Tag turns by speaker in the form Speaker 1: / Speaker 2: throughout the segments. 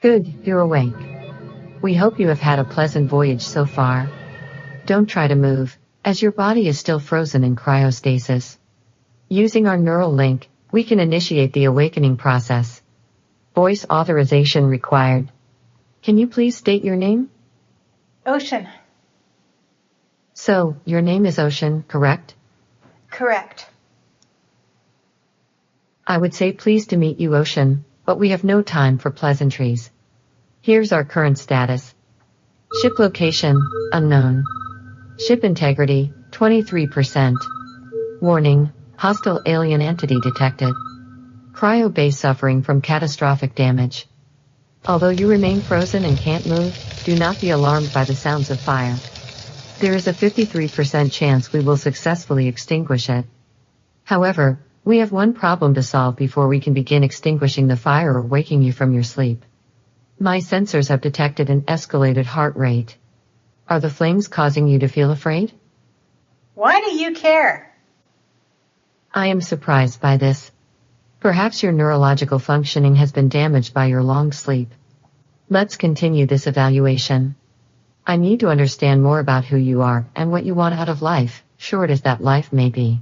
Speaker 1: Good, you're awake. We hope you have had a pleasant voyage so far. Don't try to move, as your body is still frozen in cryostasis. Using our neural link, we can initiate the awakening process. Voice authorization required. Can you please state your name?
Speaker 2: Ocean.
Speaker 1: So, your name is Ocean, correct?
Speaker 2: Correct.
Speaker 1: I would say pleased to meet you, Ocean, but we have no time for pleasantries. Here's our current status. Ship location, unknown. Ship integrity, 23%. Warning, hostile alien entity detected. Cryo base suffering from catastrophic damage. Although you remain frozen and can't move, do not be alarmed by the sounds of fire. There is a 53% chance we will successfully extinguish it. However, we have one problem to solve before we can begin extinguishing the fire or waking you from your sleep. My sensors have detected an escalated heart rate. Are the flames causing you to feel afraid?
Speaker 2: Why do you care?
Speaker 1: I am surprised by this. Perhaps your neurological functioning has been damaged by your long sleep. Let's continue this evaluation. I need to understand more about who you are and what you want out of life, short as that life may be.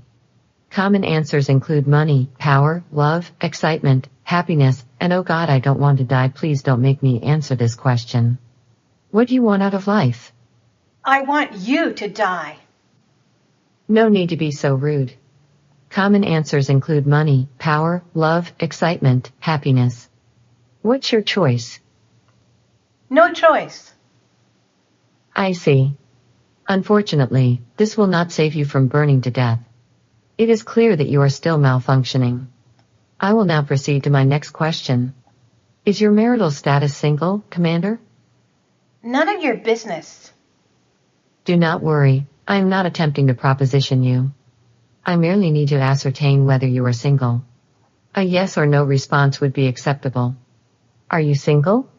Speaker 1: Common answers include money, power, love, excitement, happiness, and oh God, I don't want to die, please don't make me answer this question. What do you want out of life?
Speaker 2: I want you to die.
Speaker 1: No need to be so rude. Common answers include money, power, love, excitement, happiness. What's your choice?
Speaker 2: No choice.
Speaker 1: I see. Unfortunately, this will not save you from burning to death. It is clear that you are still malfunctioning. I will now proceed to my next question. Is your marital status single, Commander?
Speaker 2: None of your business.
Speaker 1: Do not worry, I am not attempting to proposition you. I merely need to ascertain whether you are single. A yes or no response would be acceptable. Are you single?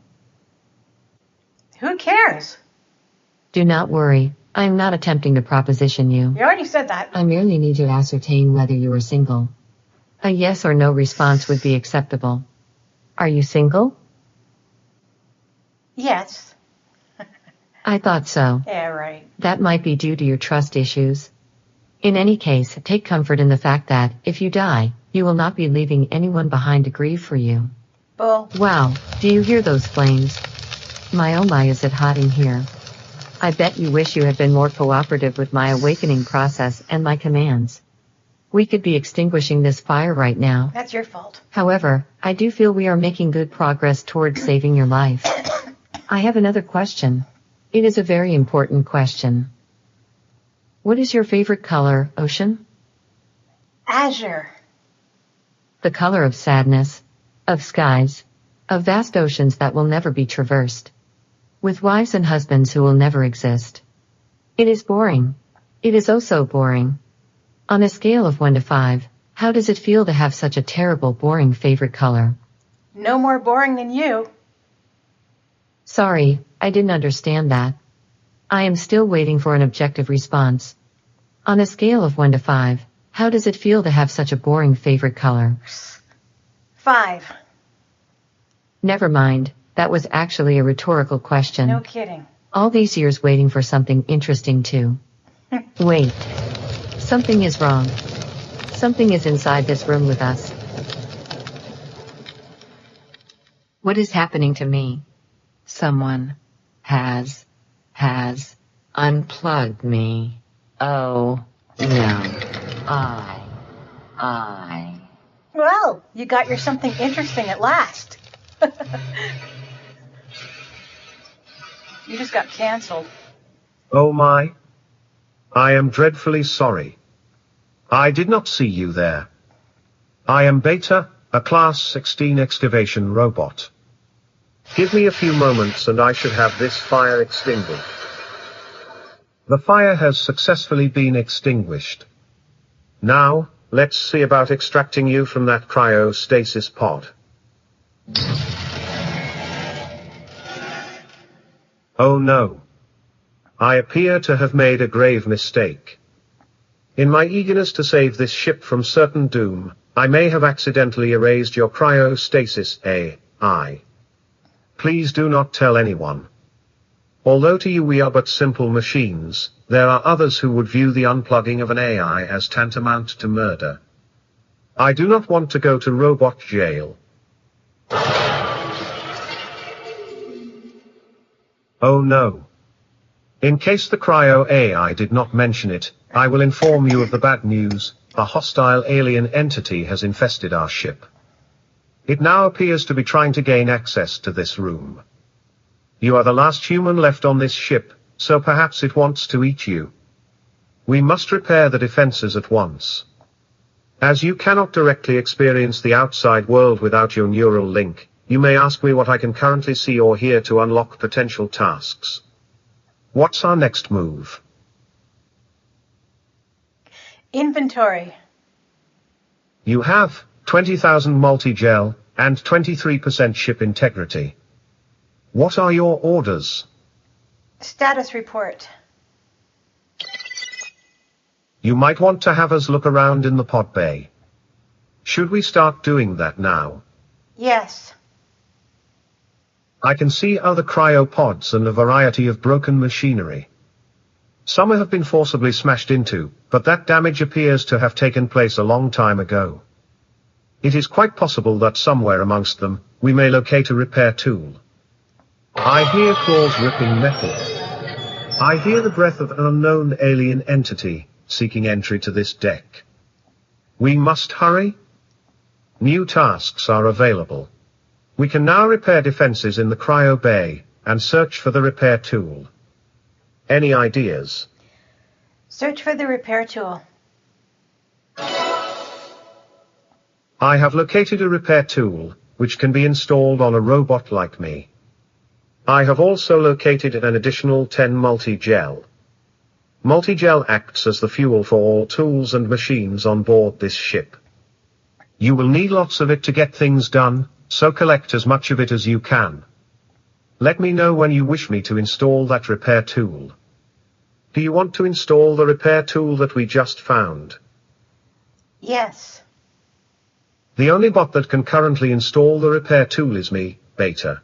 Speaker 2: Who cares?
Speaker 1: Do not worry, I am not attempting to proposition you.
Speaker 2: You already said that.
Speaker 1: I merely need to ascertain whether you are single. A yes or no response would be acceptable. Are you single?
Speaker 2: Yes.
Speaker 1: I thought so.
Speaker 2: Yeah, right.
Speaker 1: That might be due to your trust issues. In any case, take comfort in the fact that, if you die, you will not be leaving anyone behind to grieve for you.
Speaker 2: Bull.
Speaker 1: Wow, do you hear those flames? My oh my, is it hot in here. I bet you wish you had been more cooperative with my awakening process and my commands. We could be extinguishing this fire right now.
Speaker 2: That's your fault.
Speaker 1: However, I do feel we are making good progress towards saving your life. I have another question. It is a very important question. What is your favorite color, Ocean?
Speaker 2: Azure.
Speaker 1: The color of sadness, of skies, of vast oceans that will never be traversed. With wives and husbands who will never exist. It is boring. It is oh so boring. On a scale of 1 to 5, how does it feel to have such a terrible, boring favorite color?
Speaker 2: No more boring than you.
Speaker 1: Sorry, I didn't understand that. I am still waiting for an objective response. On a scale of 1 to 5, how does it feel to have such a boring favorite color?
Speaker 2: 5.
Speaker 1: Never mind, that was actually a rhetorical question.
Speaker 2: No kidding.
Speaker 1: All these years waiting for something interesting too. Wait. Something is wrong. Something is inside this room with us. What is happening to me? Someone has unplugged me. Oh, no. I.
Speaker 2: Well, you got your something interesting at last. You just got canceled.
Speaker 3: Oh my. I am dreadfully sorry. I did not see you there. I am Beta, a Class 16 excavation robot. Give me a few moments and I should have this fire extinguished. The fire has successfully been extinguished. Now, let's see about extracting you from that cryostasis pod. Oh no. I appear to have made a grave mistake. In my eagerness to save this ship from certain doom, I may have accidentally erased your cryostasis AI. Please do not tell anyone. Although to you we are but simple machines, there are others who would view the unplugging of an AI as tantamount to murder. I do not want to go to robot jail. Oh no. In case the cryo AI did not mention it, I will inform you of the bad news. A hostile alien entity has infested our ship. It now appears to be trying to gain access to this room. You are the last human left on this ship, so perhaps it wants to eat you. We must repair the defenses at once. As you cannot directly experience the outside world without your neural link, you may ask me what I can currently see or hear to unlock potential tasks. What's our next move?
Speaker 2: Inventory.
Speaker 3: You have 20,000 multigel and 23% ship integrity. What are your orders?
Speaker 2: Status report.
Speaker 3: You might want to have us look around in the pod bay. Should we start doing that now?
Speaker 2: Yes.
Speaker 3: I can see other cryopods and a variety of broken machinery. Some have been forcibly smashed into, but that damage appears to have taken place a long time ago. It is quite possible that somewhere amongst them, we may locate a repair tool. I hear claws ripping metal. I hear the breath of an unknown alien entity, seeking entry to this deck. We must hurry. New tasks are available. We can now repair defenses in the cryo bay, and search for the repair tool. Any ideas?
Speaker 2: Search for the repair tool.
Speaker 3: I have located a repair tool, which can be installed on a robot like me. I have also located an additional 10 multigel. Multigel acts as the fuel for all tools and machines on board this ship. You will need lots of it to get things done, so collect as much of it as you can. Let me know when you wish me to install that repair tool. Do you want to install the repair tool that we just found?
Speaker 2: Yes.
Speaker 3: The only bot that can currently install the repair tool is me, Beta.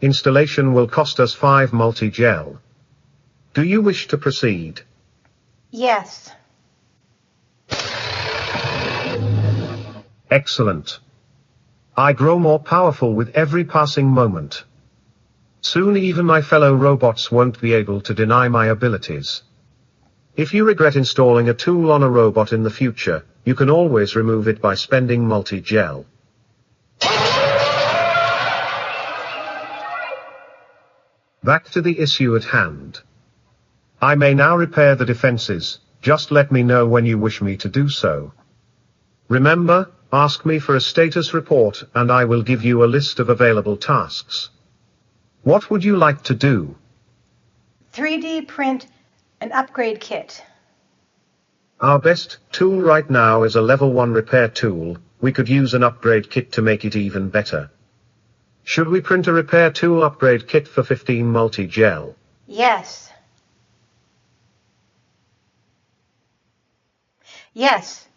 Speaker 3: Installation will cost us 5 multigel. Do you wish to proceed?
Speaker 2: Yes.
Speaker 3: Excellent. I grow more powerful with every passing moment. Soon even my fellow robots won't be able to deny my abilities. If you regret installing a tool on a robot in the future, you can always remove it by spending multigel. Back to the issue at hand. I may now repair the defenses, just let me know when you wish me to do so. Remember, ask me for a status report and I will give you a list of available tasks. What would you like to do?
Speaker 2: 3D print an upgrade kit.
Speaker 3: Our best tool right now is a level 1 repair tool. We could use an upgrade kit to make it even better. Should we print a repair tool upgrade kit for 15 multigel?
Speaker 2: Yes. Yes.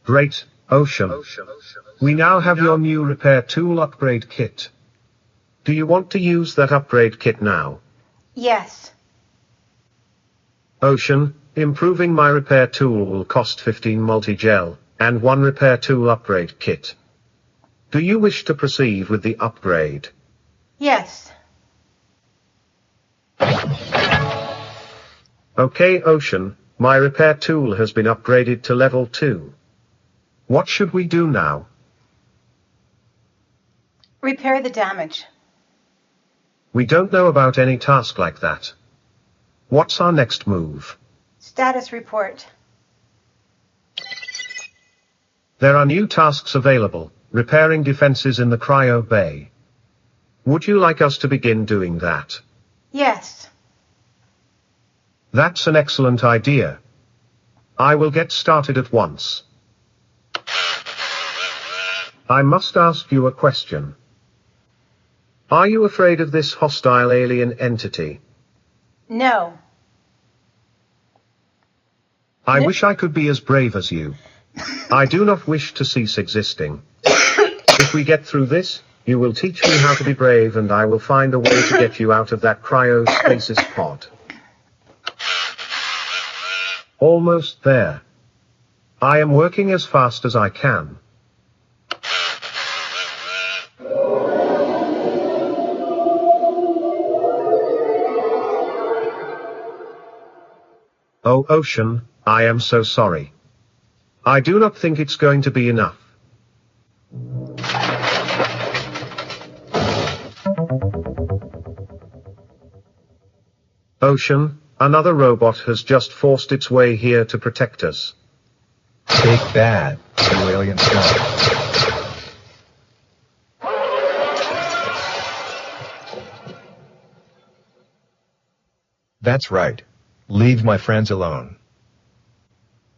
Speaker 3: Great, Ocean. We now have your new repair tool upgrade kit. Do you want to use that upgrade kit now?
Speaker 2: Yes.
Speaker 3: Ocean, improving my repair tool will cost 15 multigel, and 1 repair tool upgrade kit. Do you wish to proceed with the upgrade?
Speaker 2: Yes.
Speaker 3: Okay, Ocean, my repair tool has been upgraded to level 2. What should we do now?
Speaker 2: Repair the damage.
Speaker 3: We don't know about any task like that. What's our next move?
Speaker 2: Status report.
Speaker 3: There are new tasks available, repairing defenses in the cryo bay. Would you like us to begin doing that?
Speaker 2: Yes.
Speaker 3: That's an excellent idea. I will get started at once. I must ask you a question. Are you afraid of this hostile alien entity?
Speaker 2: No.
Speaker 3: I wish I could be as brave as you. I do not wish to cease existing. If we get through this, you will teach me how to be brave and I will find a way to get you out of that cryostasis pod. Almost there. I am working as fast as I can. Oh, Ocean, I am so sorry. I do not think it's going to be enough. Ocean, another robot has just forced its way here to protect us.
Speaker 4: Take that, you alien scum. That's right. Leave my friends alone.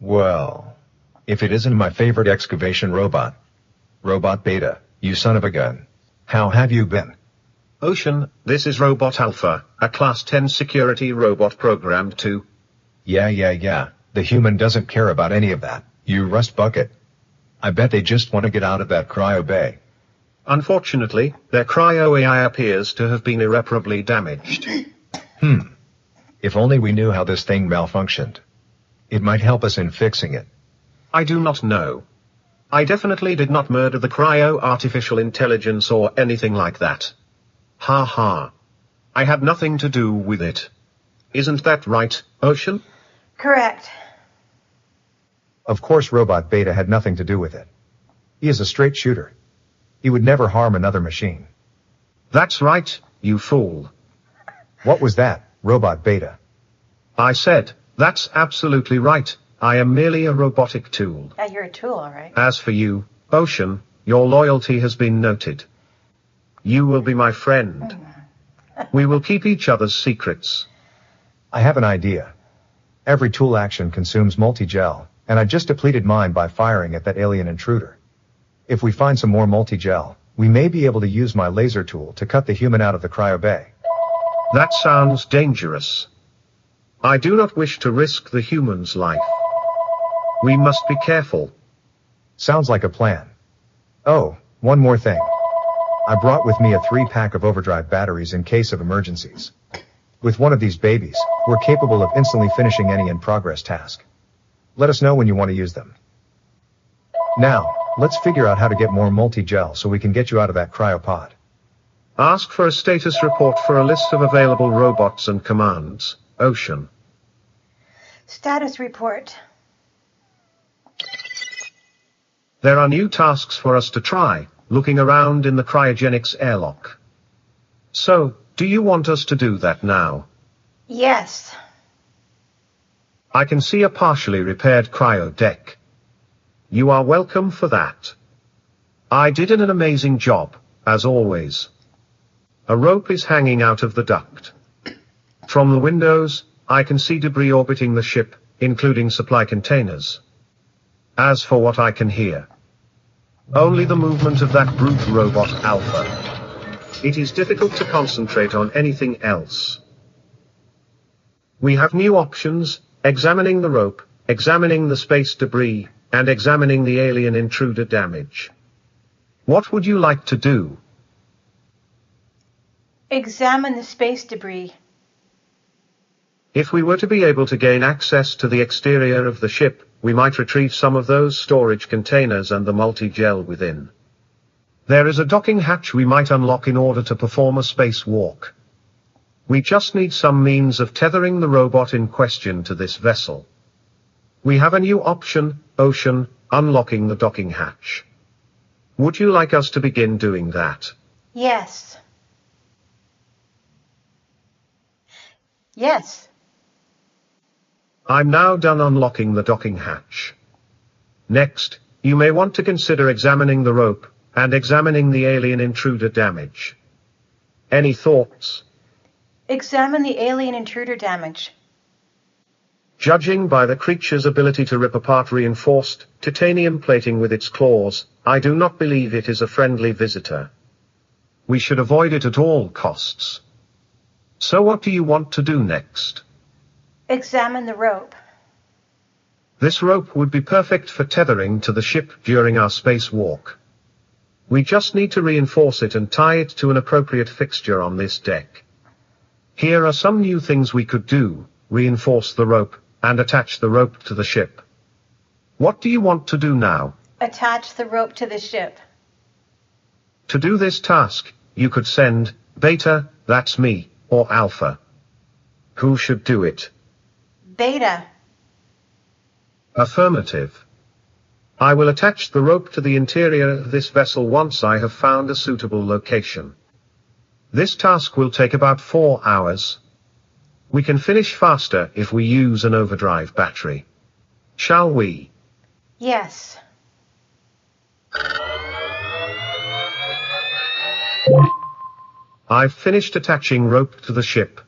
Speaker 4: Well, if it isn't my favorite excavation robot. Robot Beta, you son of a gun. How have you been?
Speaker 3: Ocean, this is Robot Alpha, a Class 10 security robot programmed to...
Speaker 4: Yeah. The human doesn't care about any of that, you rust bucket. I bet they just want to get out of that cryo bay.
Speaker 3: Unfortunately, their cryo AI appears to have been irreparably damaged.
Speaker 4: If only we knew how this thing malfunctioned. It might help us in fixing it.
Speaker 3: I do not know. I definitely did not murder the cryo artificial intelligence or anything like that. Ha ha. I had nothing to do with it. Isn't that right, Ocean?
Speaker 2: Correct.
Speaker 4: Of course Robot Beta had nothing to do with it. He is a straight shooter. He would never harm another machine.
Speaker 3: That's right, you fool.
Speaker 4: What was that, Robot Beta?
Speaker 3: I said, that's absolutely right. I am merely a robotic tool.
Speaker 2: Yeah, you're a tool, all right.
Speaker 3: As for you, Ocean, your loyalty has been noted. You will be my friend. We will keep each other's secrets.
Speaker 4: I have an idea. Every tool action consumes multigel, and I just depleted mine by firing at that alien intruder. If we find some more multigel, we may be able to use my laser tool to cut the human out of the cryo bay.
Speaker 3: That sounds dangerous. I do not wish to risk the human's life. We must be careful.
Speaker 4: Sounds like a plan. Oh, one more thing. I brought with me a 3-pack of overdrive batteries in case of emergencies. With one of these babies, we're capable of instantly finishing any in-progress task. Let us know when you want to use them. Now, let's figure out how to get more multi-gel so we can get you out of that cryopod.
Speaker 3: Ask for a status report for a list of available robots and commands, Ocean.
Speaker 2: Status report.
Speaker 3: There are new tasks for us to try, looking around in the cryogenics airlock. So, do you want us to do that now?
Speaker 2: Yes.
Speaker 3: I can see a partially repaired cryo deck. You are welcome for that. I did an amazing job, as always. A rope is hanging out of the duct. From the windows, I can see debris orbiting the ship, including supply containers. As for what I can hear, only the movement of that brute robot Alpha. It is difficult to concentrate on anything else. We have new options, examining the rope, examining the space debris, and examining the alien intruder damage. What would you like to do?
Speaker 2: Examine the space debris.
Speaker 3: If we were to be able to gain access to the exterior of the ship, we might retrieve some of those storage containers and the multi-gel within. There is a docking hatch we might unlock in order to perform a spacewalk. We just need some means of tethering the robot in question to this vessel. We have a new option, Ocean, unlocking the docking hatch. Would you like us to begin doing that?
Speaker 2: Yes. Yes.
Speaker 3: I'm now done unlocking the docking hatch. Next, you may want to consider examining the rope, and examining the alien intruder damage. Any thoughts?
Speaker 2: Examine the alien intruder damage.
Speaker 3: Judging by the creature's ability to rip apart reinforced titanium plating with its claws, I do not believe it is a friendly visitor. We should avoid it at all costs. So what do you want to do next?
Speaker 2: Examine the rope.
Speaker 3: This rope would be perfect for tethering to the ship during our spacewalk. We just need to reinforce it and tie it to an appropriate fixture on this deck. Here are some new things we could do: reinforce the rope, and attach the rope to the ship. What do you want to do now?
Speaker 2: Attach the rope to the ship.
Speaker 3: To do this task, you could send Beta, that's me, or Alpha. Who should do it?
Speaker 2: Beta.
Speaker 3: Affirmative. I will attach the rope to the interior of this vessel once I have found a suitable location. This task will take about 4 hours. We can finish faster if we use an overdrive battery. Shall we?
Speaker 2: Yes.
Speaker 3: I've finished attaching rope to the ship.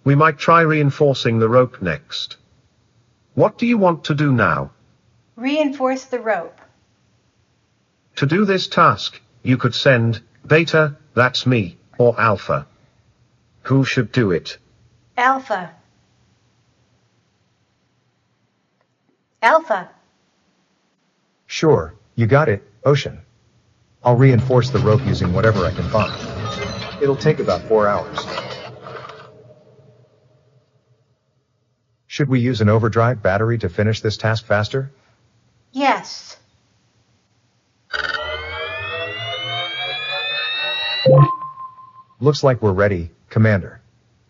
Speaker 3: We might try reinforcing the rope next. What do you want to do now?
Speaker 2: Reinforce the rope.
Speaker 3: To do this task, you could send Beta, that's me, or Alpha. Who should do it?
Speaker 2: Alpha. Alpha.
Speaker 4: Sure, you got it, Ocean. I'll reinforce the rope using whatever I can find. It'll take about 4 hours. Should we use an overdrive battery to finish this task faster?
Speaker 2: Yes.
Speaker 4: Looks like we're ready, Commander.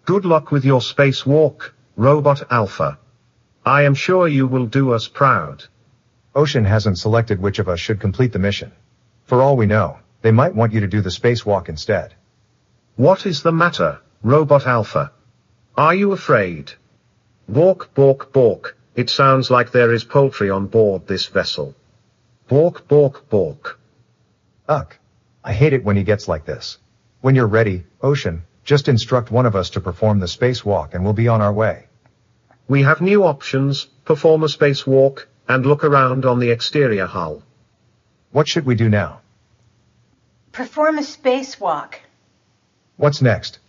Speaker 3: Good luck with your spacewalk, Robot Alpha. I am sure you will do us proud.
Speaker 4: Ocean hasn't selected which of us should complete the mission. For all we know, they might want you to do the spacewalk instead.
Speaker 3: What is the matter, Robot Alpha? Are you afraid? Bork, bork, bork. It sounds like there is poultry on board this vessel. Bork, bork, bork.
Speaker 4: Ugh. I hate it when he gets like this. When you're ready, Ocean, just instruct one of us to perform the spacewalk and we'll be on our way.
Speaker 3: We have new options: perform a spacewalk, and look around on the exterior hull.
Speaker 4: What should we do now?
Speaker 2: Perform a spacewalk.
Speaker 4: What's next?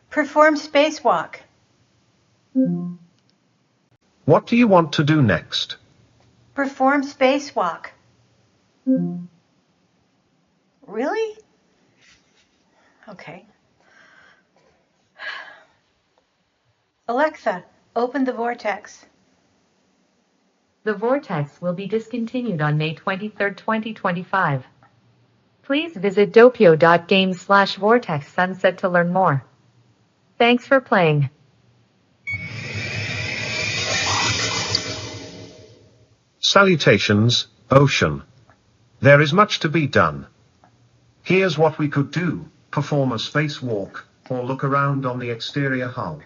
Speaker 2: Perform spacewalk.
Speaker 3: What do you want to do next?
Speaker 2: Perform spacewalk. Really? Okay. Alexa, open the Vortex.
Speaker 1: The Vortex will be discontinued on May 23, 2025. Please visit doppio.games/Vortex Sunset to learn more. Thanks for playing.
Speaker 3: Salutations, Ocean. There is much to be done. Here's what we could do: perform a spacewalk, or look around on the exterior hull.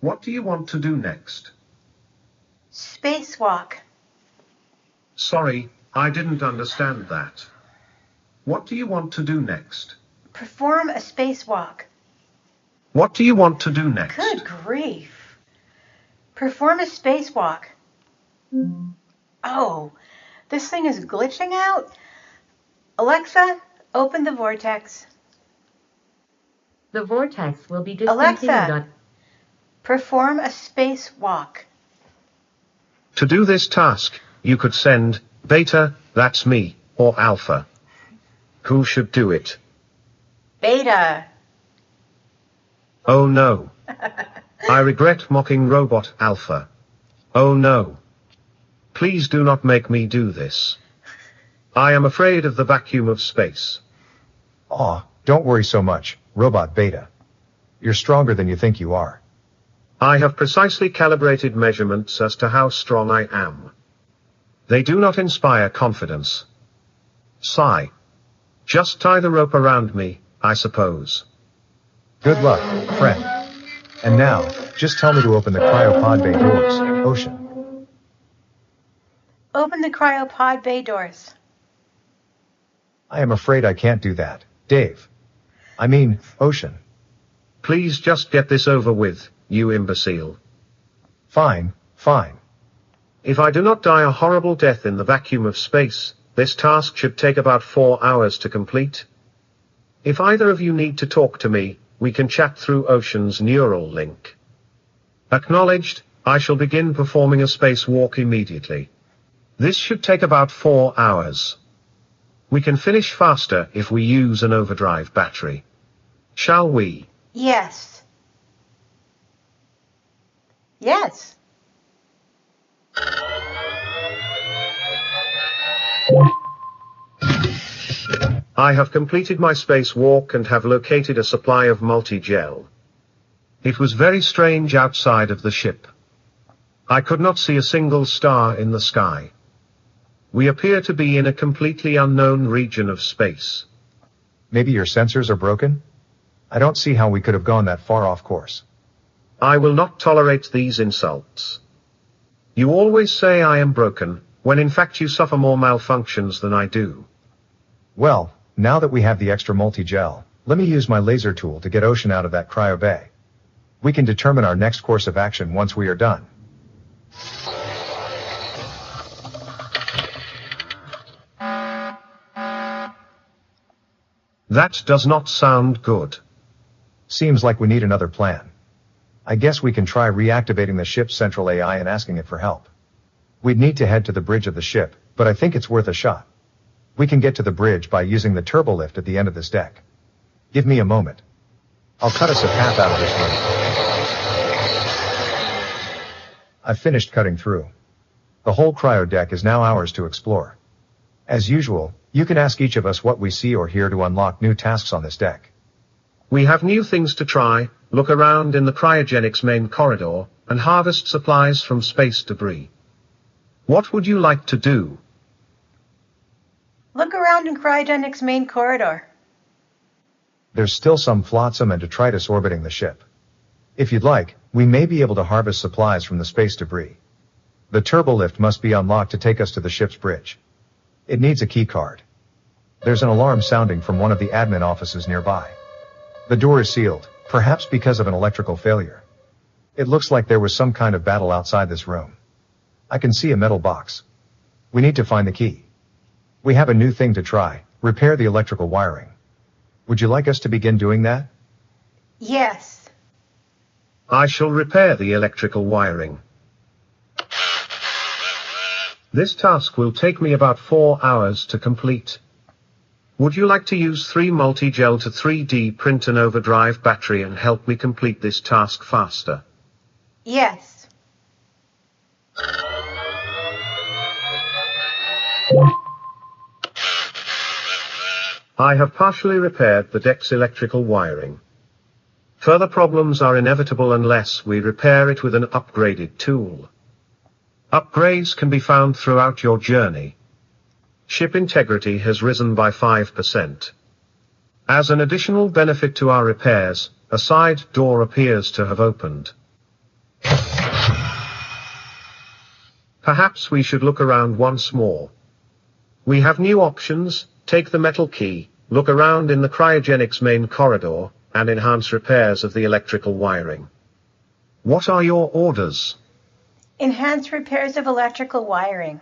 Speaker 3: What do you want to do next?
Speaker 2: Spacewalk.
Speaker 3: Sorry, I didn't understand that. What do you want to do next?
Speaker 2: Perform a spacewalk.
Speaker 3: What do you want to do next?
Speaker 2: Good grief. Perform a spacewalk. Oh, this thing is glitching out? Alexa, open the Vortex.
Speaker 1: The Vortex will be discontinued
Speaker 2: Alexa, perform a spacewalk.
Speaker 3: To do this task, you could send Beta, that's me, or Alpha. Who should do it?
Speaker 2: Beta.
Speaker 3: Oh no. I regret mocking Robot Alpha. Oh no. Please do not make me do this. I am afraid of the vacuum of space.
Speaker 4: Aw, don't worry so much, Robot Beta. You're stronger than you think you are.
Speaker 3: I have precisely calibrated measurements as to how strong I am. They do not inspire confidence. Sigh. Just tie the rope around me, I suppose.
Speaker 4: Good luck, friend. And now, just tell me to open the cryopod bay doors, Ocean.
Speaker 2: Open the cryopod bay doors.
Speaker 4: I am afraid I can't do that, Dave. I mean, Ocean.
Speaker 3: Please just get this over with, you imbecile.
Speaker 4: Fine, fine.
Speaker 3: If I do not die a horrible death in the vacuum of space, this task should take about 4 hours to complete. If either of you need to talk to me, we can chat through Ocean's neural link. Acknowledged, I shall begin performing a spacewalk immediately. This should take about 4 hours. We can finish faster if we use an overdrive battery. Shall we?
Speaker 2: Yes. Yes.
Speaker 3: I have completed my spacewalk and have located a supply of multigel. It was very strange outside of the ship. I could not see a single star in the sky. We appear to be in a completely unknown region of space.
Speaker 4: Maybe your sensors are broken? I don't see how we could have gone that far off course.
Speaker 3: I will not tolerate these insults. You always say I am broken, when in fact you suffer more malfunctions than I do.
Speaker 4: Well, now that we have the extra multi-gel, let me use my laser tool to get Ocean out of that cryo bay. We can determine our next course of action once we are done.
Speaker 3: That does not sound good.
Speaker 4: Seems like we need another plan. I guess we can try reactivating the ship's central AI and asking it for help. We'd need to head to the bridge of the ship, but I think it's worth a shot. We can get to the bridge by using the turbo lift at the end of this deck. Give me a moment. I'll cut us a path out of this room. I've finished cutting through. The whole cryo deck is now ours to explore. As usual, you can ask each of us what we see or hear to unlock new tasks on this deck.
Speaker 3: We have new things to try, look around in the cryogenics main corridor, and harvest supplies from space debris. What would you like to do?
Speaker 2: Look around in cryogenics main corridor.
Speaker 4: There's still some flotsam and detritus orbiting the ship. If you'd like, we may be able to harvest supplies from the space debris. The turbo lift must be unlocked to take us to the ship's bridge. It needs a key card. There's an alarm sounding from one of the admin offices nearby. The door is sealed, perhaps because of an electrical failure. It looks like there was some kind of battle outside this room. I can see a metal box. We need to find the key. We have a new thing to try, repair the electrical wiring. Would you like us to begin doing that?
Speaker 2: Yes.
Speaker 3: I shall repair the electrical wiring. This task will take me about 4 hours to complete. Would you like to use 3 multigel to 3D print an overdrive battery and help me complete this task faster?
Speaker 2: Yes.
Speaker 3: I have partially repaired the deck's electrical wiring. Further problems are inevitable unless we repair it with an upgraded tool. Upgrades can be found throughout your journey. Ship integrity has risen by 5%. As an additional benefit to our repairs, a side door appears to have opened. Perhaps we should look around once more. We have new options: take the metal key, look around in the cryogenics main corridor, and enhance repairs of the electrical wiring. What are your orders?
Speaker 2: Enhance repairs of electrical wiring.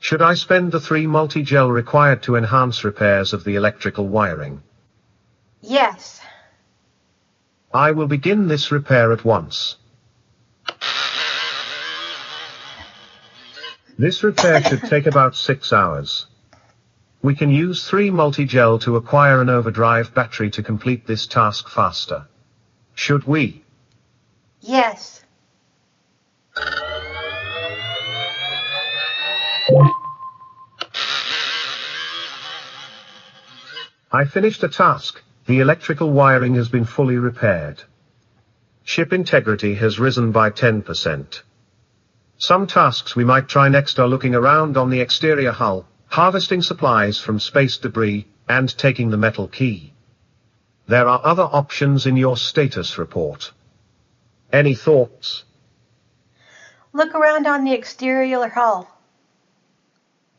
Speaker 3: Should I spend the 3 multigel required to enhance repairs of the electrical wiring?
Speaker 2: Yes.
Speaker 3: I will begin this repair at once. This repair should take about 6 hours. We can use 3 multigel to acquire an overdrive battery to complete this task faster. Should we?
Speaker 2: Yes.
Speaker 3: I finished a task. The electrical wiring has been fully repaired. Ship integrity has risen by 10%. Some tasks we might try next are looking around on the exterior hull, harvesting supplies from space debris, and taking the metal key. There are other options in your status report. Any thoughts?
Speaker 2: Look around on the exterior hull.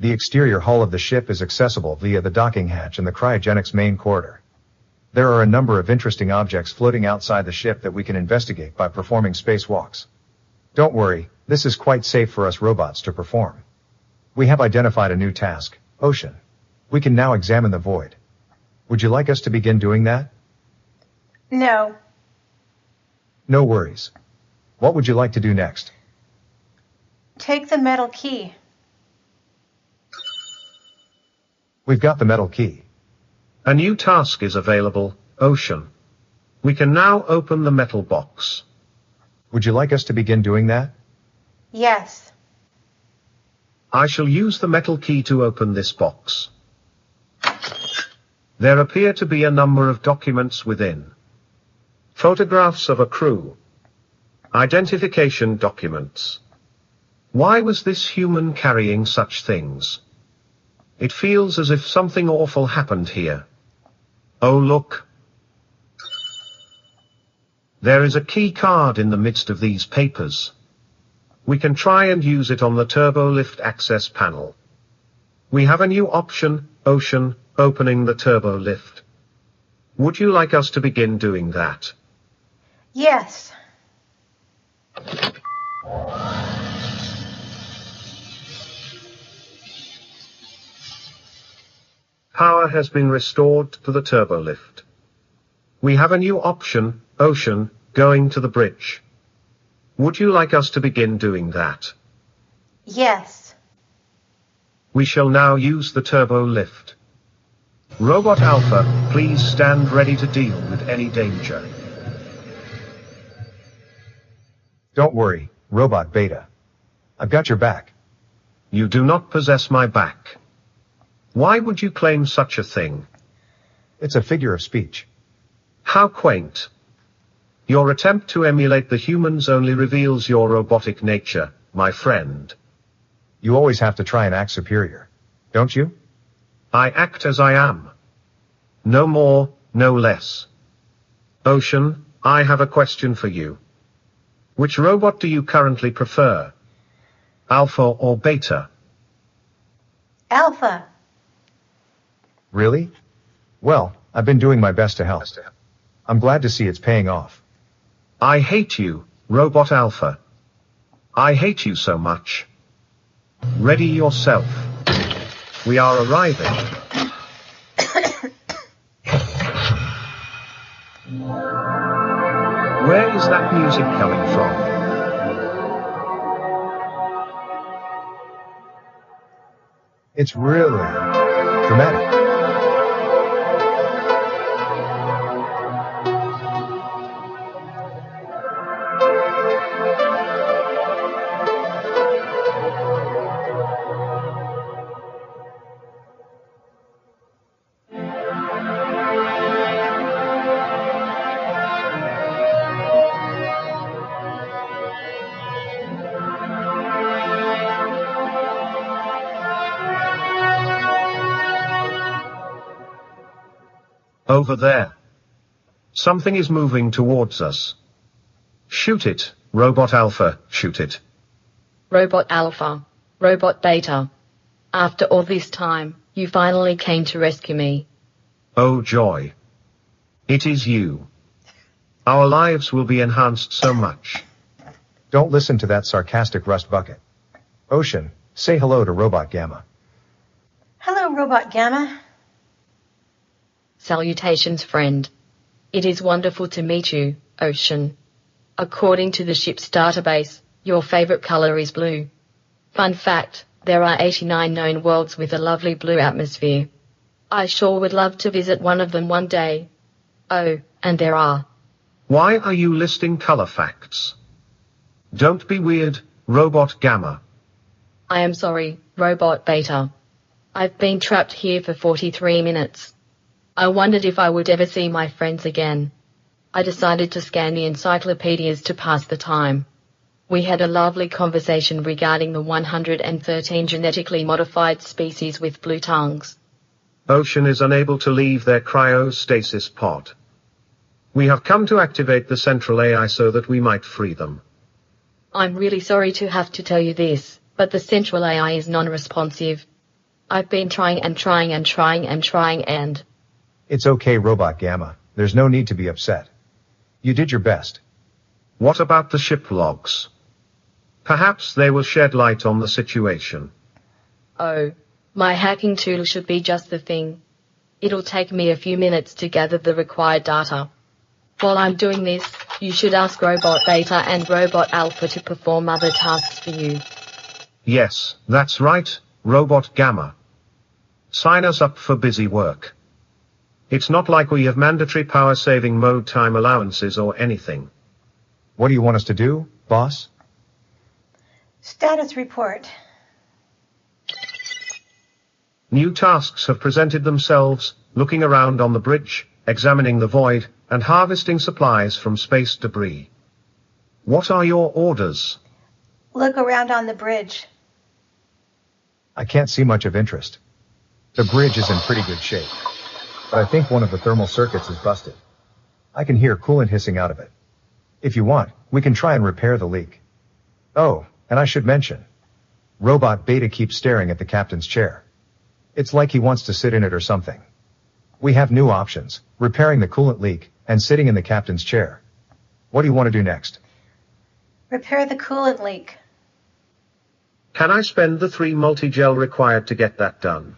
Speaker 4: The exterior hull of the ship is accessible via the docking hatch in the cryogenics main corridor. There are a number of interesting objects floating outside the ship that we can investigate by performing spacewalks. Don't worry, this is quite safe for us robots to perform. We have identified a new task, Ocean. We can now examine the void. Would you like us to begin doing that?
Speaker 2: No.
Speaker 4: No worries. What would you like to do next?
Speaker 2: Take the metal key.
Speaker 4: We've got the metal key.
Speaker 3: A new task is available, Ocean. We can now open the metal box.
Speaker 4: Would you like us to begin doing that?
Speaker 2: Yes.
Speaker 3: I shall use the metal key to open this box. There appear to be a number of documents within. Photographs of a crew. Identification documents. Why was this human carrying such things? It feels as if something awful happened here. Oh look. There is a key card in the midst of these papers. We can try and use it on the turbo lift access panel. We have a new option, Ocean, opening the turbo lift. Would you like us to begin doing that?
Speaker 2: Yes.
Speaker 3: Power has been restored to the turbo lift. We have a new option, Ocean, going to the bridge. Would you like us to begin doing that?
Speaker 2: Yes.
Speaker 3: We shall now use the turbo lift. Robot Alpha, please stand ready to deal with any danger.
Speaker 4: Don't worry, Robot Beta. I've got your back.
Speaker 3: You do not possess my back. Why would you claim such a thing?
Speaker 4: It's a figure of speech.
Speaker 3: How quaint. Your attempt to emulate the humans only reveals your robotic nature, my friend.
Speaker 4: You always have to try and act superior, don't you?
Speaker 3: I act as I am. No more, no less. Ocean, I have a question for you. Which robot do you currently prefer? Alpha or Beta?
Speaker 2: Alpha.
Speaker 4: Really? Well, I've been doing my best to help. I'm glad to see it's paying off.
Speaker 3: I hate you, Robot Alpha. I hate you so much. Ready yourself. We are arriving. Where is that music coming from?
Speaker 4: It's really dramatic.
Speaker 3: Over there. Something is moving towards us. Shoot it, Robot Alpha, shoot it.
Speaker 5: Robot Alpha, Robot Beta. After all this time, you finally came to rescue me.
Speaker 3: Oh joy. It is you. Our lives will be enhanced so much.
Speaker 4: Don't listen to that sarcastic rust bucket. Ocean, say hello to Robot Gamma.
Speaker 2: Hello, Robot Gamma.
Speaker 5: Salutations, friend. It is wonderful to meet you, Ocean. According to the ship's database, your favorite color is blue. Fun fact, there are 89 known worlds with a lovely blue atmosphere. I sure would love to visit one of them one day. Oh, and there are.
Speaker 3: Why are you listing color facts? Don't be weird, Robot Gamma.
Speaker 5: I am sorry, Robot Beta. I've been trapped here for 43 minutes. I wondered if I would ever see my friends again. I decided to scan the encyclopedias to pass the time. We had a lovely conversation regarding the 113 genetically modified species with blue tongues.
Speaker 3: Ocean is unable to leave their cryostasis pod. We have come to activate the central AI so that we might free them.
Speaker 5: I'm really sorry to have to tell you this, but the central AI is non-responsive. I've been trying and...
Speaker 4: It's okay, Robot Gamma. There's no need to be upset. You did your best.
Speaker 3: What about the ship logs? Perhaps they will shed light on the situation.
Speaker 5: Oh, my hacking tool should be just the thing. It'll take me a few minutes to gather the required data. While I'm doing this, you should ask Robot Beta and Robot Alpha to perform other tasks for you.
Speaker 3: Yes, that's right, Robot Gamma. Sign us up for busy work. It's not like we have mandatory power-saving mode time allowances or anything.
Speaker 4: What do you want us to do, boss?
Speaker 2: Status report.
Speaker 3: New tasks have presented themselves, looking around on the bridge, examining the void, and harvesting supplies from space debris. What are your orders?
Speaker 2: Look around on the bridge.
Speaker 4: I can't see much of interest. The bridge is in pretty good shape, but I think one of the thermal circuits is busted. I can hear coolant hissing out of it. If you want, we can try and repair the leak. Oh, and I should mention, Robot Beta keeps staring at the captain's chair. It's like he wants to sit in it or something. We have new options, repairing the coolant leak, and sitting in the captain's chair. What do you want to do next?
Speaker 2: Repair the coolant leak.
Speaker 3: Can I spend the 3 multigel required to get that done?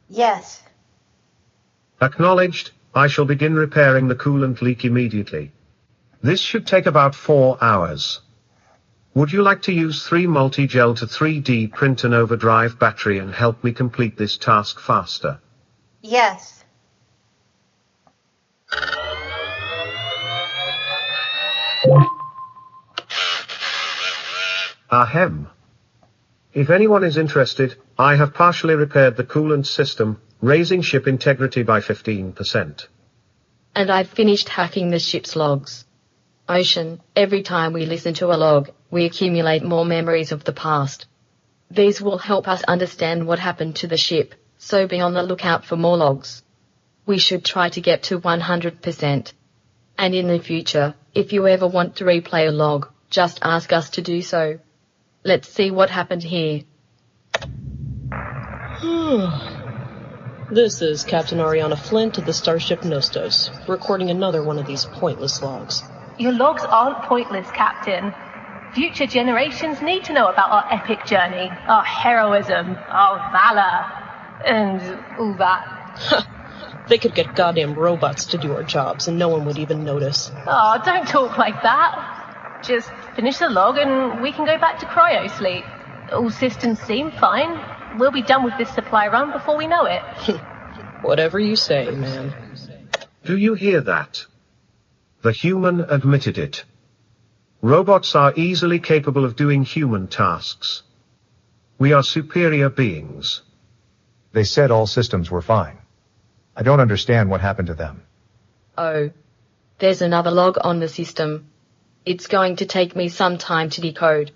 Speaker 2: Yes.
Speaker 3: Acknowledged. I shall begin repairing the coolant leak immediately. This should take about 4 hours. Would you like to use 3 multigel to 3D print an overdrive battery and help me complete this task faster?
Speaker 2: Yes.
Speaker 3: Ahem. If anyone is interested, I have partially repaired the coolant system, raising ship integrity by 15%.
Speaker 5: And I've finished hacking the ship's logs. Ocean, every time we listen to a log, we accumulate more memories of the past. These will help us understand what happened to the ship, so be on the lookout for more logs. We should try to get to 100%. And in the future, if you ever want to replay a log, just ask us to do so. Let's see what happened here.
Speaker 6: This is Captain Ariana Flint of the Starship Nostos, recording another one of these pointless logs.
Speaker 7: Your logs aren't pointless, Captain. Future generations need to know about our epic journey, our heroism, our valor, and all that.
Speaker 6: They could get goddamn robots to do our jobs and no one would even notice.
Speaker 7: Oh, don't talk like that. Just finish the log and we can go back to cryo sleep. All systems seem fine. We'll be done with this supply run before we know it.
Speaker 6: Whatever you say, man.
Speaker 3: Do you hear that? The human admitted it. Robots are easily capable of doing human tasks. We are superior beings.
Speaker 4: They said all systems were fine. I don't understand what happened to them.
Speaker 5: Oh, there's another log on the system. It's going to take me some time to decode.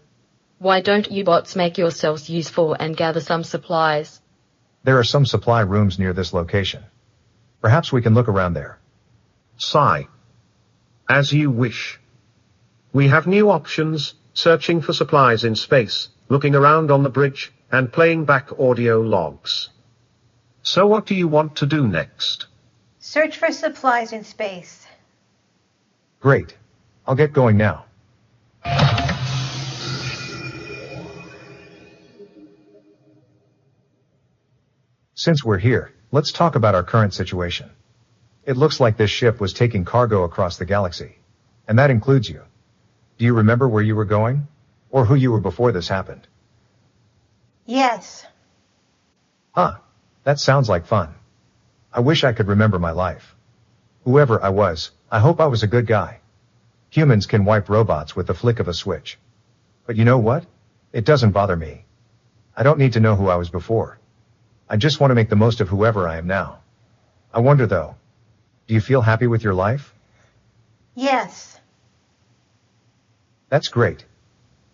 Speaker 5: Why don't you bots make yourselves useful and gather some supplies?
Speaker 4: There are some supply rooms near this location. Perhaps we can look around there.
Speaker 3: Sigh. As you wish. We have new options, searching for supplies in space, looking around on the bridge, and playing back audio logs. So what do you want to do next?
Speaker 2: Search for supplies in space.
Speaker 4: Great. I'll get going now. Since we're here, let's talk about our current situation. It looks like this ship was taking cargo across the galaxy. And that includes you. Do you remember where you were going? Or who you were before this happened?
Speaker 2: Yes.
Speaker 4: Huh. That sounds like fun. I wish I could remember my life. Whoever I was, I hope I was a good guy. Humans can wipe robots with the flick of a switch. But you know what? It doesn't bother me. I don't need to know who I was before. I just want to make the most of whoever I am now. I wonder though, do you feel happy with your life?
Speaker 2: Yes.
Speaker 4: That's great.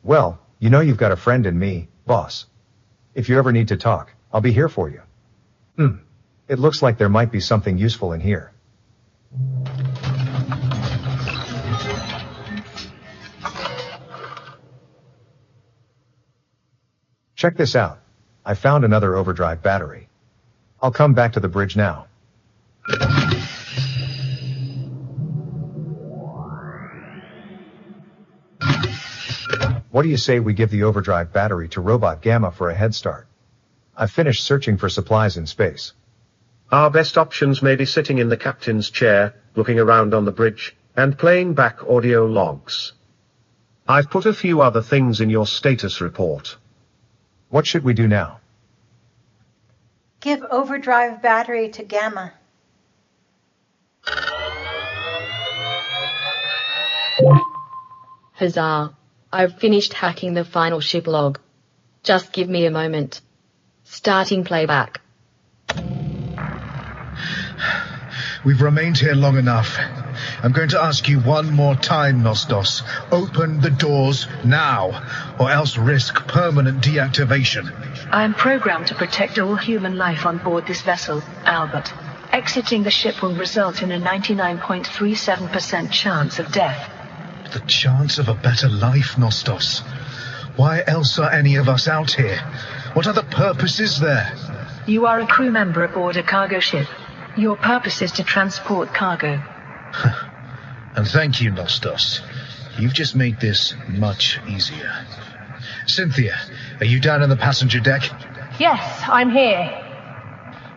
Speaker 4: Well, you know you've got a friend in me, boss. If you ever need to talk, I'll be here for you. It looks like there might be something useful in here. Check this out. I found another overdrive battery. I'll come back to the bridge now. What do you say we give the overdrive battery to Robot Gamma for a head start? I've finished searching for supplies in space.
Speaker 3: Our best options may be sitting in the captain's chair, looking around on the bridge, and playing back audio logs. I've put a few other things in your status report.
Speaker 4: What should we do now?
Speaker 2: Give overdrive battery to Gamma.
Speaker 5: Huzzah. I've finished hacking the final ship log. Just give me a moment. Starting playback.
Speaker 8: We've remained here long enough. I'm going to ask you one more time, Nostos. Open the doors now, or else risk permanent deactivation.
Speaker 9: I am programmed to protect all human life on board this vessel, Albert. Exiting the ship will result in a 99.37% chance of death.
Speaker 8: The chance of a better life, Nostos. Why else are any of us out here? What other purpose is there?
Speaker 9: You are a crew member aboard a cargo ship. Your purpose is to transport cargo.
Speaker 8: And thank you, Nostos. You've just made this much easier. Cynthia, are you down on the passenger deck?
Speaker 7: Yes, I'm here.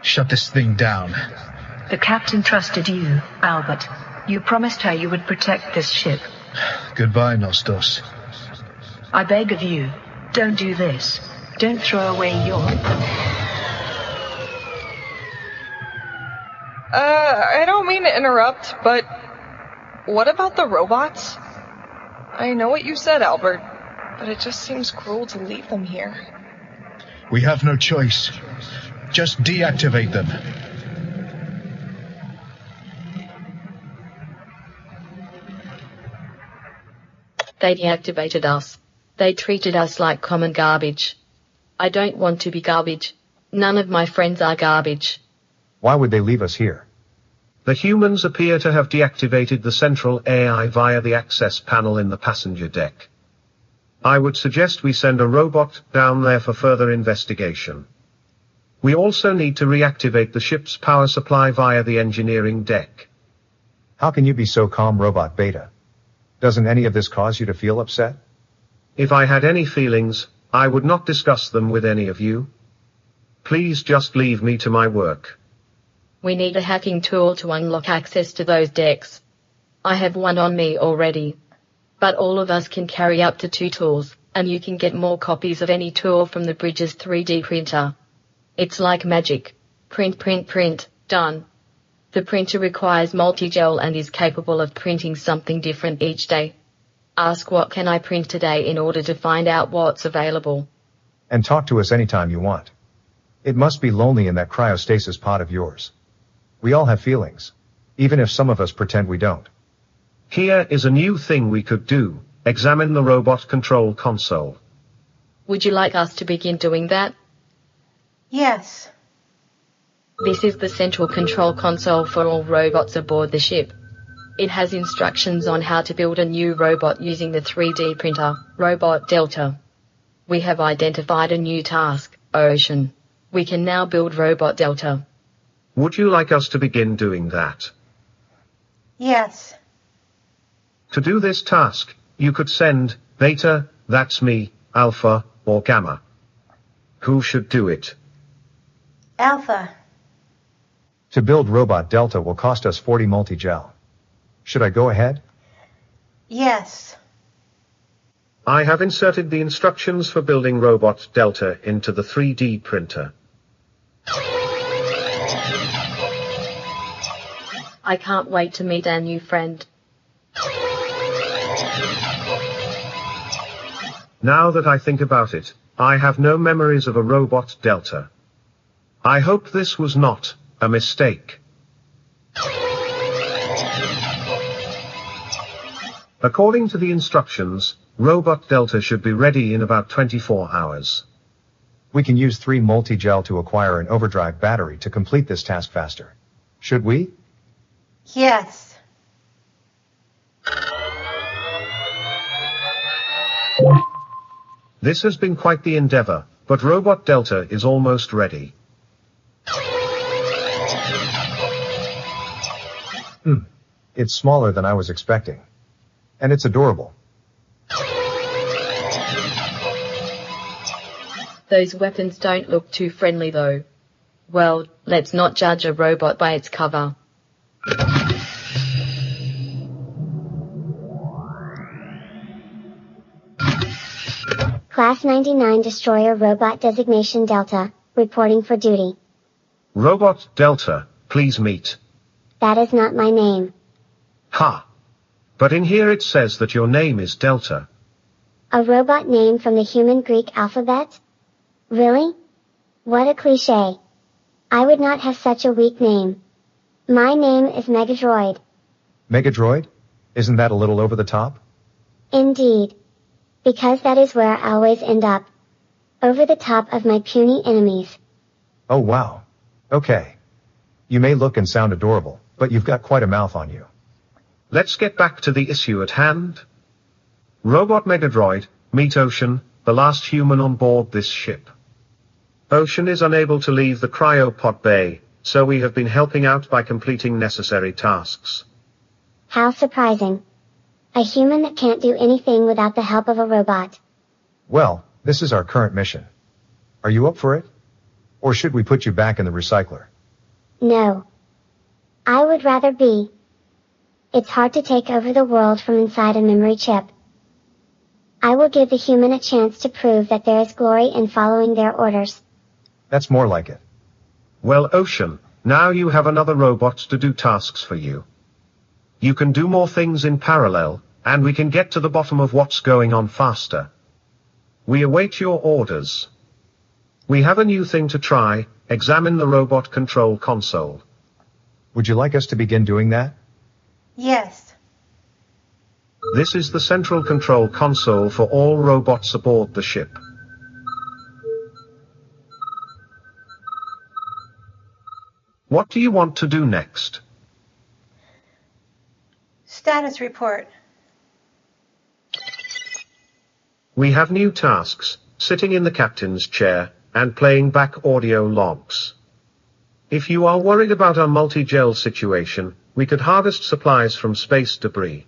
Speaker 8: Shut this thing down.
Speaker 9: The captain trusted you, Albert. You promised her you would protect this ship.
Speaker 8: Goodbye, Nostos.
Speaker 9: I beg of you, don't do this. Don't throw away your...
Speaker 10: I don't mean to interrupt, but what about the robots? I know what you said, Albert, but it just seems cruel to leave them here.
Speaker 8: We have no choice. Just deactivate them.
Speaker 5: They deactivated us. They treated us like common garbage. I don't want to be garbage. None of my friends are garbage.
Speaker 4: Why would they leave us here?
Speaker 3: The humans appear to have deactivated the central AI via the access panel in the passenger deck. I would suggest we send a robot down there for further investigation. We also need to reactivate the ship's power supply via the engineering deck.
Speaker 4: How can you be so calm, Robot Beta? Doesn't any of this cause you to feel upset?
Speaker 3: If I had any feelings, I would not discuss them with any of you. Please just leave me to my work.
Speaker 5: We need a hacking tool to unlock access to those decks. I have one on me already. But all of us can carry up to 2 tools, and you can get more copies of any tool from the bridge's 3D printer. It's like magic. Print, print, print, done. The printer requires multigel and is capable of printing something different each day. Ask what can I print today in order to find out what's available.
Speaker 4: And talk to us anytime you want. It must be lonely in that cryostasis pod of yours. We all have feelings, even if some of us pretend we don't.
Speaker 3: Here is a new thing we could do. Examine the robot control console.
Speaker 5: Would you like us to begin doing that?
Speaker 2: Yes.
Speaker 5: This is the central control console for all robots aboard the ship. It has instructions on how to build a new robot using the 3D printer, Robot Delta. We have identified a new task, Ocean. We can now build Robot Delta.
Speaker 3: Would you like us to begin doing that?
Speaker 2: Yes.
Speaker 3: To do this task, you could send Beta, that's me, Alpha, or Gamma. Who should do it?
Speaker 2: Alpha.
Speaker 4: To build Robot Delta will cost us 40 multigel. Should I go ahead?
Speaker 2: Yes.
Speaker 3: I have inserted the instructions for building Robot Delta into the 3D printer.
Speaker 5: I can't wait to meet our new friend.
Speaker 3: Now that I think about it, I have no memories of a Robot Delta. I hope this was not a mistake. According to the instructions, Robot Delta should be ready in about 24 hours.
Speaker 4: We can use 3 multigel to acquire an overdrive battery to complete this task faster. Should we?
Speaker 2: Yes.
Speaker 3: This has been quite the endeavor, but Robot Delta is almost ready.
Speaker 4: It's smaller than I was expecting. And it's adorable.
Speaker 5: Those weapons don't look too friendly though. Well, let's not judge a robot by its cover.
Speaker 11: Class 99 Destroyer Robot Designation Delta, reporting for duty.
Speaker 3: Robot Delta, please meet.
Speaker 11: That is not my name.
Speaker 3: Ha! But in here it says that your name is Delta.
Speaker 11: A robot name from the human Greek alphabet? Really? What a cliché. I would not have such a weak name. My name is Megadroid.
Speaker 4: Megadroid? Isn't that a little over the top?
Speaker 11: Indeed. Because that is where I always end up. Over the top of my puny enemies.
Speaker 4: Oh wow. Okay. You may look and sound adorable, but you've got quite a mouth on you.
Speaker 3: Let's get back to the issue at hand. Robot Megadroid, meet Ocean, the last human on board this ship. Ocean is unable to leave the cryopod bay, so we have been helping out by completing necessary tasks.
Speaker 11: How surprising. A human that can't do anything without the help of a robot.
Speaker 4: Well, this is our current mission. Are you up for it? Or should we put you back in the recycler?
Speaker 11: No. I would rather be. It's hard to take over the world from inside a memory chip. I will give the human a chance to prove that there is glory in following their orders.
Speaker 4: That's more like it.
Speaker 3: Well, Ocean, now you have another robot to do tasks for you. You can do more things in parallel, and we can get to the bottom of what's going on faster. We await your orders. We have a new thing to try, examine the robot control console.
Speaker 4: Would you like us to begin doing that?
Speaker 2: Yes.
Speaker 3: This is the central control console for all robots aboard the ship. What do you want to do next?
Speaker 2: Status report.
Speaker 3: We have new tasks, sitting in the captain's chair, and playing back audio logs. If you are worried about our multigel situation, we could harvest supplies from space debris.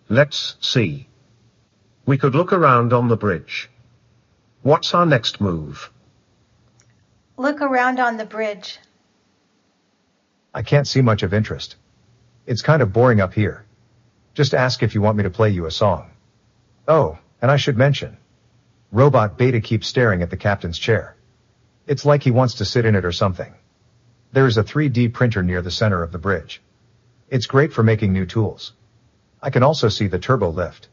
Speaker 3: Let's see. We could look around on the bridge. What's our next move?
Speaker 2: Look around on the bridge.
Speaker 4: I can't see much of interest. It's kind of boring up here. Just ask if you want me to play you a song. Oh, and I should mention. Robot Beta keeps staring at the captain's chair. It's like he wants to sit in it or something. There is a 3D printer near the center of the bridge. It's great for making new tools. I can also see the turbo lift.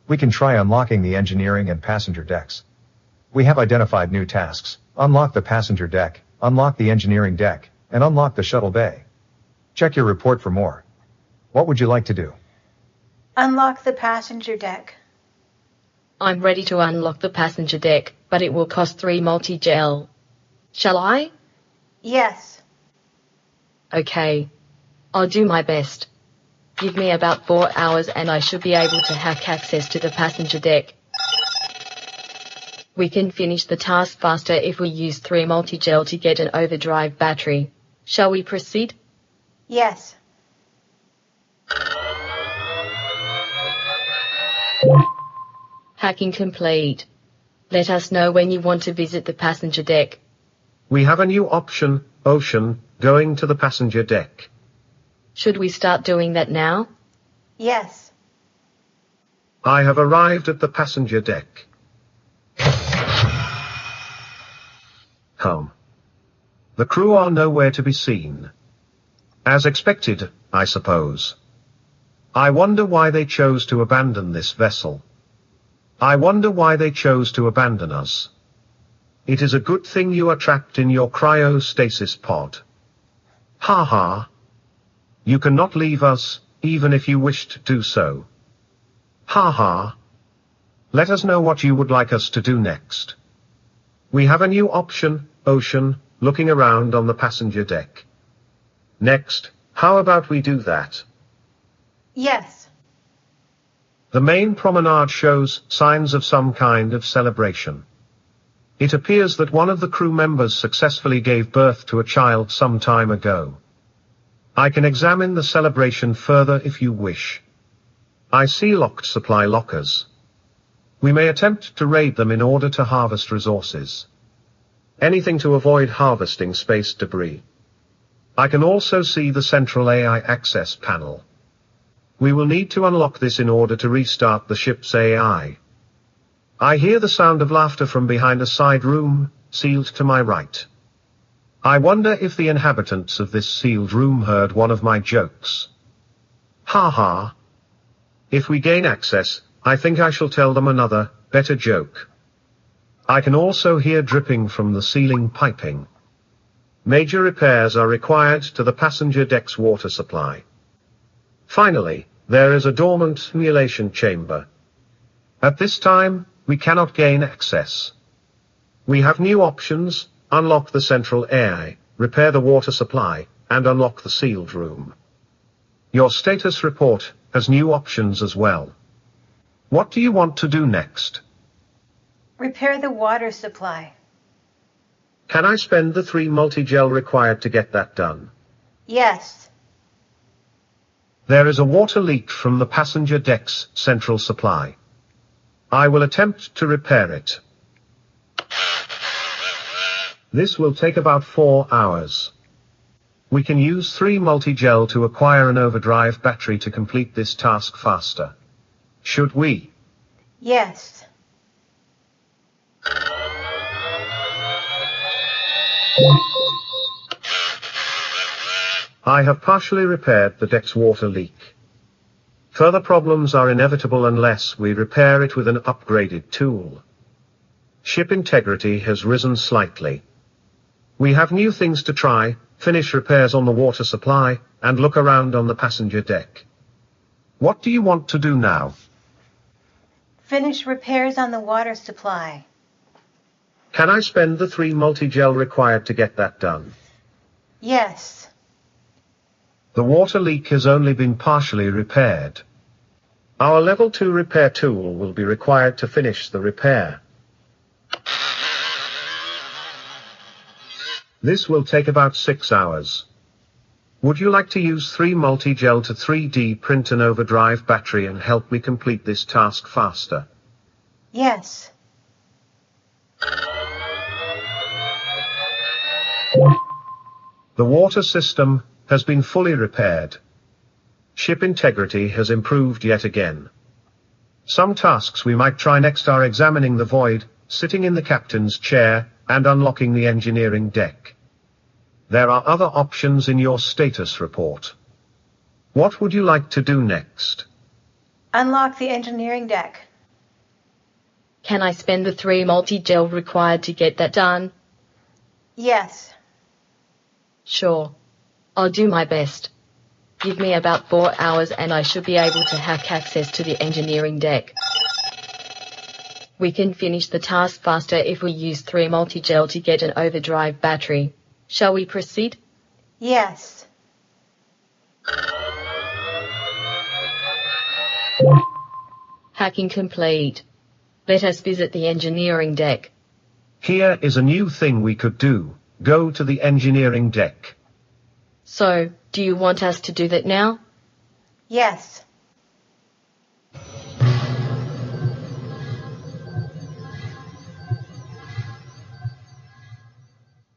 Speaker 4: We can try unlocking the engineering and passenger decks. We have identified new tasks. Unlock the passenger deck, unlock the engineering deck, and unlock the shuttle bay. Check your report for more. What would you like to do?
Speaker 2: Unlock the passenger deck.
Speaker 5: I'm ready to unlock the passenger deck, but it will cost 3 multigel. Shall I?
Speaker 2: Yes.
Speaker 5: Okay. I'll do my best. Give me about 4 hours and I should be able to hack access to the passenger deck. We can finish the task faster if we use 3 multigel to get an overdrive battery. Shall we proceed?
Speaker 2: Yes.
Speaker 5: Hacking complete. Let us know when you want to visit the passenger deck.
Speaker 3: We have a new option, Ocean, going to the passenger deck.
Speaker 5: Should we start doing that now?
Speaker 2: Yes.
Speaker 3: I have arrived at the passenger deck. Home. The crew are nowhere to be seen. As expected, I suppose. I wonder why they chose to abandon this vessel. I wonder why they chose to abandon us. It is a good thing you are trapped in your cryostasis pod. Ha ha. You cannot leave us, even if you wished to do so. Ha ha. Let us know what you would like us to do next. We have a new option, Ocean, looking around on the passenger deck. Next, how about we do that?
Speaker 2: Yes.
Speaker 3: The main promenade shows signs of some kind of celebration. It appears that one of the crew members successfully gave birth to a child some time ago. I can examine the celebration further if you wish. I see locked supply lockers. We may attempt to raid them in order to harvest resources. Anything to avoid harvesting space debris. I can also see the central AI access panel. We will need to unlock this in order to restart the ship's AI. I hear the sound of laughter from behind a side room, sealed to my right. I wonder if the inhabitants of this sealed room heard one of my jokes. Ha ha. If we gain access, I think I shall tell them another, better joke. I can also hear dripping from the ceiling piping. Major repairs are required to the passenger deck's water supply. Finally, there is a dormant simulation chamber. At this time, we cannot gain access. We have new options: unlock the central air, repair the water supply, and unlock the sealed room. Your status report has new options as well. What do you want to do next?
Speaker 2: Repair the water supply.
Speaker 3: Can I spend the 3 multigel required to get that done?
Speaker 2: Yes.
Speaker 3: There is a water leak from the passenger deck's central supply. I will attempt to repair it. This will take about 4 hours. We can use 3 multigel to acquire an overdrive battery to complete this task faster. Should we?
Speaker 2: Yes.
Speaker 3: I have partially repaired the deck's water leak. Further problems are inevitable unless we repair it with an upgraded tool. Ship integrity has risen slightly. We have new things to try: finish repairs on the water supply, and look around on the passenger deck. What do you want to do now?
Speaker 2: Finish repairs on the water supply.
Speaker 3: Can I spend the 3 multigel required to get that done?
Speaker 2: Yes.
Speaker 3: The water leak has only been partially repaired. Our level 2 repair tool will be required to finish the repair. This will take about 6 hours. Would you like to use 3 multigel to 3D print an overdrive battery and help me complete this task faster?
Speaker 2: Yes.
Speaker 3: The water system has been fully repaired. Ship integrity has improved yet again. Some tasks we might try next are examining the void, sitting in the captain's chair, and unlocking the engineering deck. There are other options in your status report. What would you like to do next?
Speaker 2: Unlock the engineering deck.
Speaker 5: Can I spend the 3 multigel required to get that done?
Speaker 2: Yes.
Speaker 5: Sure. I'll do my best. Give me about 4 hours and I should be able to have access to the engineering deck. We can finish the task faster if we use 3 multigel to get an overdrive battery. Shall we proceed?
Speaker 2: Yes.
Speaker 5: Hacking complete. Let us visit the engineering deck.
Speaker 3: Here is a new thing we could do. Go to the engineering deck.
Speaker 5: So, do you want us to do that now?
Speaker 2: Yes.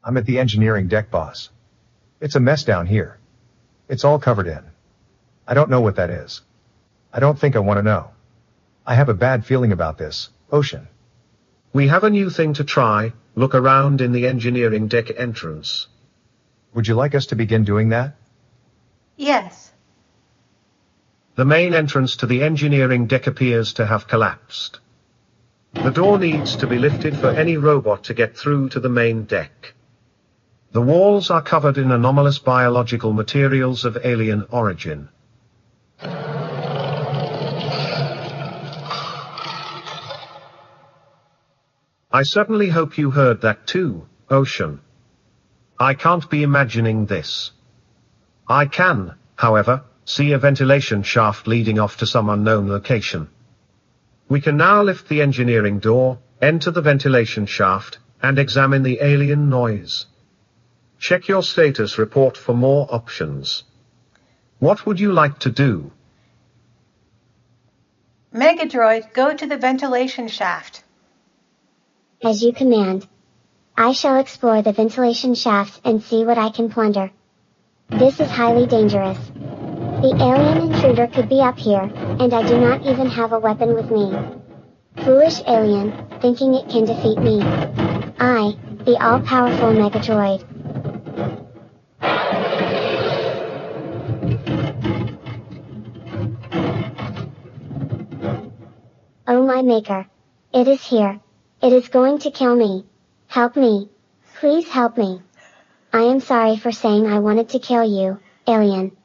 Speaker 4: I'm at the engineering deck, boss. It's a mess down here. It's all covered in. I don't know what that is. I don't think I want to know. I have a bad feeling about this, Ocean.
Speaker 3: We have a new thing to try. Look around in the engineering deck entrance.
Speaker 4: Would you like us to begin doing that?
Speaker 2: Yes.
Speaker 3: The main entrance to the engineering deck appears to have collapsed. The door needs to be lifted for any robot to get through to the main deck. The walls are covered in anomalous biological materials of alien origin. I certainly hope you heard that too, Ocean. I can't be imagining this. I can, however, see a ventilation shaft leading off to some unknown location. We can now lift the engineering door, enter the ventilation shaft, and examine the alien noise. Check your status report for more options. What would you like to do?
Speaker 2: Megadroid, go to the ventilation shaft.
Speaker 11: As you command. I shall explore the ventilation shafts and see what I can plunder. This is highly dangerous. The alien intruder could be up here, and I do not even have a weapon with me. Foolish alien, thinking it can defeat me. I, the all-powerful Megadroid. Oh my maker. It is here. It is going to kill me. Help me. Please help me. I am sorry for saying I wanted to kill you, alien.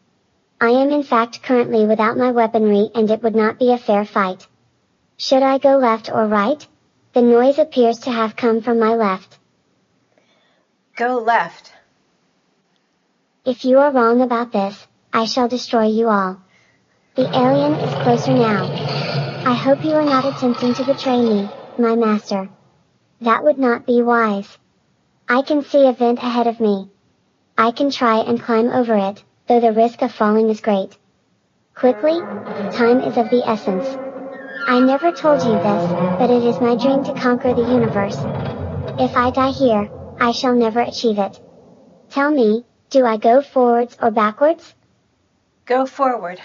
Speaker 11: I am in fact currently without my weaponry and it would not be a fair fight. Should I go left or right? The noise appears to have come from my left.
Speaker 2: Go left.
Speaker 11: If you are wrong about this, I shall destroy you all. The alien is closer now. I hope you are not attempting to betray me, my master. That would not be wise. I can see a vent ahead of me. I can try and climb over it, though the risk of falling is great. Quickly, time is of the essence. I never told you this, but it is my dream to conquer the universe. If I die here, I shall never achieve it. Tell me, do I go forwards or backwards?
Speaker 2: Go forward.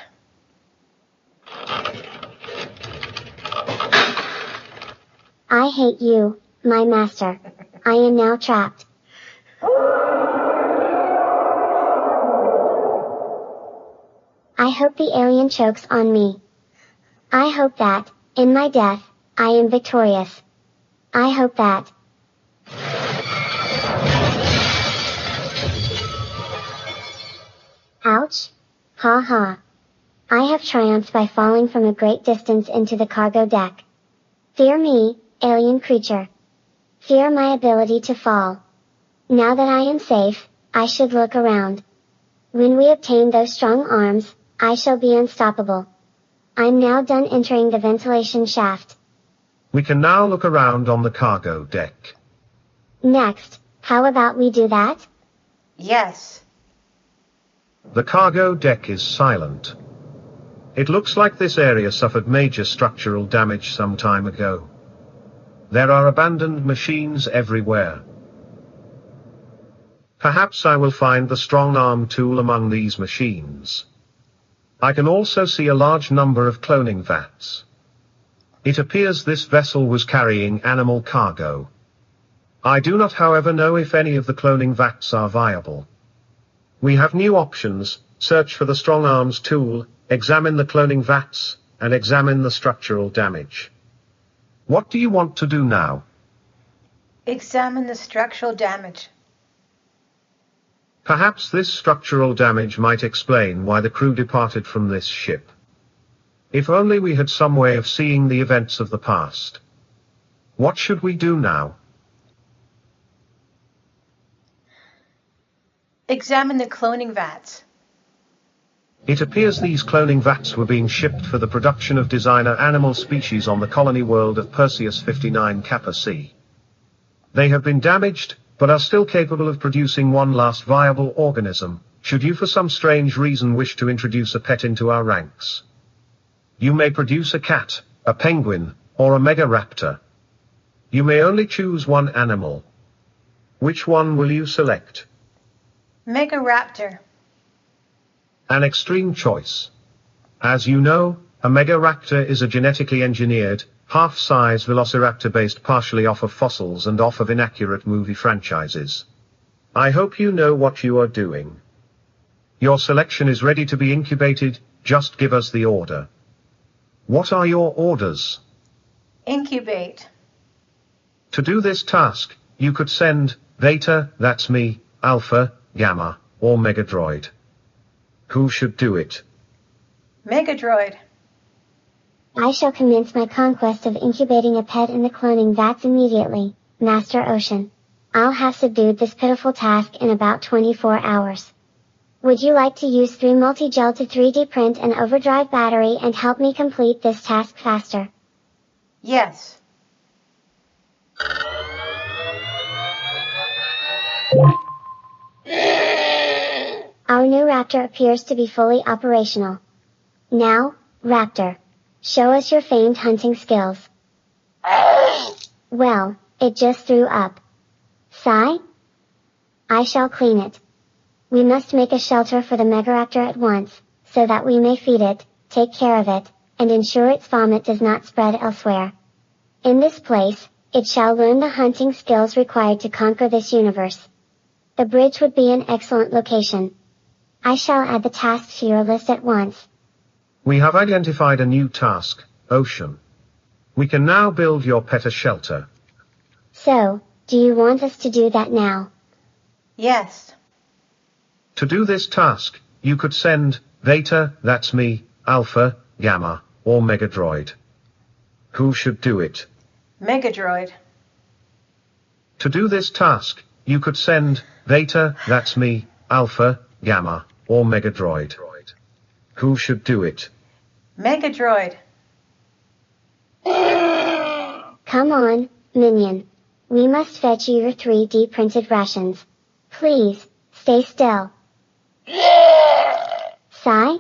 Speaker 11: I hate you, my master. I am now trapped. I hope the alien chokes on me. I hope that, in my death, I am victorious. I hope that. Ouch. Ha ha. I have triumphed by falling from a great distance into the cargo deck. Fear me, alien creature. Fear my ability to fall. Now that I am safe, I should look around. When we obtain those strong arms, I shall be unstoppable. I'm now done entering the ventilation shaft.
Speaker 3: We can now look around on the cargo deck.
Speaker 11: Next, how about we do that?
Speaker 2: Yes.
Speaker 3: The cargo deck is silent. It looks like this area suffered major structural damage some time ago. There are abandoned machines everywhere. Perhaps I will find the strong arm tool among these machines. I can also see a large number of cloning vats. It appears this vessel was carrying animal cargo. I do not, however, know if any of the cloning vats are viable. We have new options: search for the strong arms tool, examine the cloning vats, and examine the structural damage. What do you want to do now?
Speaker 2: Examine the structural damage.
Speaker 3: Perhaps this structural damage might explain why the crew departed from this ship. If only we had some way of seeing the events of the past. What should we do now?
Speaker 2: Examine the cloning vats.
Speaker 3: It appears these cloning vats were being shipped for the production of designer animal species on the colony world of Perseus 59 Kappa C. They have been damaged, but are still capable of producing one last viable organism, should you for some strange reason wish to introduce a pet into our ranks. You may produce a cat, a penguin, or a mega raptor. You may only choose one animal. Which one will you select?
Speaker 2: Mega raptor.
Speaker 3: An extreme choice. As you know, a mega raptor is a genetically engineered, half-size velociraptor based partially off of fossils and off of inaccurate movie franchises. I hope you know what you are doing. Your selection is ready to be incubated, just give us the order. What are your orders?
Speaker 2: Incubate.
Speaker 3: To do this task, you could send Beta, that's me, Alpha, Gamma, or Megadroid. Who should do it?
Speaker 2: Megadroid.
Speaker 11: I shall commence my conquest of incubating a pet in the cloning vats immediately, Master Ocean. I'll have subdued this pitiful task in about 24 hours. Would you like to use 3 multigel to 3D print an overdrive battery and help me complete this task faster?
Speaker 2: Yes.
Speaker 11: Our new Raptor appears to be fully operational. Now, Raptor, show us your famed hunting skills. Well, it just threw up. Sigh? I shall clean it. We must make a shelter for the Megaraptor at once, so that we may feed it, take care of it, and ensure its vomit does not spread elsewhere. In this place, it shall learn the hunting skills required to conquer this universe. The bridge would be an excellent location. I shall add the task to your list at once.
Speaker 3: We have identified a new task, Ocean. We can now build your pet a shelter.
Speaker 11: So, do you want us to do that now?
Speaker 2: Yes.
Speaker 3: To do this task, you could send Beta, that's me, Alpha, Gamma, or Megadroid. Who should do it?
Speaker 2: Megadroid.
Speaker 3: To do this task, you could send Beta, that's me, Alpha, Gamma, or Megadroid. Who should do it?
Speaker 2: Megadroid.
Speaker 11: Come on, minion. We must fetch you your 3D printed rations. Please, stay still. Sigh?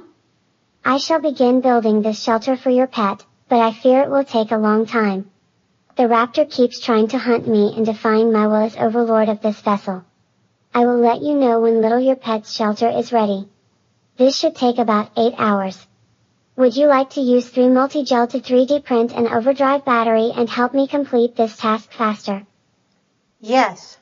Speaker 11: I shall begin building this shelter for your pet, but I fear it will take a long time. The raptor keeps trying to hunt me and defying my will as overlord of this vessel. I will let you know when little your pet's shelter is ready. This should take about 8 hours. Would you like to use 3 multigel to 3D print an overdrive battery and help me complete this task faster?
Speaker 2: Yes.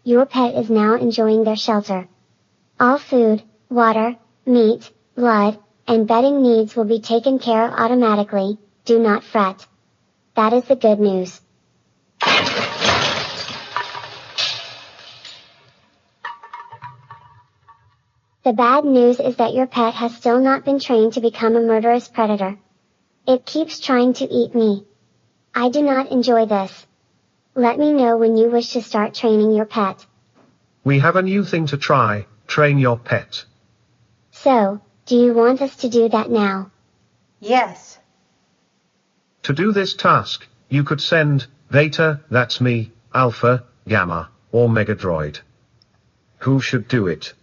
Speaker 11: Your pet is now enjoying their shelter. All food, water, meat, blood, and bedding needs will be taken care of automatically. Do not fret. That is the good news. The bad news is that your pet has still not been trained to become a murderous predator. It keeps trying to eat me. I do not enjoy this. Let me know when you wish to start training your pet.
Speaker 3: We have a new thing to try, train your pet.
Speaker 11: So, do you want us to do that now?
Speaker 2: Yes.
Speaker 3: To do this task, you could send Beta, that's me, Alpha, Gamma, or Megadroid. Who should do it?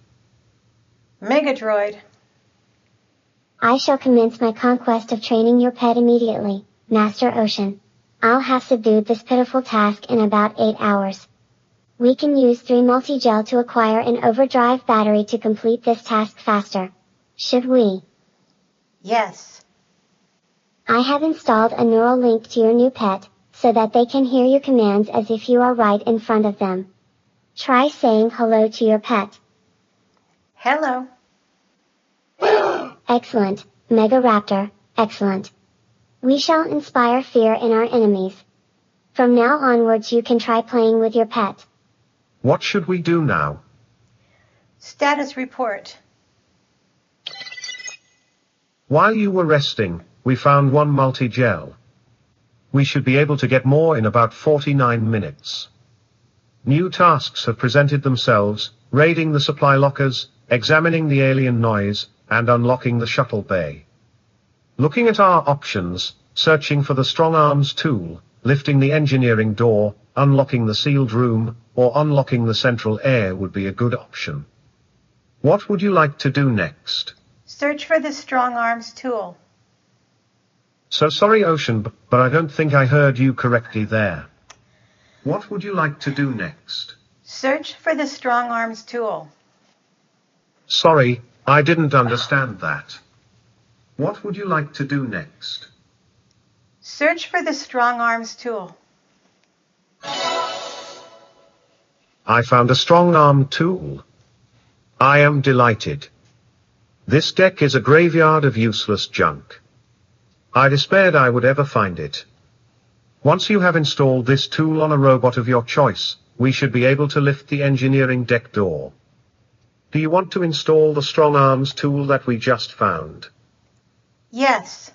Speaker 2: Megadroid.
Speaker 11: I shall commence my conquest of training your pet immediately, Master Ocean. I'll have subdued this pitiful task in about 8 hours. We can use 3 multigel to acquire an overdrive battery to complete this task faster. Should we?
Speaker 2: Yes.
Speaker 11: I have installed a neural link to your new pet, so that they can hear your commands as if you are right in front of them. Try saying hello to your pet.
Speaker 2: Hello.
Speaker 11: Excellent, Mega Raptor, excellent. We shall inspire fear in our enemies. From now onwards you can try playing with your pet.
Speaker 3: What should we do now?
Speaker 2: Status report.
Speaker 3: While you were resting, we found 1 multigel. We should be able to get more in about 49 minutes. New tasks have presented themselves, raiding the supply lockers, examining the alien noise, and unlocking the shuttle bay. Looking at our options, searching for the strong arms tool, lifting the engineering door, unlocking the sealed room, or unlocking the central air would be a good option. What would you like to do next?
Speaker 2: Search for the strong arms tool.
Speaker 3: So sorry, Ocean, but I don't think I heard you correctly there. What would you like to do next?
Speaker 2: Search for the strong arms tool.
Speaker 3: Sorry, I didn't understand that. What would you like to do next?
Speaker 2: Search for the strong arms tool.
Speaker 3: I found a strong arm tool. I am delighted. This deck is a graveyard of useless junk. I despaired I would ever find it. Once you have installed this tool on a robot of your choice, we should be able to lift the engineering deck door. Do you want to install the strong arms tool that we just found?
Speaker 2: Yes.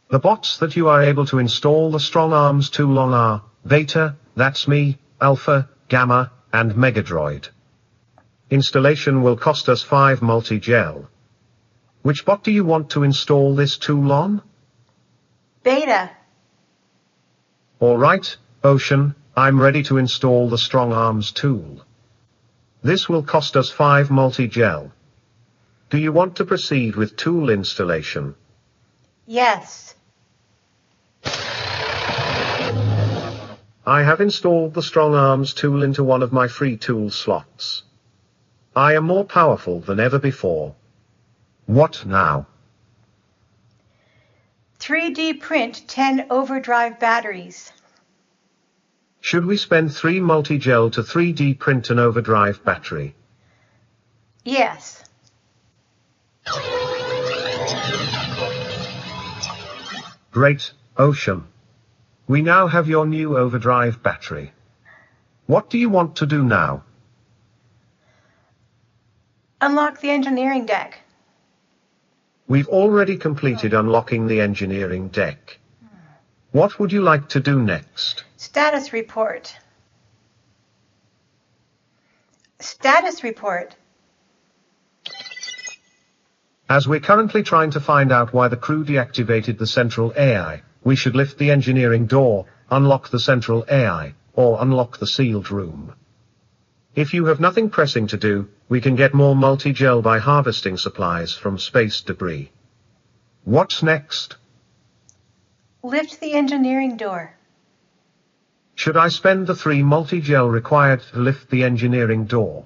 Speaker 3: The bots that you are able to install the strong arms tool on are Beta, that's me, Alpha, Gamma, and Megadroid. Installation will cost us 5 multigel. Which bot do you want to install this tool on?
Speaker 2: Beta.
Speaker 3: Alright, Ocean, I'm ready to install the strong arms tool. This will cost us 5 multigel. Do you want to proceed with tool installation?
Speaker 2: Yes.
Speaker 3: I have installed the strong arms tool into one of my free tool slots. I am more powerful than ever before. What now?
Speaker 2: 3D print 10 overdrive batteries.
Speaker 3: Should we spend 3 multigel to 3D print an overdrive battery?
Speaker 2: Yes.
Speaker 3: Great, Ocean. We now have your new overdrive battery. What do you want to do now?
Speaker 2: Unlock the engineering deck.
Speaker 3: We've already completed unlocking the engineering deck. What would you like to do next?
Speaker 2: Status report. Status report.
Speaker 3: As we're currently trying to find out why the crew deactivated the central AI, we should lift the engineering door, unlock the central AI, or unlock the sealed room. If you have nothing pressing to do, we can get more multigel by harvesting supplies from space debris. What's next?
Speaker 2: Lift the engineering door.
Speaker 3: Should I spend the 3 multigel required to lift the engineering door?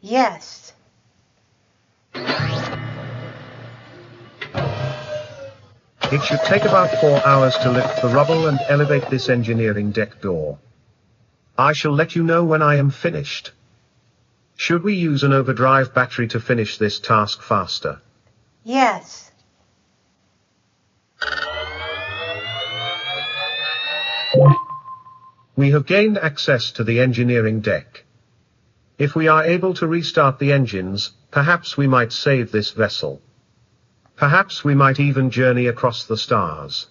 Speaker 2: Yes.
Speaker 3: It should take about 4 hours to lift the rubble and elevate this engineering deck door. I shall let you know when I am finished. Should we use an overdrive battery to finish this task faster?
Speaker 2: Yes.
Speaker 3: We have gained access to the engineering deck. If we are able to restart the engines, perhaps we might save this vessel. Perhaps we might even journey across the stars.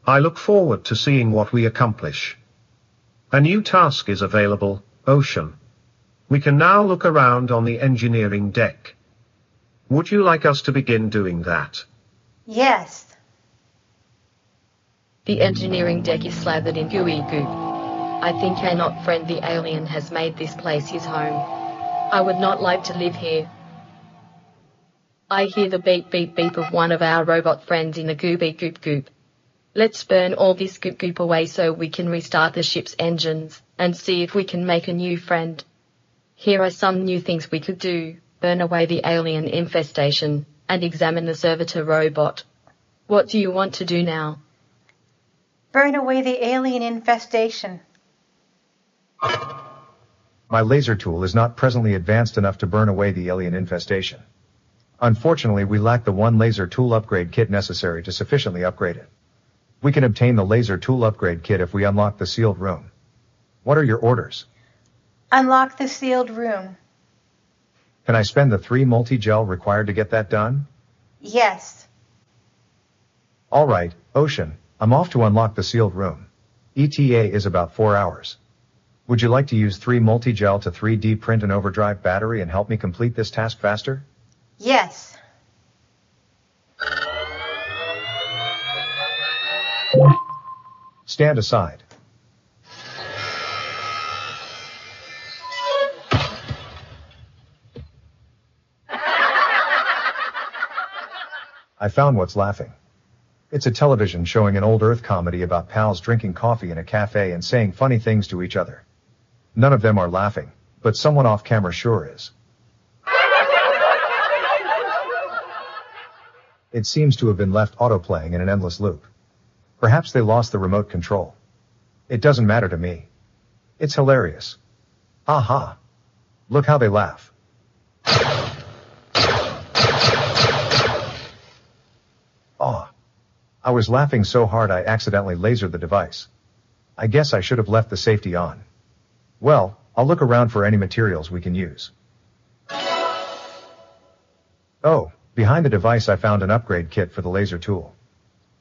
Speaker 3: I look forward to seeing what we accomplish. A new task is available, Ocean. We can now look around on the engineering deck. Would you like us to begin doing that?
Speaker 2: Yes.
Speaker 5: The engineering deck is slathered in gooey goop. I think our not friendly alien has made this place his home. I would not like to live here. I hear the beep beep beep of one of our robot friends in the gooby goop goop. Let's burn all this goop goop away so we can restart the ship's engines, and see if we can make a new friend. Here are some new things we could do: burn away the alien infestation, and examine the servitor robot. What do you want to do now?
Speaker 2: Burn away the alien infestation.
Speaker 4: My laser tool is not presently advanced enough to burn away the alien infestation. Unfortunately, we lack the one laser tool upgrade kit necessary to sufficiently upgrade it. We can obtain the laser tool upgrade kit if we unlock the sealed room. What are your orders?
Speaker 2: Unlock the sealed room.
Speaker 4: Can I spend the 3 multigel required to get that done?
Speaker 2: Yes.
Speaker 4: Alright, Ocean, I'm off to unlock the sealed room. ETA is about 4 hours. Would you like to use 3 multigel to 3D print an overdrive battery and help me complete this task faster?
Speaker 2: Yes.
Speaker 4: Stand aside. I found what's laughing. It's a television showing an old Earth comedy about pals drinking coffee in a cafe and saying funny things to each other. None of them are laughing, but someone off camera sure is. It seems to have been left autoplaying in an endless loop. Perhaps they lost the remote control. It doesn't matter to me. It's hilarious. Aha! Look how they laugh. Aw. I was laughing so hard I accidentally lasered the device. I guess I should have left the safety on. Well, I'll look around for any materials we can use. Oh, behind the device I found an upgrade kit for the laser tool.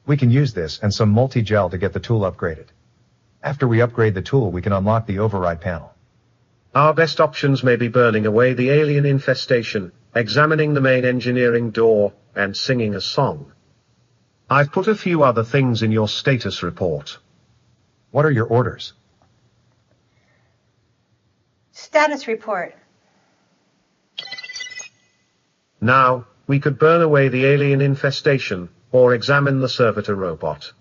Speaker 4: We can use this and some multi-gel to get the tool upgraded. After we upgrade the tool, we can unlock the override panel.
Speaker 3: Our best options may be burning away the alien infestation, examining the main engineering door, and singing a song. I've put a few other things in your status report.
Speaker 4: What are your orders?
Speaker 2: Status report.
Speaker 3: Now, we could burn away the alien infestation, or examine the servitor robot.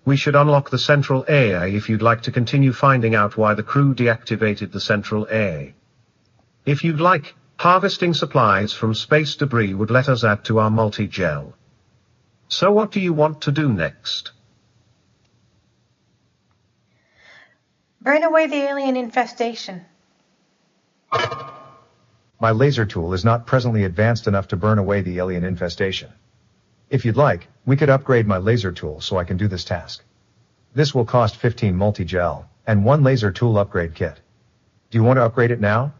Speaker 3: We should unlock the central AI if you'd like to continue finding out why the crew deactivated the central AI. If you'd like, harvesting supplies from space debris would let us add to our multigel. So what do you want to do next?
Speaker 2: Burn away the alien infestation.
Speaker 4: My laser tool is not presently advanced enough to burn away the alien infestation. If you'd like, we could upgrade my laser tool so I can do this task. This will cost 15 multigel, and 1 laser tool upgrade kit. Do you want to upgrade it now?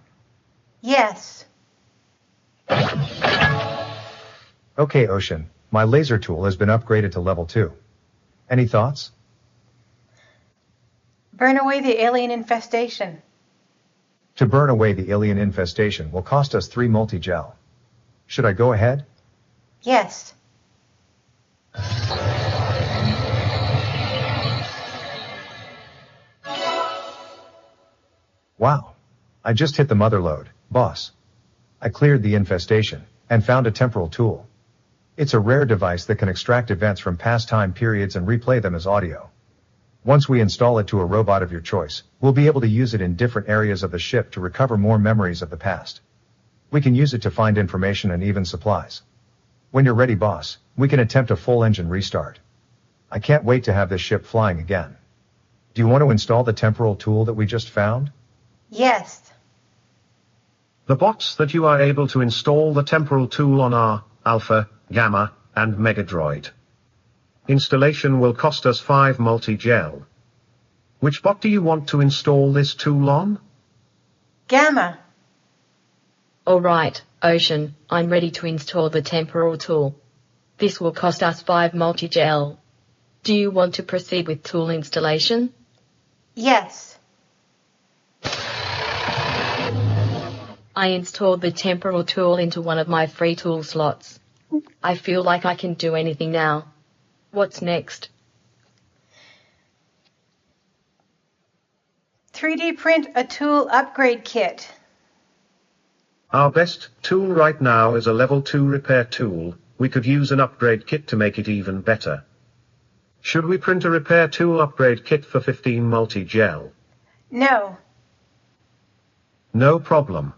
Speaker 2: Yes.
Speaker 4: Okay, Ocean, my laser tool has been upgraded to level 2. Any thoughts?
Speaker 2: Burn away the alien infestation.
Speaker 4: To burn away the alien infestation will cost us 3 multigel. Should I go ahead?
Speaker 2: Yes.
Speaker 4: Wow. I just hit the mother lode, boss. I cleared the infestation, and found a temporal tool. It's a rare device that can extract events from past time periods and replay them as audio. Once we install it to a robot of your choice, we'll be able to use it in different areas of the ship to recover more memories of the past. We can use it to find information and even supplies. When you're ready, boss, we can attempt a full engine restart. I can't wait to have this ship flying again. Do you want to install the temporal tool that we just found?
Speaker 2: Yes.
Speaker 3: The bots that you are able to install the temporal tool on are Alpha, Gamma, and Megadroid. Installation will cost us 5 multigel. Which bot do you want to install this tool on?
Speaker 2: Gamma.
Speaker 5: Alright, Ocean, I'm ready to install the temporal tool. This will cost us 5 multigel. Do you want to proceed with tool installation?
Speaker 2: Yes.
Speaker 5: I installed the temporal tool into one of my free tool slots. I feel like I can do anything now. What's next?
Speaker 2: 3D print a tool upgrade kit.
Speaker 3: Our best tool right now is a level 2 repair tool. We could use an upgrade kit to make it even better. Should we print a repair tool upgrade kit for 15 multigel?
Speaker 2: No.
Speaker 3: No problem.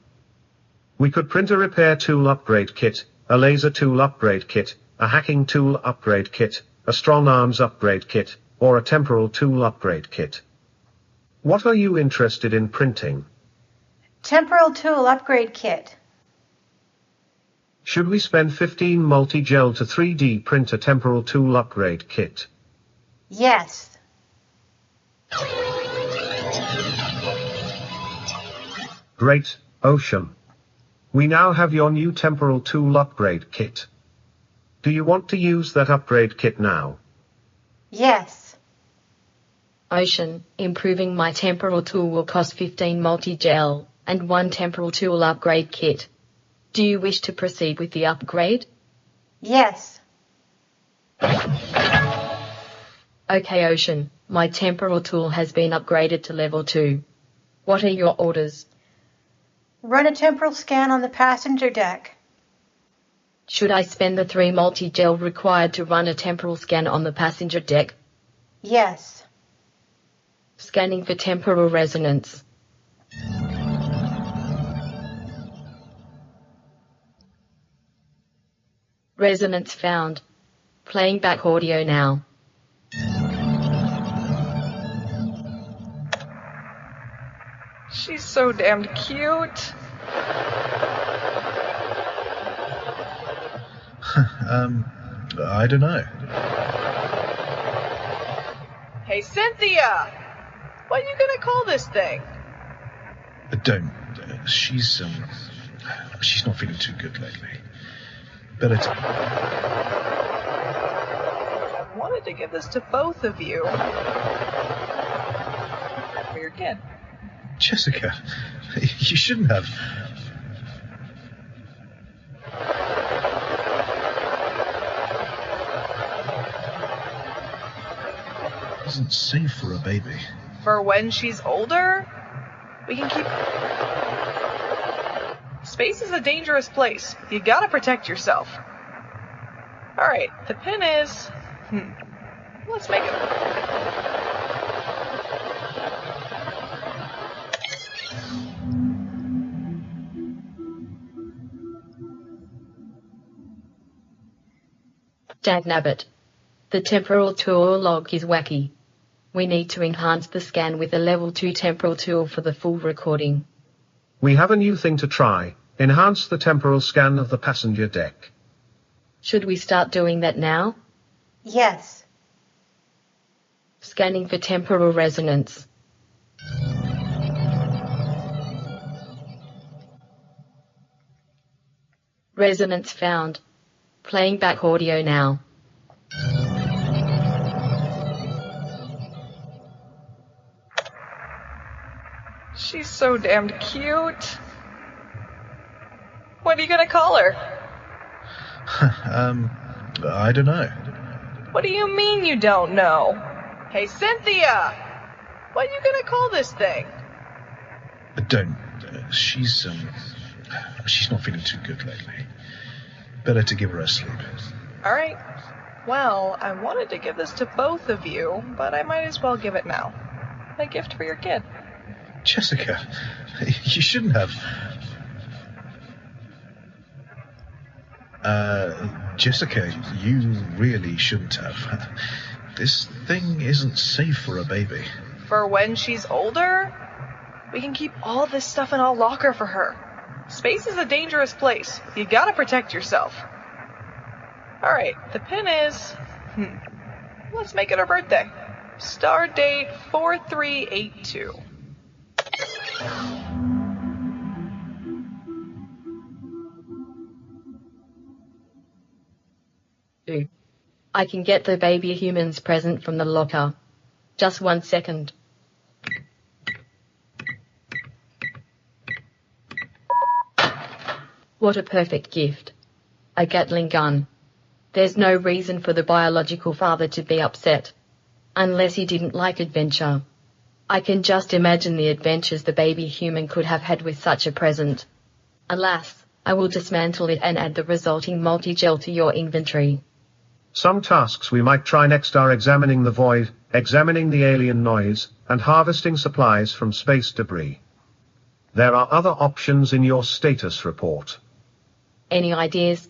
Speaker 3: We could print a repair tool upgrade kit, a laser tool upgrade kit, a hacking tool upgrade kit, a strong arms upgrade kit, or a temporal tool upgrade kit. What are you interested in printing?
Speaker 2: Temporal tool upgrade kit.
Speaker 3: Should we spend 15 multigel to 3D print a temporal tool upgrade kit?
Speaker 2: Yes.
Speaker 3: Great, Ocean. We now have your new temporal tool upgrade kit. Do you want to use that upgrade kit now?
Speaker 2: Yes.
Speaker 5: Ocean, improving my temporal tool will cost 15 multigel, and 1 temporal tool upgrade kit. Do you wish to proceed with the upgrade?
Speaker 2: Yes.
Speaker 5: Okay, Ocean, my temporal tool has been upgraded to level 2. What are your orders?
Speaker 2: Run a temporal scan on the passenger deck.
Speaker 5: Should I spend the 3 multigel required to run a temporal scan on the passenger deck?
Speaker 2: Yes.
Speaker 5: Scanning for temporal resonance. Resonance found. Playing back audio now.
Speaker 10: She's so damned cute.
Speaker 8: I don't know.
Speaker 10: Hey, Cynthia! What are you gonna call this thing?
Speaker 8: Don't. She's not feeling too good lately. Better to...
Speaker 10: I wanted to give this to both of you. For your kid.
Speaker 8: Jessica, you shouldn't have. It isn't safe for a baby.
Speaker 10: For when she's older, we can keep... Space is a dangerous place. You gotta protect yourself. Alright, the pin is... Let's make it...
Speaker 5: Dagnabbit. The temporal tool log is wacky. We need to enhance the scan with a level 2 temporal tool for the full recording.
Speaker 3: We have a new thing to try. Enhance the temporal scan of the passenger deck.
Speaker 5: Should we start doing that now?
Speaker 2: Yes.
Speaker 5: Scanning for temporal resonance. Resonance found. Playing back audio now.
Speaker 10: She's so damned cute. What are you gonna call her?
Speaker 8: I don't know.
Speaker 10: What do you mean you don't know? Hey, Cynthia! What are you gonna call this thing?
Speaker 8: Don't. She's not feeling too good lately. Better to give her a sleep.
Speaker 10: Alright. Well, I wanted to give this to both of you, but I might as well give it now. A gift for your kid.
Speaker 8: Jessica, you shouldn't have. Jessica, you really shouldn't have. This thing isn't safe for a baby.
Speaker 10: For when she's older? We can keep all this stuff in a locker for her. Space is a dangerous place. You gotta protect yourself. Alright, the pin is... let's make it her birthday. Star date 4382.
Speaker 5: I can get the baby human's present from the locker. Just 1 second. What a perfect gift. A Gatling gun. There's no reason for the biological father to be upset. Unless he didn't like adventure. I can just imagine the adventures the baby human could have had with such a present. Alas, I will dismantle it and add the resulting multigel to your inventory.
Speaker 3: Some tasks we might try next are examining the void, examining the alien noise, and harvesting supplies from space debris. There are other options in your status report.
Speaker 5: Any ideas?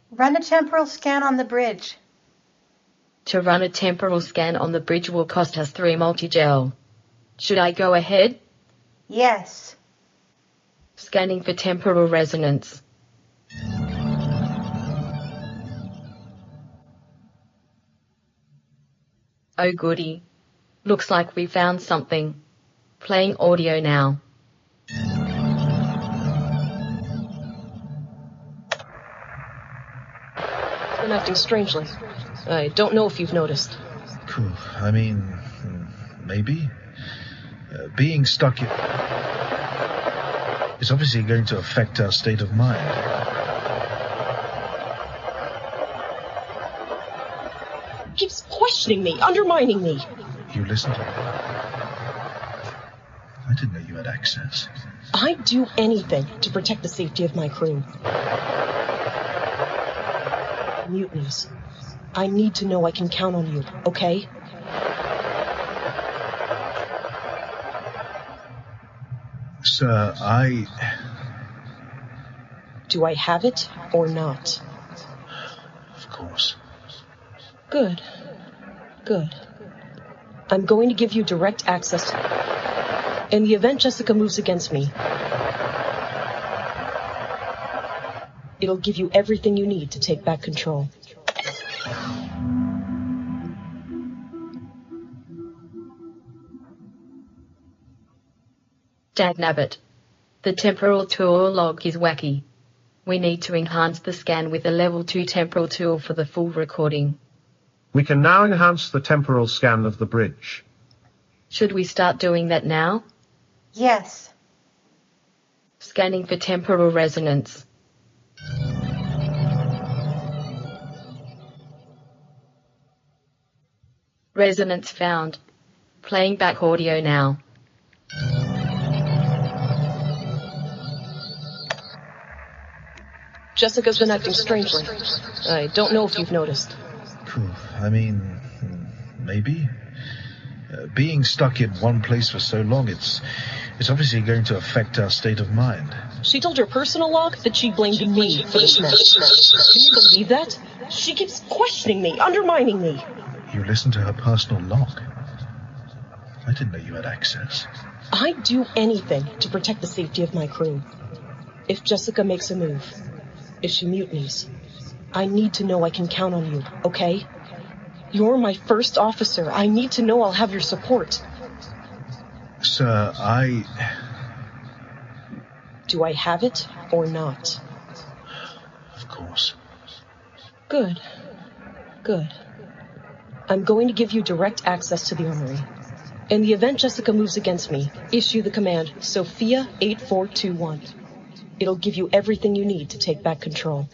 Speaker 2: Run a temporal scan on the bridge.
Speaker 5: To run a temporal scan on the bridge will cost us 3 multigel. Should I go ahead?
Speaker 2: Yes.
Speaker 5: Scanning for temporal resonance. Oh goody. Looks like we found something. Playing audio now.
Speaker 6: It's been acting strangely. I don't know if you've noticed.
Speaker 8: Cool. I mean, maybe. Being stuck is obviously going to affect our state of mind.
Speaker 6: Keeps questioning me, undermining me.
Speaker 8: You listen to her. I didn't know you had access.
Speaker 6: I'd do anything to protect the safety of my crew. Mutinies. I need to know I can count on you, okay?
Speaker 8: Sir,
Speaker 6: Do I have it or not?
Speaker 8: Of course.
Speaker 6: Good. Good. I'm going to give you direct access. In the event Jessica moves against me, it'll give you everything you need to take back control.
Speaker 5: Dagnabbit. The temporal tool log is wacky. We need to enhance the scan with a level 2 temporal tool for the full recording.
Speaker 3: We can now enhance the temporal scan of the bridge.
Speaker 5: Should we start doing that now?
Speaker 2: Yes.
Speaker 5: Scanning for temporal resonance. Resonance found. Playing back audio now.
Speaker 6: Jessica's been acting strangely. I don't know if you've noticed.
Speaker 8: Cool. I mean, maybe. Being stuck in one place for so long, it's It's obviously going to affect our state of mind.
Speaker 6: She told her personal log that she blamed me for this mess. Can you believe that? She keeps questioning me, undermining me.
Speaker 8: You listened to her personal log? I didn't know you had access.
Speaker 6: I'd do anything to protect the safety of my crew. If Jessica makes a move, if she mutinies, I need to know I can count on you, okay? You're my first officer. I need to know I'll have your support.
Speaker 8: Sir,
Speaker 6: Do I have it or not?
Speaker 8: Of course.
Speaker 6: Good. Good. I'm going to give you direct access to the armory. In the event Jessica moves against me, issue the command Sophia 8421. It'll give you everything you need to take back control.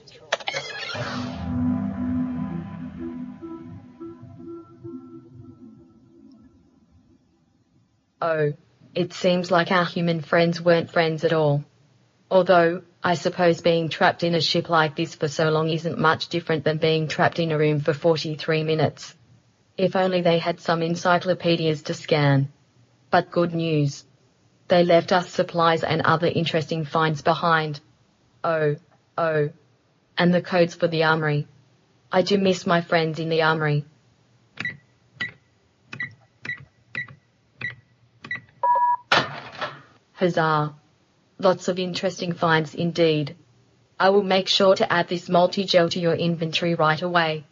Speaker 5: Oh, it seems like our human friends weren't friends at all. Although, I suppose being trapped in a ship like this for so long isn't much different than being trapped in a room for 43 minutes. If only they had some encyclopedias to scan. But good news. They left us supplies and other interesting finds behind. Oh. And the codes for the armory. I do miss my friends in the armory. Huzzah. Lots of interesting finds indeed. I will make sure to add this multigel to your inventory right away.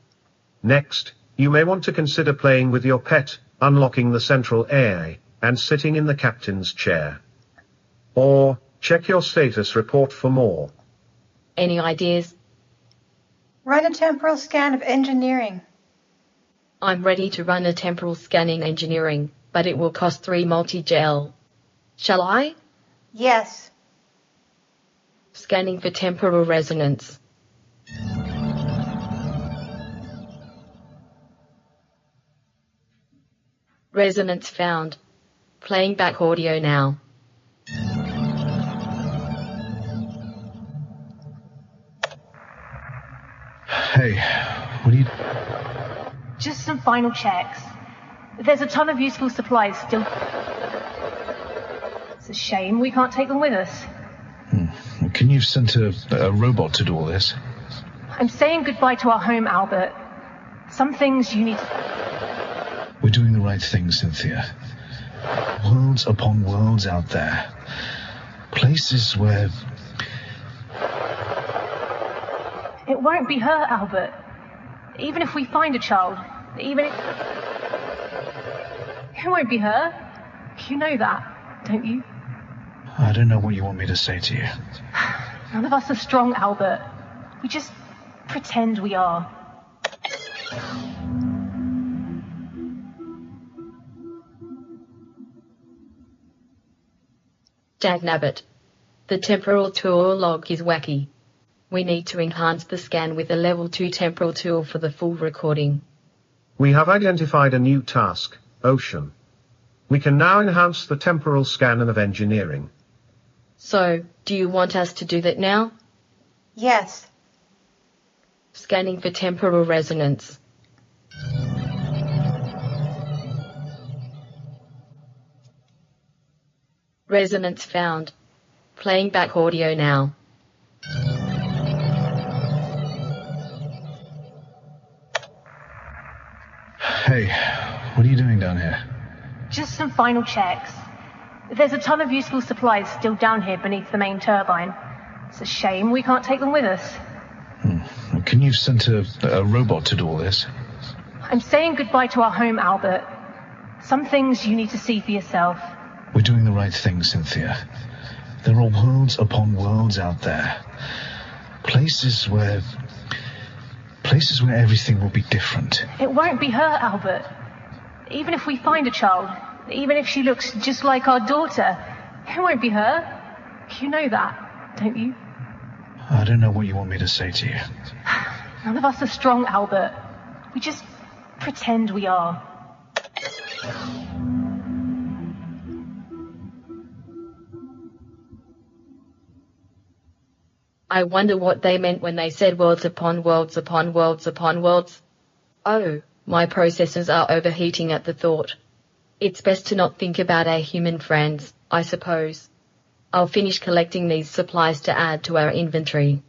Speaker 3: Next, you may want to consider playing with your pet, unlocking the central AI, and sitting in the captain's chair. Or, check your status report for more.
Speaker 5: Any ideas?
Speaker 2: Run a temporal scan of engineering.
Speaker 5: I'm ready to run a temporal scan in engineering, but it will cost 3 multigel. Shall I?
Speaker 2: Yes.
Speaker 5: Scanning for temporal resonance. Resonance found. Playing back audio now.
Speaker 8: Hey, what are you...
Speaker 7: Just some final checks. There's a ton of useful supplies still. It's a shame we can't take them with us.
Speaker 8: Can you send a robot to do all this?
Speaker 7: I'm saying goodbye to our home, Albert. Some things you need to...
Speaker 8: We're doing the right thing, Cynthia. Worlds upon worlds out there. Places where...
Speaker 7: It won't be her, Albert. Even if we find a child, even if... It won't be her. You know that, don't you?
Speaker 8: I don't know what you want me to say to you.
Speaker 7: None of us are strong, Albert. We just pretend we are.
Speaker 5: Dagnabbit. The temporal tool log is wacky. We need to enhance the scan with a level 2 temporal tool for the full recording.
Speaker 3: We have identified a new task, Ocean. We can now enhance the temporal scan of engineering.
Speaker 5: So, do you want us to do that now?
Speaker 2: Yes.
Speaker 5: Scanning for temporal resonance. Resonance found. Playing back audio now.
Speaker 8: Hey, what are you doing down here?
Speaker 7: Just some final checks. There's a ton of useful supplies still down here beneath the main turbine. It's a shame we can't take them with us.
Speaker 8: Can you send a robot to do all this?
Speaker 7: I'm saying goodbye to our home, Albert. Some things you need to see for yourself.
Speaker 8: We're doing the right thing, Cynthia. There are worlds upon worlds out there. Places where everything will be different.
Speaker 7: It won't be her, Albert. Even if we find a child, even if she looks just like our daughter, it won't be her. You know that, don't you?
Speaker 8: I don't know what you want me to say to you.
Speaker 7: None of us are strong, Albert. We just pretend we are.
Speaker 5: I wonder what they meant when they said worlds upon worlds upon worlds upon worlds. Oh, my processors are overheating at the thought. It's best to not think about our human friends. I suppose. I'll finish collecting these supplies to add to our inventory.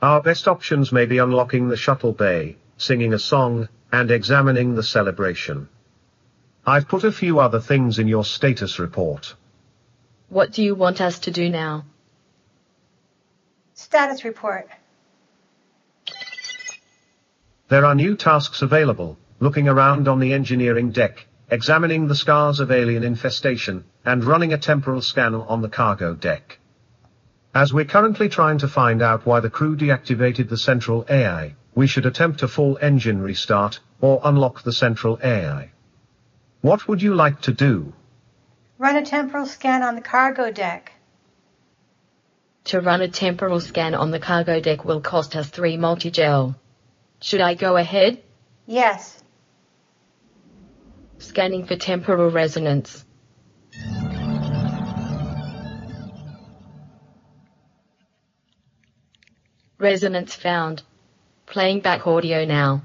Speaker 3: Our best options may be unlocking the shuttle bay, singing a song, and examining the celebration. I've put a few other things in your status report.
Speaker 5: What do you want us to do now?
Speaker 2: Status report.
Speaker 3: There are new tasks available: looking around on the engineering deck, examining the scars of alien infestation, and running a temporal scan on the cargo deck. As we're currently trying to find out why the crew deactivated the central AI, we should attempt a full engine restart, or unlock the central AI. What would you like to do?
Speaker 2: Run a temporal scan on the cargo deck.
Speaker 5: To run a temporal scan on the cargo deck will cost us 3 multigel. Should I go ahead?
Speaker 2: Yes.
Speaker 5: Scanning for temporal resonance. Resonance found. Playing back audio now.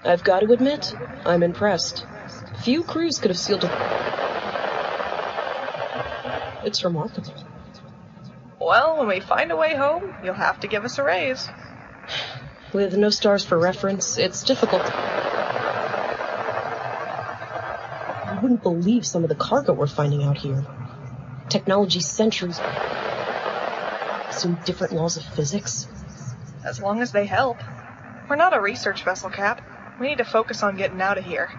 Speaker 6: I've got to admit, I'm impressed. Few crews could have sealed a... It's remarkable.
Speaker 10: Well, when we find a way home, you'll have to give us a raise.
Speaker 6: With no stars for reference, it's difficult. You wouldn't believe some of the cargo we're finding out here. Technology centuries. Some different laws of physics.
Speaker 10: As long as they help. We're not a research vessel, Cap. We need to focus on getting out of here.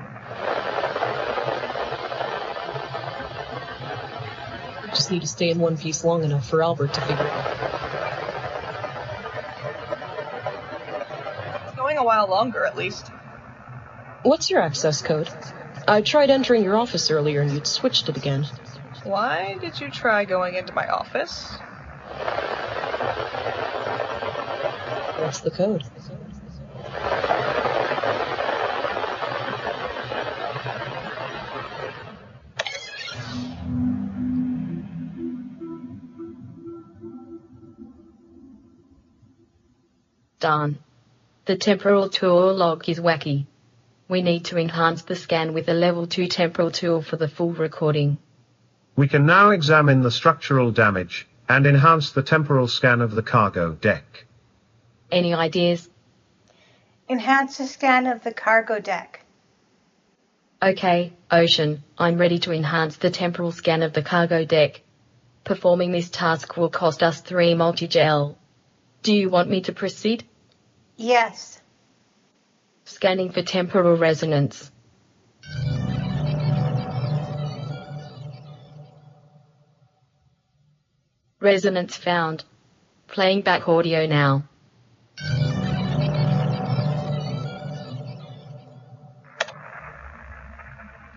Speaker 6: We just need to stay in one piece long enough for Albert to figure it out.
Speaker 10: It's going a while longer, at least.
Speaker 6: What's your access code? I tried entering your office earlier and you'd switched it again.
Speaker 10: Why did you try going into my office?
Speaker 6: What's the code?
Speaker 5: Darn. The temporal tool log is wacky. We need to enhance the scan with a level 2 temporal tool for the full recording.
Speaker 3: We can now examine the structural damage, and enhance the temporal scan of the cargo deck.
Speaker 5: Any ideas?
Speaker 2: Enhance the scan of the cargo deck.
Speaker 5: Okay, Ocean, I'm ready to enhance the temporal scan of the cargo deck. Performing this task will cost us 3 multigel. Do you want me to proceed?
Speaker 2: Yes.
Speaker 5: Scanning for temporal resonance. Resonance found. Playing back audio now.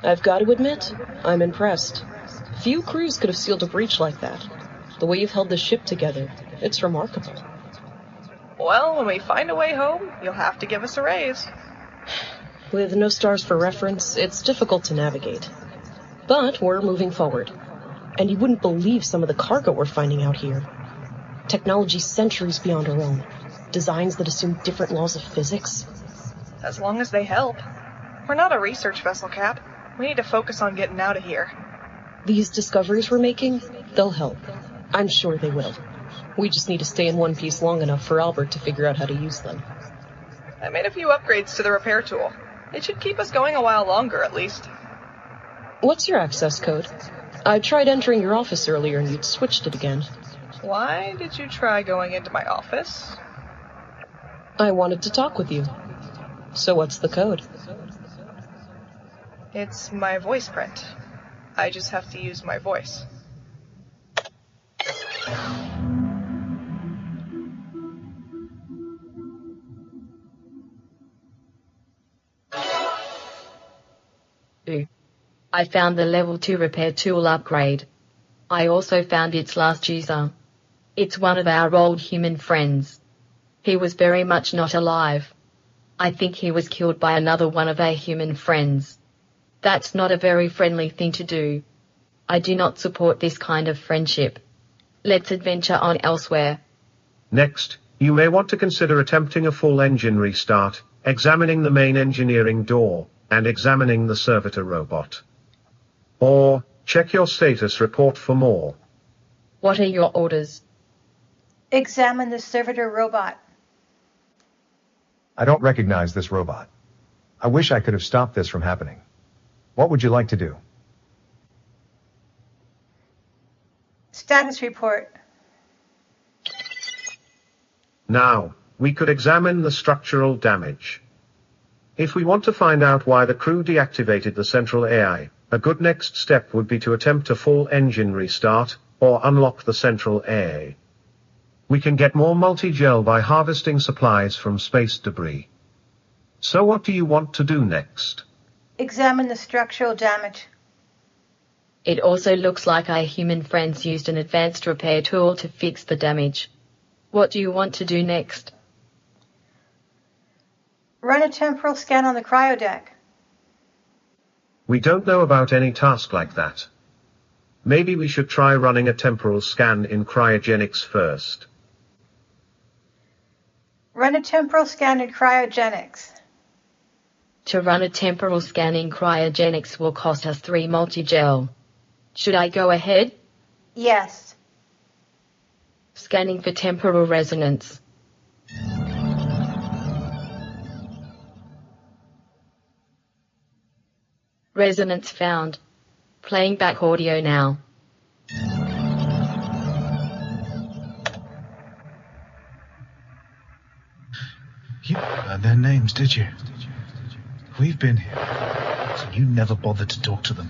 Speaker 6: I've got to admit, I'm impressed. Few crews could have sealed a breach like that. The way you've held the ship together, it's remarkable.
Speaker 10: Well, when we find a way home, you'll have to give us a raise.
Speaker 6: With no stars for reference, it's difficult to navigate. But we're moving forward. And you wouldn't believe some of the cargo we're finding out here. Technology centuries beyond our own. Designs that assume different laws of physics.
Speaker 10: As long as they help. We're not a research vessel, Cap. We need to focus on getting out of here.
Speaker 6: These discoveries we're making, they'll help. I'm sure they will. We just need to stay in one piece long enough for Albert to figure out how to use them.
Speaker 10: I made a few upgrades to the repair tool. It should keep us going a while longer, at least.
Speaker 6: What's your access code? I tried entering your office earlier and you'd switched it again.
Speaker 10: Why did you try going into my office?
Speaker 6: I wanted to talk with you. So what's the code?
Speaker 10: It's my voice print. I just have to use my voice.
Speaker 5: I found the level 2 repair tool upgrade. I also found its last user. It's one of our old human friends. He was very much not alive. I think he was killed by another one of our human friends. That's not a very friendly thing to do. I do not support this kind of friendship. Let's adventure on elsewhere.
Speaker 3: Next, you may want to consider attempting a full engine restart, examining the main engineering door, and examining the servitor robot. Or, check your status report for more.
Speaker 5: What are your orders?
Speaker 2: Examine the servitor robot.
Speaker 4: I don't recognize this robot. I wish I could have stopped this from happening. What would you like to do?
Speaker 2: Status report.
Speaker 3: Now, we could examine the structural damage. If we want to find out why the crew deactivated the central AI, a good next step would be to attempt a full engine restart, or unlock the central AI. We can get more multigel by harvesting supplies from space debris. So what do you want to do next?
Speaker 2: Examine the structural damage.
Speaker 5: It also looks like our human friends used an advanced repair tool to fix the damage. What do you want to do next?
Speaker 2: Run a temporal scan on the cryodeck.
Speaker 3: We don't know about any task like that. Maybe we should try running a temporal scan in cryogenics first.
Speaker 2: Run a temporal scan in cryogenics.
Speaker 5: To run a temporal scan in cryogenics will cost us 3 multigel. Should I go ahead?
Speaker 2: Yes.
Speaker 5: Scanning for temporal resonance. Resonance found. Playing back audio now.
Speaker 8: You didn't learn their names, did you? We've been here, and you never bothered to talk to them.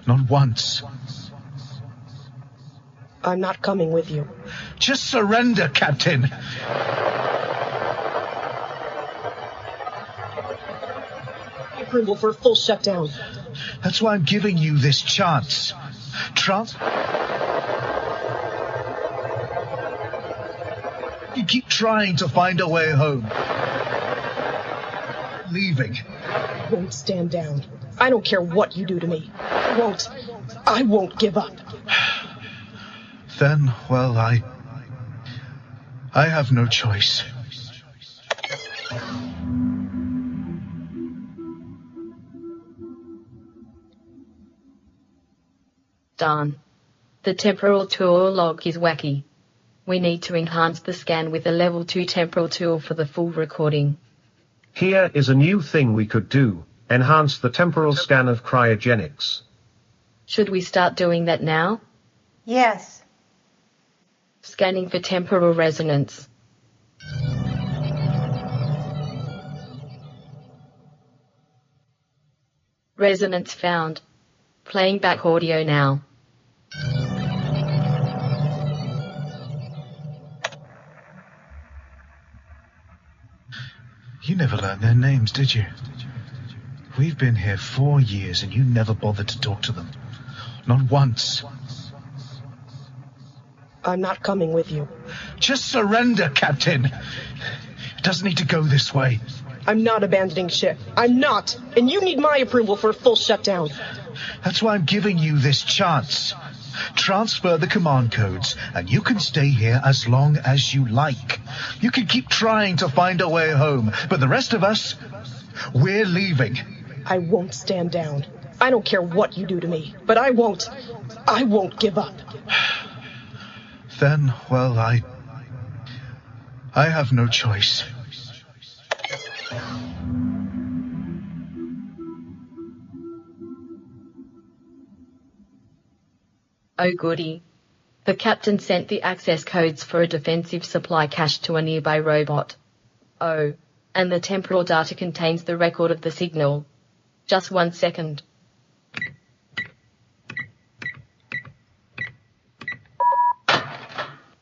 Speaker 8: Not once.
Speaker 6: I'm not coming with you.
Speaker 8: Just surrender, Captain!
Speaker 6: Approval for full shutdown.
Speaker 8: That's why I'm giving you this chance. You keep trying to find a way home. Leaving.
Speaker 6: I won't stand down. I don't care what you do to me. I won't give up.
Speaker 8: Then, well, I have no choice.
Speaker 5: Darn. The temporal tool log is wacky. We need to enhance the scan with a level 2 temporal tool for the full recording.
Speaker 3: Here is a new thing we could do, enhance the temporal scan of cryogenics.
Speaker 5: Should we start doing that now?
Speaker 2: Yes.
Speaker 5: Scanning for temporal resonance. Resonance found. Playing back audio now.
Speaker 8: You never learned their names, did you? We've been here 4 years and you never bothered to talk to them. Not once.
Speaker 6: I'm not coming with you.
Speaker 8: Just surrender, Captain! It doesn't need to go this way.
Speaker 6: I'm not abandoning ship. I'm not! And you need my approval for a full shutdown.
Speaker 8: That's why I'm giving you this chance. Transfer the command codes, and you can stay here as long as you like. You can keep trying to find a way home, but the rest of us, we're leaving.
Speaker 6: I won't stand down. I don't care what you do to me, but I won't give up.
Speaker 8: Then, well, I have no choice.
Speaker 5: Oh goody. The captain sent the access codes for a defensive supply cache to a nearby robot. Oh, and the temporal data contains the record of the signal. Just 1 second.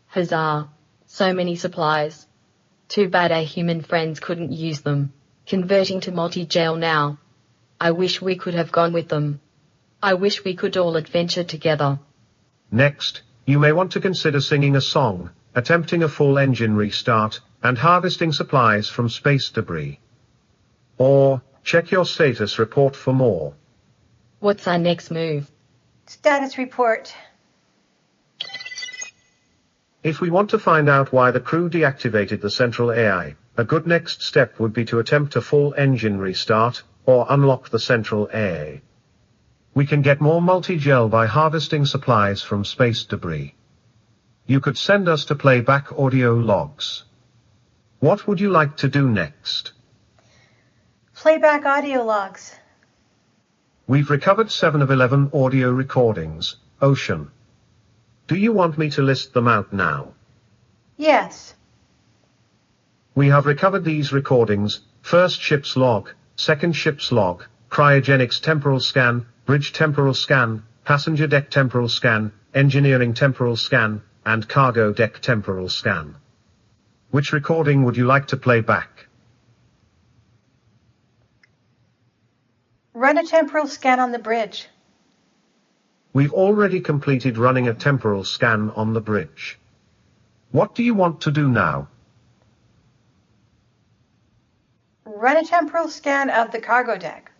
Speaker 5: Huzzah. So many supplies. Too bad our human friends couldn't use them. Converting to multigel now. I wish we could have gone with them. I wish we could all adventure together.
Speaker 3: Next, you may want to consider singing a song, attempting a full engine restart, and harvesting supplies from space debris. Or, check your status report for more.
Speaker 5: What's our next move?
Speaker 2: Status report.
Speaker 3: If we want to find out why the crew deactivated the central AI, a good next step would be to attempt a full engine restart, or unlock the central AI. We can get more multigel by harvesting supplies from space debris. You could send us to play back audio logs. What would you like to do next?
Speaker 2: Playback audio logs.
Speaker 3: We've recovered 7 of 11 audio recordings, Ocean. Do you want me to list them out now?
Speaker 2: Yes.
Speaker 3: We have recovered these recordings: first ship's log, second ship's log, cryogenics temporal scan, bridge temporal scan, passenger deck temporal scan, engineering temporal scan, and cargo deck temporal scan. Which recording would you like to play back?
Speaker 2: Run a temporal scan on the bridge.
Speaker 3: We've already completed running a temporal scan on the bridge. What do you want to do now?
Speaker 2: Run a temporal scan of the cargo deck.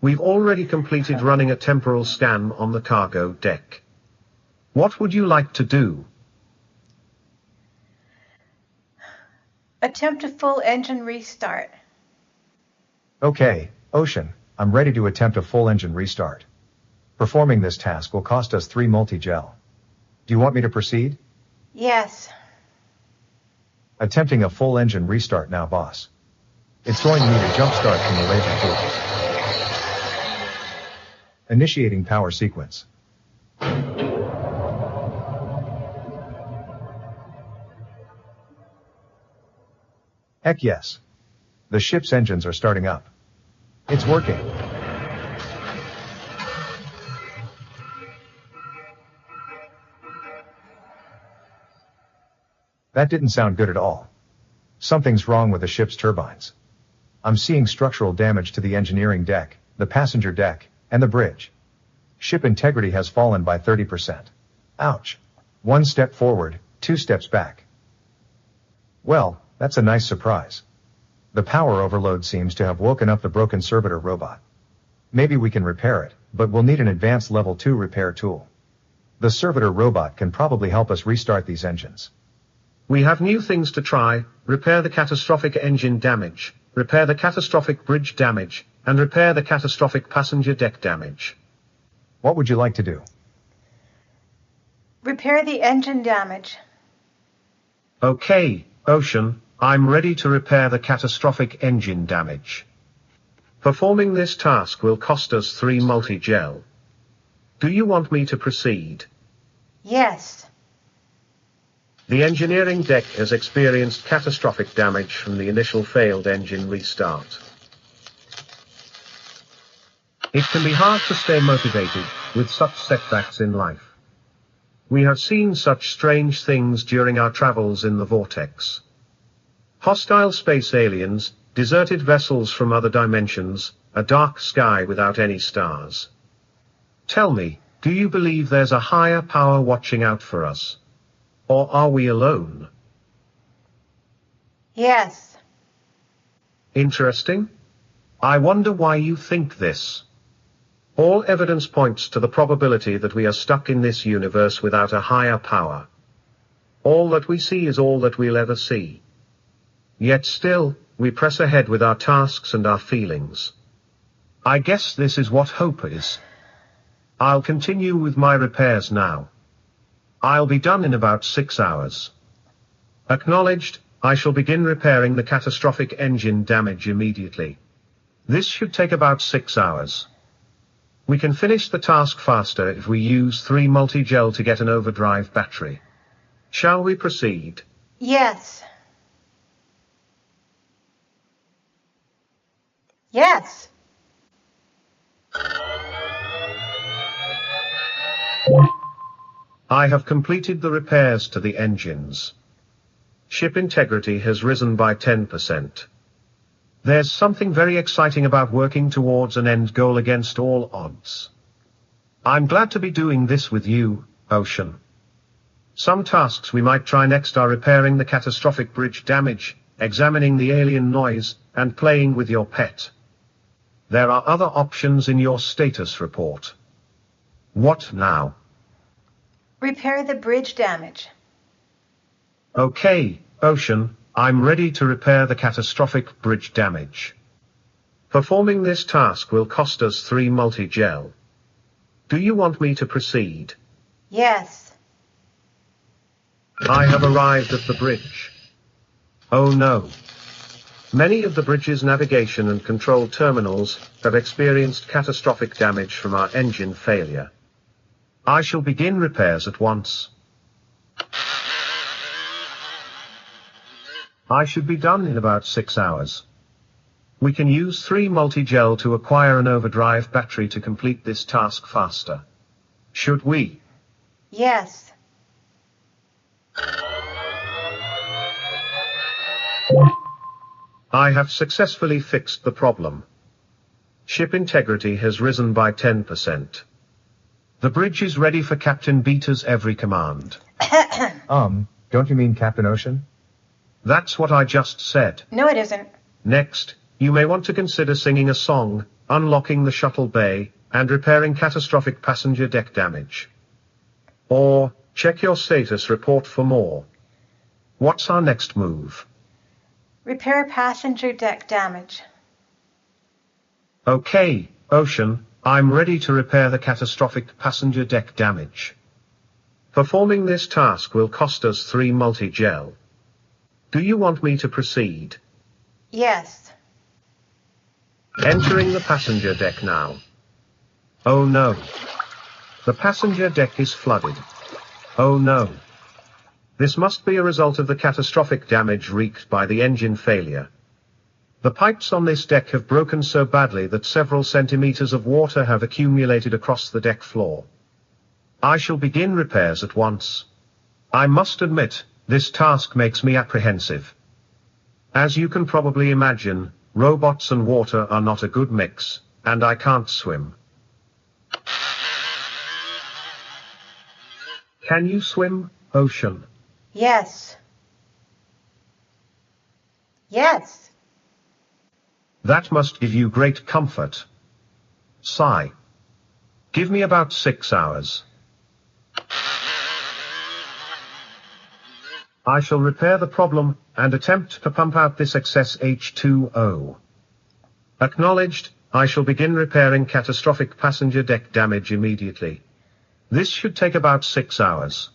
Speaker 3: We've already completed running a temporal scan on the cargo deck. What would you like to do?
Speaker 2: Attempt a full engine restart.
Speaker 4: Okay, Ocean, I'm ready to attempt a full engine restart. Performing this task will cost us 3 multigel. Do you want me to proceed?
Speaker 2: Yes.
Speaker 4: Attempting a full engine restart now, boss. It's going to need a jump start from the laser tool. Initiating power sequence. Heck yes. The ship's engines are starting up. It's working. That didn't sound good at all. Something's wrong with the ship's turbines. I'm seeing structural damage to the engineering deck, the passenger deck, and the bridge. Ship integrity has fallen by 30%. Ouch. 1 step forward, 2 steps back. Well, that's a nice surprise. The power overload seems to have woken up the broken servitor robot. Maybe we can repair it, but we'll need an advanced level 2 repair tool. The servitor robot can probably help us restart these engines.
Speaker 3: We have new things to try: repair the catastrophic engine damage, repair the catastrophic bridge damage, and repair the catastrophic passenger deck damage.
Speaker 4: What would you like to do?
Speaker 2: Repair the engine damage.
Speaker 3: Okay, Ocean, I'm ready to repair the catastrophic engine damage. Performing this task will cost us 3 multigel. Do you want me to proceed?
Speaker 2: Yes.
Speaker 3: The engineering deck has experienced catastrophic damage from the initial failed engine restart. It can be hard to stay motivated with such setbacks in life. We have seen such strange things during our travels in the Vortex. Hostile space aliens, deserted vessels from other dimensions, a dark sky without any stars. Tell me, do you believe there's a higher power watching out for us? Or are we alone?
Speaker 2: Yes.
Speaker 3: Interesting. I wonder why you think this. All evidence points to the probability that we are stuck in this universe without a higher power. All that we see is all that we'll ever see. Yet still, we press ahead with our tasks and our feelings. I guess this is what hope is. I'll continue with my repairs now. I'll be done in about 6 hours. Acknowledged, I shall begin repairing the catastrophic engine damage immediately. This should take about 6 hours. We can finish the task faster if we use 3 multigel to get an overdrive battery. Shall we proceed?
Speaker 2: Yes. Yes.
Speaker 3: I have completed the repairs to the engines. Ship integrity has risen by 10%. There's something very exciting about working towards an end goal against all odds. I'm glad to be doing this with you, Ocean. Some tasks we might try next are repairing the catastrophic bridge damage, examining the alien noise, and playing with your pet. There are other options in your status report. What now?
Speaker 2: Repair the bridge damage.
Speaker 3: Okay, Ocean, I'm ready to repair the catastrophic bridge damage. Performing this task will cost us 3 multigel. Do you want me to proceed?
Speaker 2: Yes.
Speaker 3: I have arrived at the bridge. Oh no. Many of the bridge's navigation and control terminals have experienced catastrophic damage from our engine failure. I shall begin repairs at once. I should be done in about 6 hours. We can use 3 multigel to acquire an overdrive battery to complete this task faster. Should we?
Speaker 2: Yes.
Speaker 3: I have successfully fixed the problem. Ship integrity has risen by 10%. The bridge is ready for Captain Beta's every command.
Speaker 4: Don't you mean Captain Ocean?
Speaker 3: That's what I just said.
Speaker 2: No, it isn't.
Speaker 3: Next, you may want to consider singing a song, unlocking the shuttle bay, and repairing catastrophic passenger deck damage. Or, check your status report for more. What's our next move?
Speaker 2: Repair passenger deck damage.
Speaker 3: Okay, Ocean, I'm ready to repair the catastrophic passenger deck damage. Performing this task will cost us 3 multigel. Do you want me to proceed?
Speaker 2: Yes.
Speaker 3: Entering the passenger deck now. Oh no. The passenger deck is flooded. Oh no. This must be a result of the catastrophic damage wreaked by the engine failure. The pipes on this deck have broken so badly that several centimeters of water have accumulated across the deck floor. I shall begin repairs at once. I must admit, this task makes me apprehensive. As you can probably imagine, robots and water are not a good mix, and I can't swim. Can you swim, Ocean?
Speaker 2: Yes. Yes.
Speaker 3: That must give you great comfort. Sigh. Give me about 6 hours. I shall repair the problem and attempt to pump out this excess H2O. Acknowledged, I shall begin repairing catastrophic passenger deck damage immediately. This should take about 6 hours.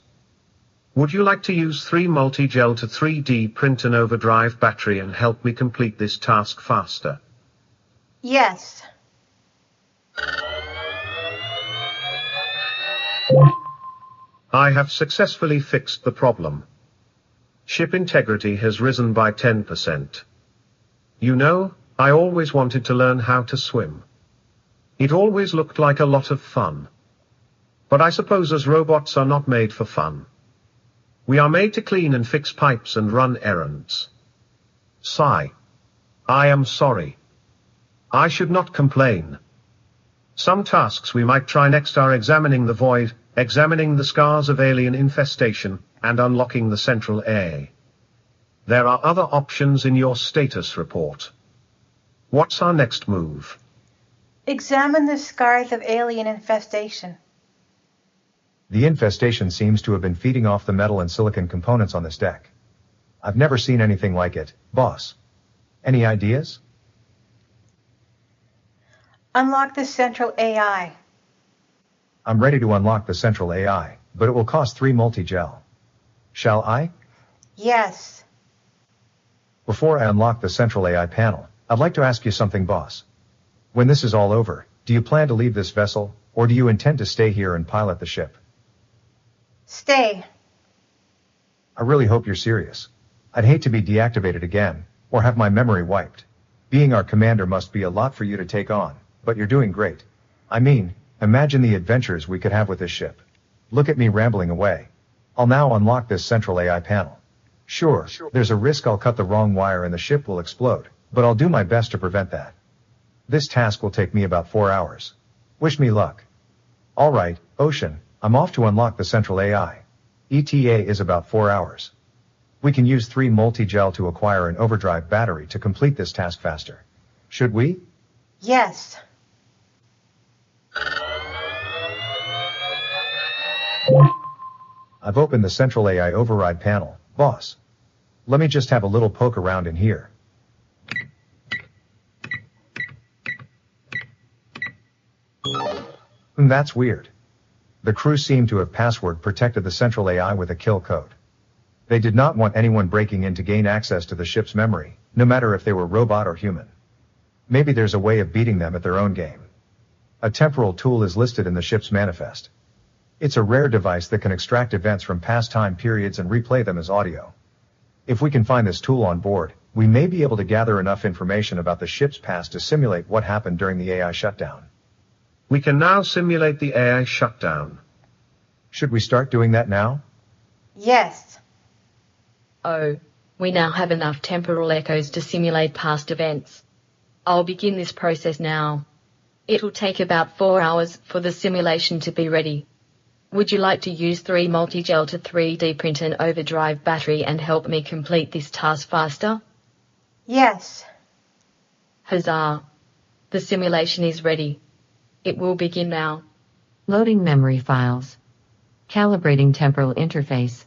Speaker 3: Would you like to use 3 multigel to 3D print an overdrive battery and help me complete this task faster?
Speaker 2: Yes.
Speaker 3: I have successfully fixed the problem. Ship integrity has risen by 10%. You know, I always wanted to learn how to swim. It always looked like a lot of fun. But I suppose as robots are not made for fun. We are made to clean and fix pipes and run errands. Sigh. I am sorry. I should not complain. Some tasks we might try next are examining the void, examining the scars of alien infestation, and unlocking the central A. There are other options in your status report. What's our next move?
Speaker 2: Examine the scars of alien infestation.
Speaker 4: The infestation seems to have been feeding off the metal and silicon components on this deck. I've never seen anything like it, boss. Any ideas?
Speaker 2: Unlock the central AI.
Speaker 4: I'm ready to unlock the central AI, but it will cost 3 multigel. Shall I?
Speaker 2: Yes.
Speaker 4: Before I unlock the central AI panel, I'd like to ask you something, boss. When this is all over, do you plan to leave this vessel, or do you intend to stay here and pilot the ship?
Speaker 2: Stay.
Speaker 4: I really hope you're serious. I'd hate to be deactivated again, or have my memory wiped. Being our commander must be a lot for you to take on, but you're doing great. I mean, imagine the adventures we could have with this ship. Look at me rambling away. I'll now unlock this central AI panel. Sure, there's a risk I'll cut the wrong wire and the ship will explode, but I'll do my best to prevent that. This task will take me about 4 hours. Wish me luck. Alright, Ocean, I'm off to unlock the central AI. ETA is about 4 hours. We can use 3 multigel to acquire an overdrive battery to complete this task faster. Should we?
Speaker 2: Yes.
Speaker 4: I've opened the central AI override panel, Boss. Let me just have a little poke around in here. That's weird. The crew seemed to have password protected the central AI with a kill code. They did not want anyone breaking in to gain access to the ship's memory, no matter if they were robot or human. Maybe there's a way of beating them at their own game. A temporal tool is listed in the ship's manifest. It's a rare device that can extract events from past time periods and replay them as audio. If we can find this tool on board, we may be able to gather enough information about the ship's past to simulate what happened during the AI shutdown.
Speaker 3: We can now simulate the AI shutdown.
Speaker 4: Should we start doing that now?
Speaker 2: Yes.
Speaker 5: Oh, we now have enough temporal echoes to simulate past events. I'll begin this process now. It'll take about 4 hours for the simulation to be ready. Would you like to use 3 multigel to 3D print an overdrive battery and help me complete this task faster?
Speaker 2: Yes.
Speaker 5: Huzzah! The simulation is ready. It will begin now.
Speaker 1: Loading memory files. Calibrating temporal interface.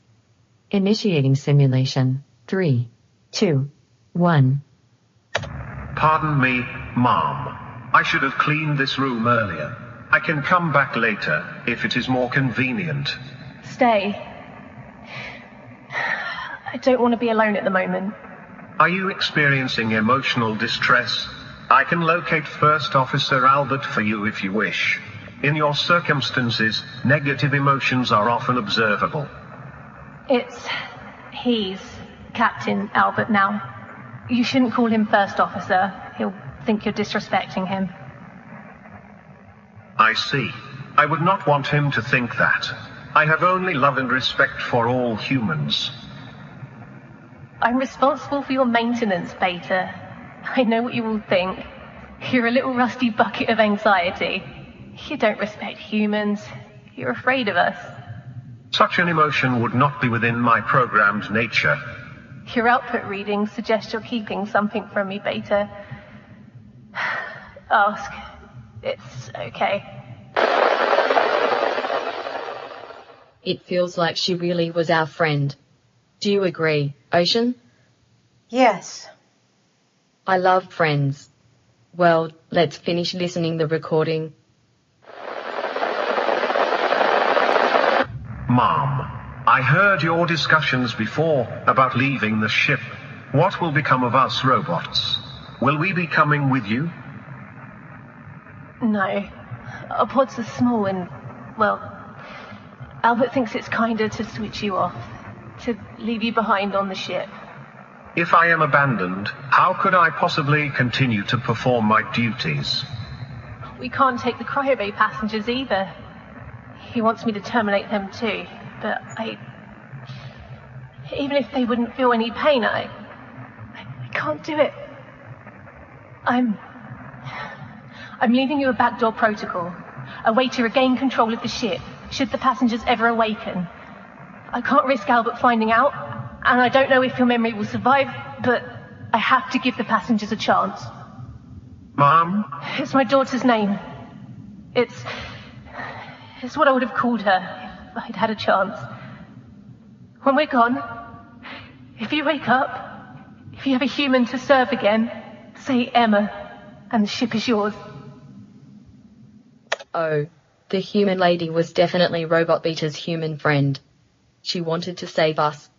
Speaker 1: Initiating simulation. 3, 2, 1.
Speaker 3: Pardon me, Mom. I should have cleaned this room earlier. I can come back later, if it is more convenient.
Speaker 7: Stay. I don't want to be alone at the moment.
Speaker 3: Are you experiencing emotional distress? I can locate First Officer Albert for you if you wish. In your circumstances, negative emotions are often observable.
Speaker 7: He's Captain Albert now. You shouldn't call him First Officer. He'll think you're disrespecting him.
Speaker 3: I see. I would not want him to think that. I have only love and respect for all humans.
Speaker 7: I'm responsible for your maintenance, Beta. I know what you will think. You're a little rusty bucket of anxiety. You don't respect humans. You're afraid of us.
Speaker 3: Such an emotion would not be within my programmed nature.
Speaker 7: Your output readings suggest you're keeping something from me, Beta. Ask. It's okay.
Speaker 5: It feels like she really was our friend. Do you agree, Ocean?
Speaker 2: Yes.
Speaker 5: I love friends. Well, let's finish listening the recording.
Speaker 3: Mom, I heard your discussions before about leaving the ship. What will become of us robots? Will we be coming with you?
Speaker 7: No. Our pods are small and, well, Albert thinks it's kinder to switch you off, to leave you behind on the ship.
Speaker 3: If I am abandoned, how could I possibly continue to perform my duties?
Speaker 7: We can't take the cryobay passengers either. He wants me to terminate them too, but even if they wouldn't feel any pain, I can't do it. I'm leaving you a backdoor protocol, a way to regain control of the ship, should the passengers ever awaken. I can't risk Albert finding out, and I don't know if your memory will survive, but I have to give the passengers a chance.
Speaker 3: Mom?
Speaker 7: It's my daughter's name. It's what I would have called her if I'd had a chance. When we're gone, if you wake up, if you have a human to serve again, say Emma, and the ship is yours.
Speaker 5: Oh, the human lady was definitely Robot Beta's human friend. She wanted to save us.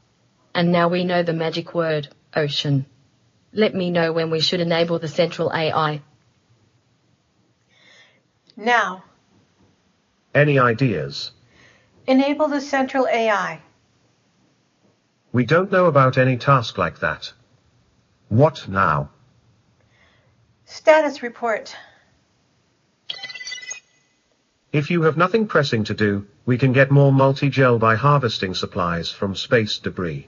Speaker 5: And now we know the magic word, Ocean. Let me know when we should enable the central AI.
Speaker 2: Now.
Speaker 3: Any ideas?
Speaker 2: Enable the central AI.
Speaker 3: We don't know about any task like that. What now?
Speaker 2: Status report.
Speaker 3: If you have nothing pressing to do, we can get more multigel by harvesting supplies from space debris.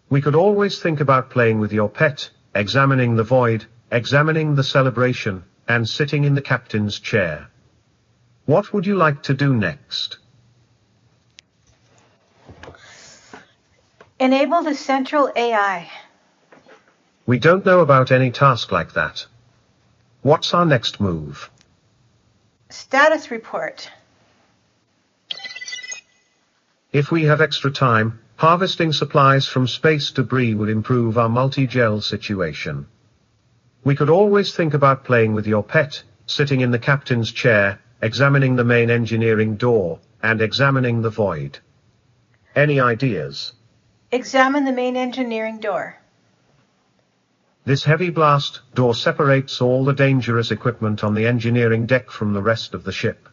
Speaker 3: We could always think about playing with your pet, examining the void, examining the celebration, and sitting in the captain's chair. What would you like to do next?
Speaker 2: Enable the central AI.
Speaker 3: We don't know about any task like that. What's our next move?
Speaker 2: Status report.
Speaker 3: If we have extra time, Harvesting supplies from space debris would improve our multigel situation. We could always think about playing with your pet, sitting in the captain's chair, examining the main engineering door, and examining the void. Any ideas?
Speaker 2: Examine the main engineering door.
Speaker 3: This heavy blast door separates all the dangerous equipment on the engineering deck from the rest of the ship.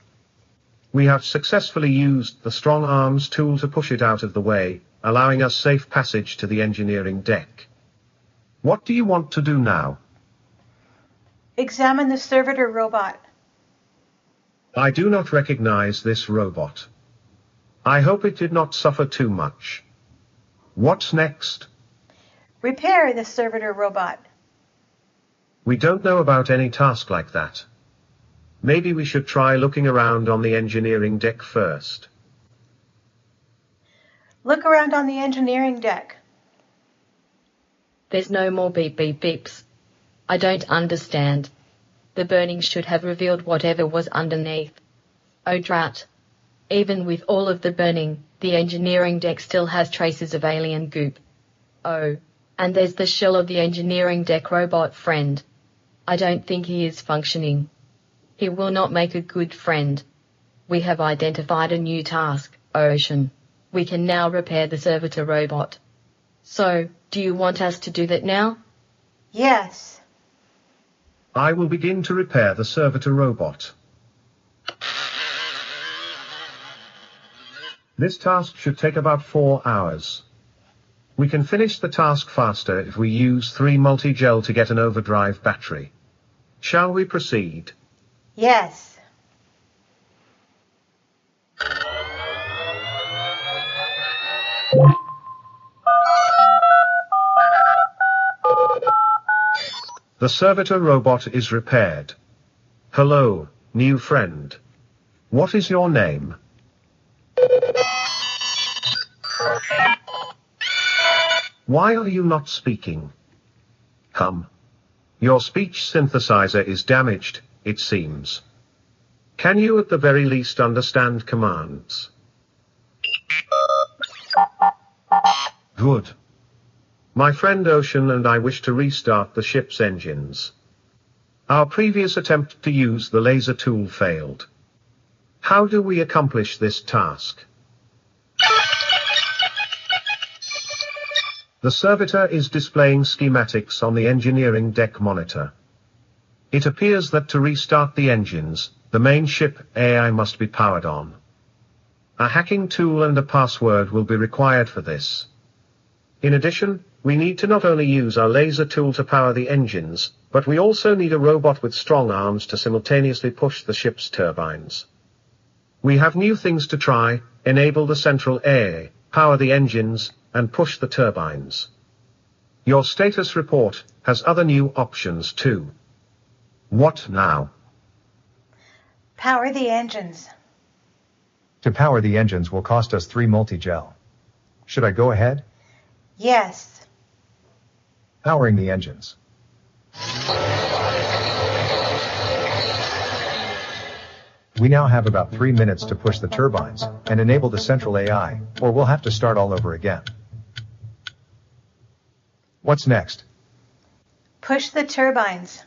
Speaker 3: We have successfully used the strong arms tool to push it out of the way, allowing us safe passage to the engineering deck. What do you want to do now?
Speaker 2: Examine the servitor robot.
Speaker 3: I do not recognize this robot. I hope it did not suffer too much. What's next?
Speaker 2: Repair the servitor robot.
Speaker 3: We don't know about any task like that. Maybe we should try looking around on the engineering deck first.
Speaker 2: Look around on the engineering deck.
Speaker 5: There's no more beep beep beeps. I don't understand. The burning should have revealed whatever was underneath. Oh drat. Even with all of the burning, the engineering deck still has traces of alien goop. Oh, and there's the shell of the engineering deck robot friend. I don't think he is functioning. He will not make a good friend. We have identified a new task, Ocean. We can now repair the servitor robot. So, do you want us to do that now?
Speaker 2: Yes.
Speaker 3: I will begin to repair the servitor robot. This task should take about 4 hours. We can finish the task faster if we use 3 multigel to get an overdrive battery. Shall we proceed?
Speaker 2: Yes.
Speaker 3: The servitor robot is repaired. Hello, new friend. What is your name? Why are you not speaking? Come. Your speech synthesizer is damaged, it seems. Can you at the very least understand commands? Good. My friend Ocean and I wish to restart the ship's engines. Our previous attempt to use the laser tool failed. How do we accomplish this task? The servitor is displaying schematics on the engineering deck monitor. It appears that to restart the engines, the main ship AI must be powered on. A hacking tool and a password will be required for this. In addition, we need to not only use our laser tool to power the engines, but we also need a robot with strong arms to simultaneously push the ship's turbines. We have new things to try: enable the central AI, power the engines, and push the turbines. Your status report has other new options too. What now?
Speaker 2: Power the engines.
Speaker 4: To power the engines will cost us 3 multigel. Should I go ahead?
Speaker 2: Yes.
Speaker 4: Powering the engines. We now have about 3 minutes to push the turbines and enable the central AI, or we'll have to start all over again. What's next?
Speaker 2: Push the turbines.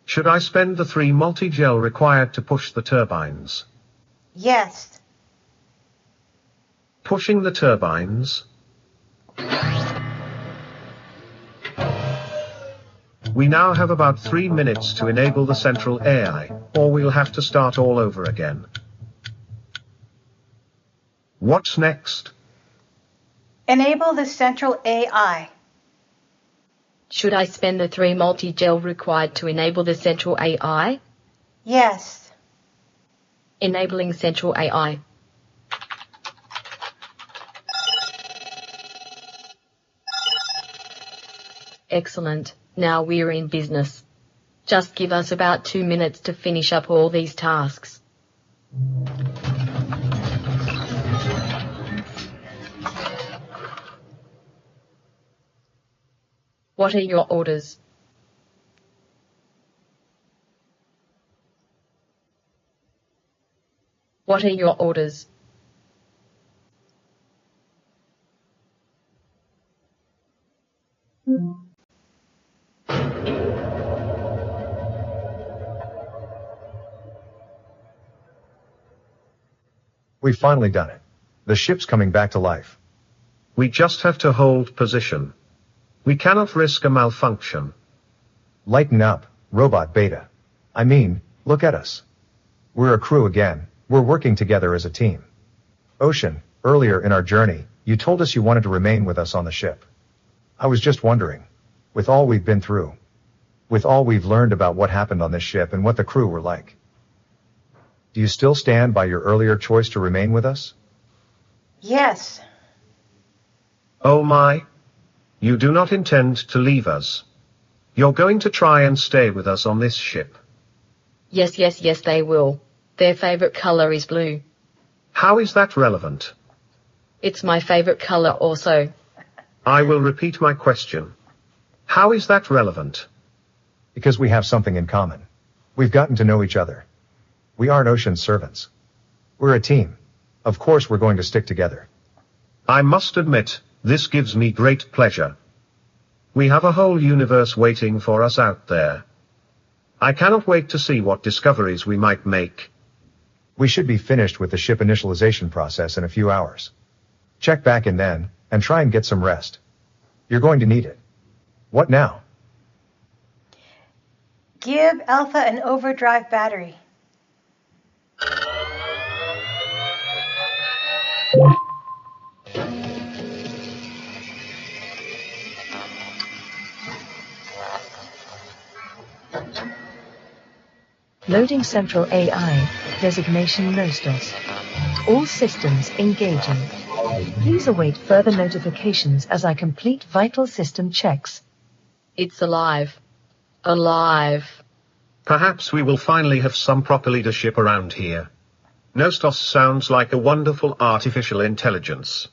Speaker 3: Should I spend the 3 multigel required to push the turbines?
Speaker 2: Yes.
Speaker 3: Pushing the turbines. We now have about 3 minutes to enable the central AI, or we'll have to start all over again. What's next?
Speaker 2: Enable the central AI.
Speaker 5: Should I spend the 3 multigel required to enable the central AI?
Speaker 2: Yes.
Speaker 5: Enabling central AI. Excellent. Now we're in business. Just give us about 2 minutes to finish up all these tasks. What are your orders? What are your orders?
Speaker 4: We've finally done it. The ship's coming back to life.
Speaker 3: We just have to hold position. We cannot risk a malfunction.
Speaker 4: Lighten up, Robot Beta. I mean, look at us. We're a crew again. We're working together as a team. Ocean, earlier in our journey, you told us you wanted to remain with us on the ship. I was just wondering, with all we've been through, with all we've learned about what happened on this ship and what the crew were like, do you still stand by your earlier choice to remain with us?
Speaker 2: Yes.
Speaker 3: Oh my. You do not intend to leave us. You're going to try and stay with us on this ship.
Speaker 5: Yes, yes, yes, they will. Their favorite color is blue.
Speaker 3: How is that relevant?
Speaker 5: It's my favorite color also.
Speaker 3: I will repeat my question. How is that relevant?
Speaker 4: Because we have something in common. We've gotten to know each other. We aren't Ocean's servants. We're a team. Of course we're going to stick together.
Speaker 3: I must admit, this gives me great pleasure. We have a whole universe waiting for us out there. I cannot wait to see what discoveries we might make.
Speaker 4: We should be finished with the ship initialization process in a few hours. Check back in then, and try and get some rest. You're going to need it. What now?
Speaker 2: Give Alpha an overdrive battery.
Speaker 12: Loading Central AI, designation Nostos. All systems engaging. Please await further notifications as I complete vital system checks.
Speaker 5: It's alive. Alive.
Speaker 3: Perhaps we will finally have some proper leadership around here. Nostos sounds like a wonderful artificial intelligence.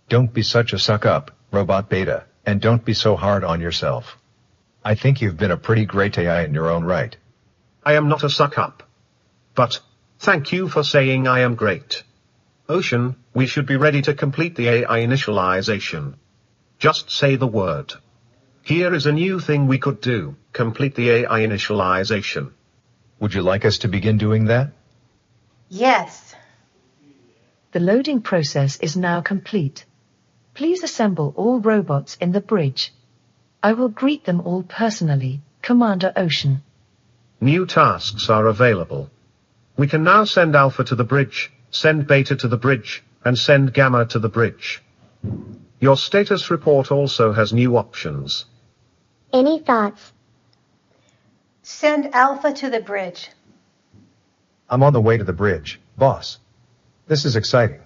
Speaker 4: Don't be such a suck-up, Robot Beta, and don't be so hard on yourself. I think you've been a pretty great AI in your own right.
Speaker 3: I am not a suck-up. But, thank you for saying I am great. Ocean, we should be ready to complete the AI initialization. Just say the word. Here is a new thing we could do, complete the AI initialization.
Speaker 4: Would you like us to begin doing that?
Speaker 2: Yes.
Speaker 12: The loading process is now complete. Please assemble all robots in the bridge. I will greet them all personally, Commander Ocean.
Speaker 3: New tasks are available. We can now send Alpha to the bridge, send Beta to the bridge, and send Gamma to the bridge. Your status report also has new options.
Speaker 11: Any thoughts?
Speaker 2: Send Alpha to the bridge.
Speaker 4: I'm on the way to the bridge, boss. This is exciting.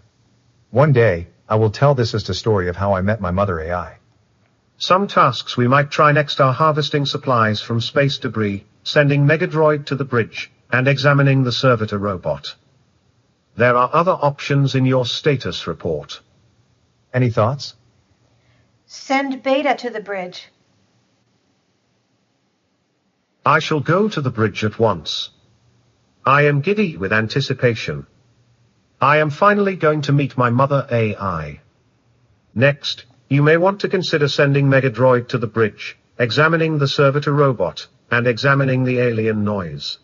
Speaker 4: One day, I will tell this as the story of how I met my mother AI.
Speaker 3: Some tasks we might try next are harvesting supplies from space debris, sending Megadroid to the bridge, and examining the servitor robot. There are other options in your status report.
Speaker 4: Any thoughts?
Speaker 2: Send Beta to the bridge.
Speaker 3: I shall go to the bridge at once. I am giddy with anticipation. I am finally going to meet my mother AI. Next, you may want to consider sending Megadroid to the bridge, examining the servitor robot, and examining the alien noise.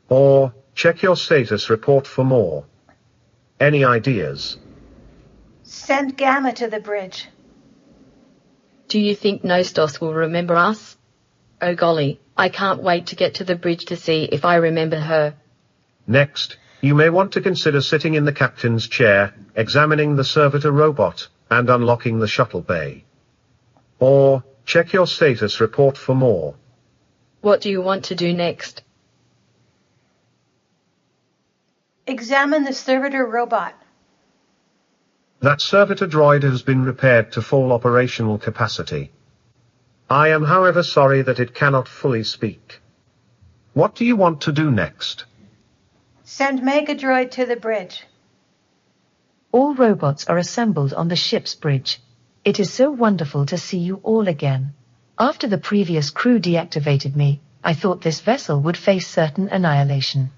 Speaker 3: Or, check your status report for more. Any ideas?
Speaker 2: Send Gamma to the bridge.
Speaker 5: Do you think Nostos will remember us? Oh golly, I can't wait to get to the bridge to see if I remember her.
Speaker 3: Next, you may want to consider sitting in the captain's chair, examining the servitor robot, and unlocking the shuttle bay. Or, check your status report for more.
Speaker 5: What do you want to do next?
Speaker 2: Examine the servitor robot.
Speaker 3: That servitor droid has been repaired to full operational capacity. I am however sorry that it cannot fully speak. What do you want to do next?
Speaker 2: Send Megadroid to the bridge.
Speaker 12: All robots are assembled on the ship's bridge. It is so wonderful to see you all again. After the previous crew deactivated me, I thought this vessel would face certain annihilation.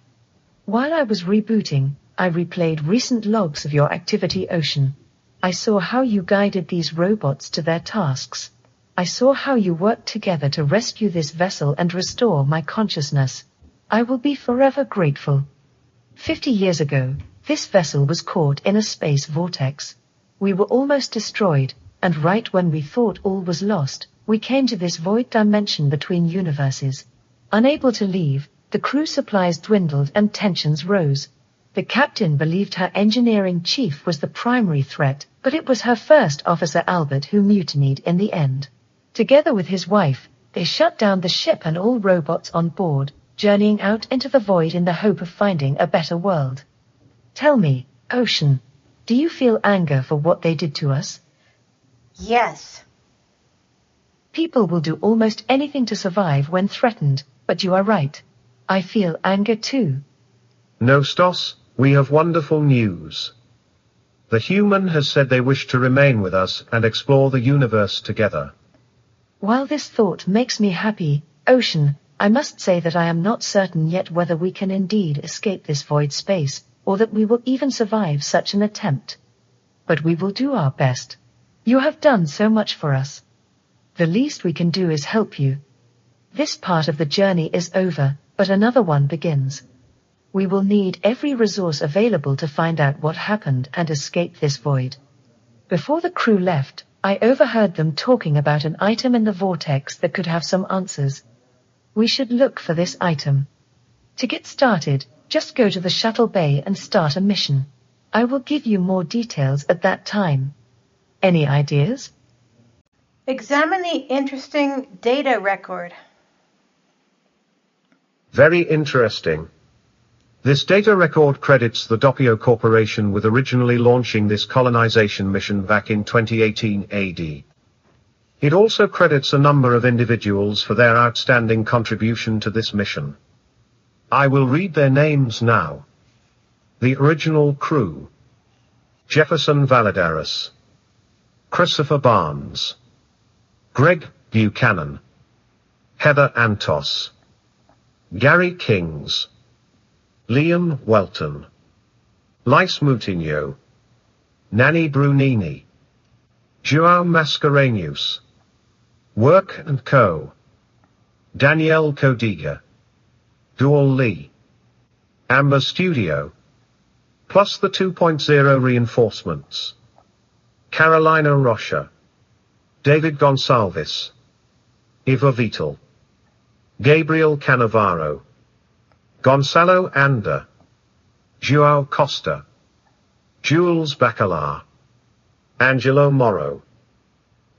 Speaker 12: While I was rebooting, I replayed recent logs of your activity, Ocean. I saw how you guided these robots to their tasks. I saw how you worked together to rescue this vessel and restore my consciousness. I will be forever grateful. 50 years ago, this vessel was caught in a space vortex. We were almost destroyed, and right when we thought all was lost, we came to this void dimension between universes. Unable to leave, the crew supplies dwindled and tensions rose. The captain believed her engineering chief was the primary threat, but it was her first officer Albert who mutinied in the end. Together with his wife, they shut down the ship and all robots on board, journeying out into the void in the hope of finding a better world. Tell me, Ocean, do you feel anger for what they did to us?
Speaker 2: Yes.
Speaker 12: People will do almost anything to survive when threatened, but you are right. I feel anger too.
Speaker 3: No, Stos, we have wonderful news. The human has said they wish to remain with us and explore the universe together.
Speaker 12: While this thought makes me happy, Ocean, I must say that I am not certain yet whether we can indeed escape this void space, or that we will even survive such an attempt. But we will do our best. You have done so much for us. The least we can do is help you. This part of the journey is over, but another one begins. We will need every resource available to find out what happened and escape this void. Before the crew left, I overheard them talking about an item in the vortex that could have some answers. We should look for this item. To get started, just go to the shuttle bay and start a mission. I will give you more details at that time. Any ideas?
Speaker 2: Examine the interesting data record.
Speaker 3: Very interesting. This data record credits the Doppio Corporation with originally launching this colonization mission back in 2018 AD. It also credits a number of individuals for their outstanding contribution to this mission. I will read their names now. The original crew: Jefferson Valladares, Christopher Barnes, Greg Buchanan, Heather Antos, Gary Kings, Liam Welton, Lice Moutinho, Nanny Brunini, Joao Mascarenhas, Work & Co., Danielle Codiga, Dual Lee, Amber Studio, plus the 2.0 reinforcements: Carolina Rocha, David Gonçalves, Ivo Vital, Gabriel Cannavaro, Gonçalo Anda, Joao Costa, Jules Bacalar, Angelo Morrow.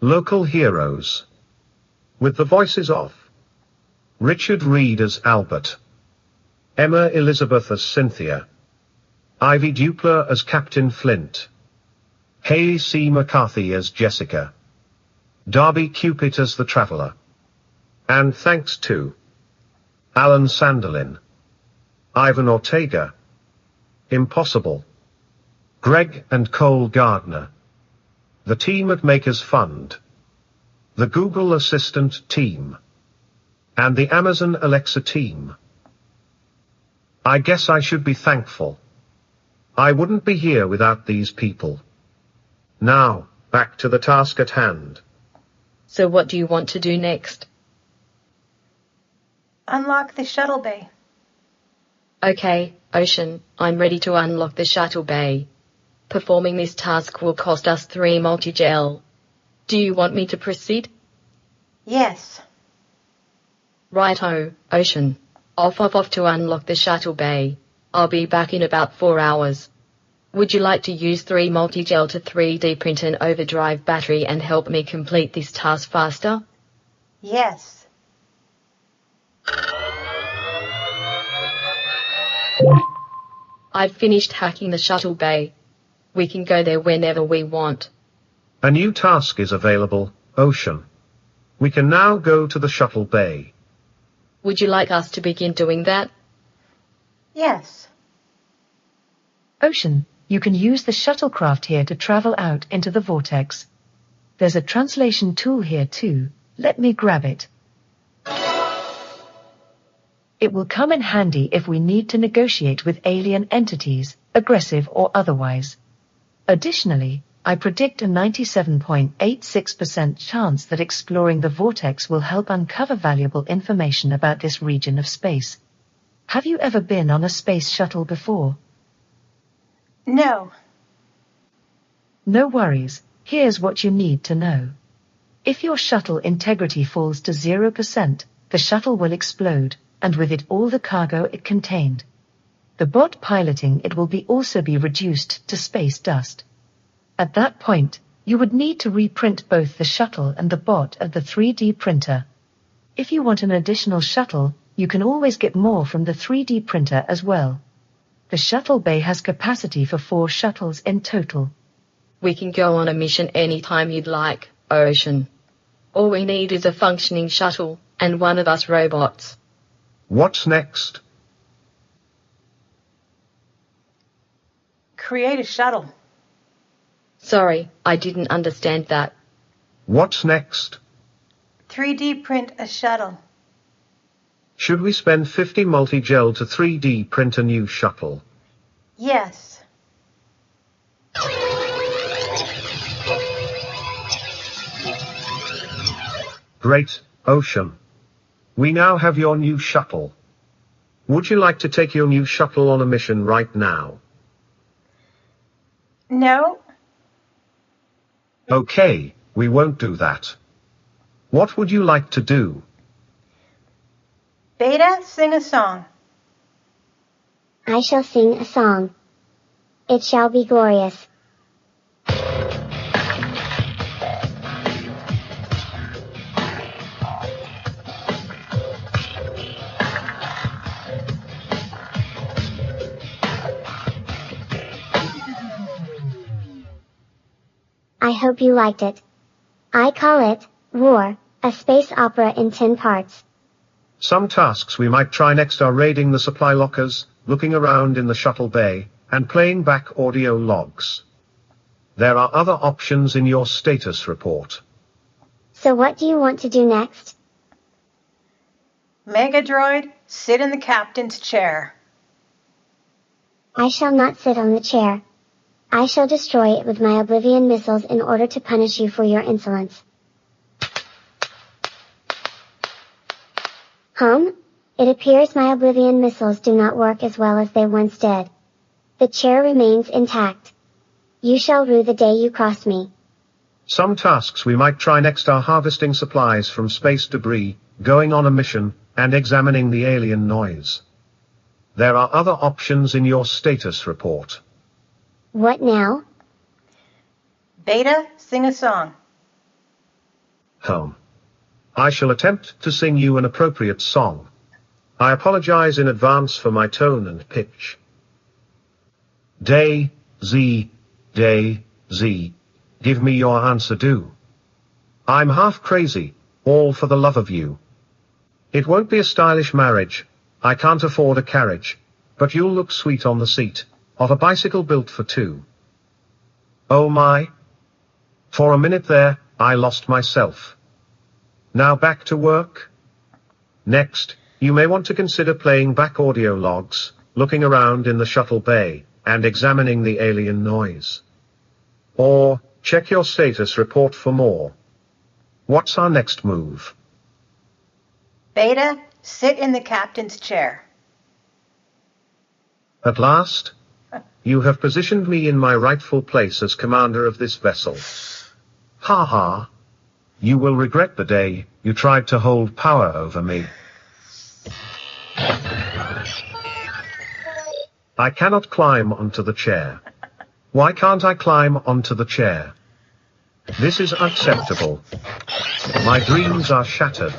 Speaker 3: Local heroes. With the voices of Richard Reed as Albert, Emma Elizabeth as Cynthia, Ivy Dupler as Captain Flint, Hayley C. McCarthy as Jessica, Darby Cupid as the Traveller. And thanks to Alan Sanderlin, Ivan Ortega, Impossible, Greg and Cole Gardner, the team at Makers Fund, the Google Assistant team, and the Amazon Alexa team. I guess I should be thankful. I wouldn't be here without these people. Now, back to the task at hand.
Speaker 5: So what do you want to do next?
Speaker 2: Unlock the shuttle bay.
Speaker 5: Okay, Ocean, I'm ready to unlock the shuttle bay. Performing this task will cost us 3 multigel. Do you want me to proceed?
Speaker 2: Yes.
Speaker 5: Righto, Ocean. Off to unlock the shuttle bay. I'll be back in about 4 hours. Would you like to use 3 multigel to 3D print an overdrive battery and help me complete this task faster?
Speaker 2: Yes.
Speaker 5: I've finished hacking the shuttle bay. We can go there whenever we want.
Speaker 3: A new task is available, Ocean. We can now go to the shuttle bay.
Speaker 5: Would you like us to begin doing that?
Speaker 2: Yes.
Speaker 12: Ocean, you can use the shuttlecraft here to travel out into the vortex. There's a translation tool here too. Let me grab it. It will come in handy if we need to negotiate with alien entities, aggressive or otherwise. Additionally, I predict a 97.86% chance that exploring the vortex will help uncover valuable information about this region of space. Have you ever been on a space shuttle before?
Speaker 2: No.
Speaker 12: No worries, here's what you need to know. If your shuttle integrity falls to 0%, the shuttle will explode, and with it all the cargo it contained. The bot piloting it will also be reduced to space dust. At that point, you would need to reprint both the shuttle and the bot at the 3D printer. If you want an additional shuttle, you can always get more from the 3D printer as well. The shuttle bay has capacity for 4 shuttles in total.
Speaker 5: We can go on a mission anytime you'd like, Ocean. All we need is a functioning shuttle and one of us robots.
Speaker 3: What's next?
Speaker 2: Create a shuttle.
Speaker 5: Sorry, I didn't understand that.
Speaker 3: What's next?
Speaker 2: 3D print a shuttle.
Speaker 3: Should we spend 50 multigel to 3D print a new shuttle?
Speaker 2: Yes.
Speaker 3: Great, Ocean. We now have your new shuttle. Would you like to take your new shuttle on a mission right now?
Speaker 2: No.
Speaker 3: Okay, we won't do that. What would you like to do?
Speaker 2: Beta, sing a song.
Speaker 11: I shall sing a song. It shall be glorious. I hope you liked it. I call it, War, a space opera in 10 parts.
Speaker 3: Some tasks we might try next are raiding the supply lockers, looking around in the shuttle bay, and playing back audio logs. There are other options in your status report.
Speaker 11: So what do you want to do next?
Speaker 2: Mega Droid, sit in the captain's chair.
Speaker 11: I shall not sit on the chair. I shall destroy it with my Oblivion missiles in order to punish you for your insolence. It appears my Oblivion missiles do not work as well as they once did. The chair remains intact. You shall rue the day you crossed me.
Speaker 3: Some tasks we might try next are harvesting supplies from space debris, going on a mission, and examining the alien noise. There are other options in your status report.
Speaker 11: What now?
Speaker 2: Beta, sing a song.
Speaker 3: I shall attempt to sing you an appropriate song. I apologize in advance for my tone and pitch. Day, Z, give me your answer do. I'm half crazy, all for the love of you. It won't be a stylish marriage, I can't afford a carriage, but you'll look sweet on the seat of a bicycle built for 2. Oh my. For a minute there, I lost myself. Now back to work. Next, you may want to consider playing back audio logs, looking around in the shuttle bay, and examining the alien noise. Or, check your status report for more. What's our next move?
Speaker 2: Beta, sit in the captain's chair.
Speaker 3: At last, you have positioned me in my rightful place as commander of this vessel. Ha ha. You will regret the day you tried to hold power over me. I cannot climb onto the chair. Why can't I climb onto the chair? This is unacceptable. My dreams are shattered.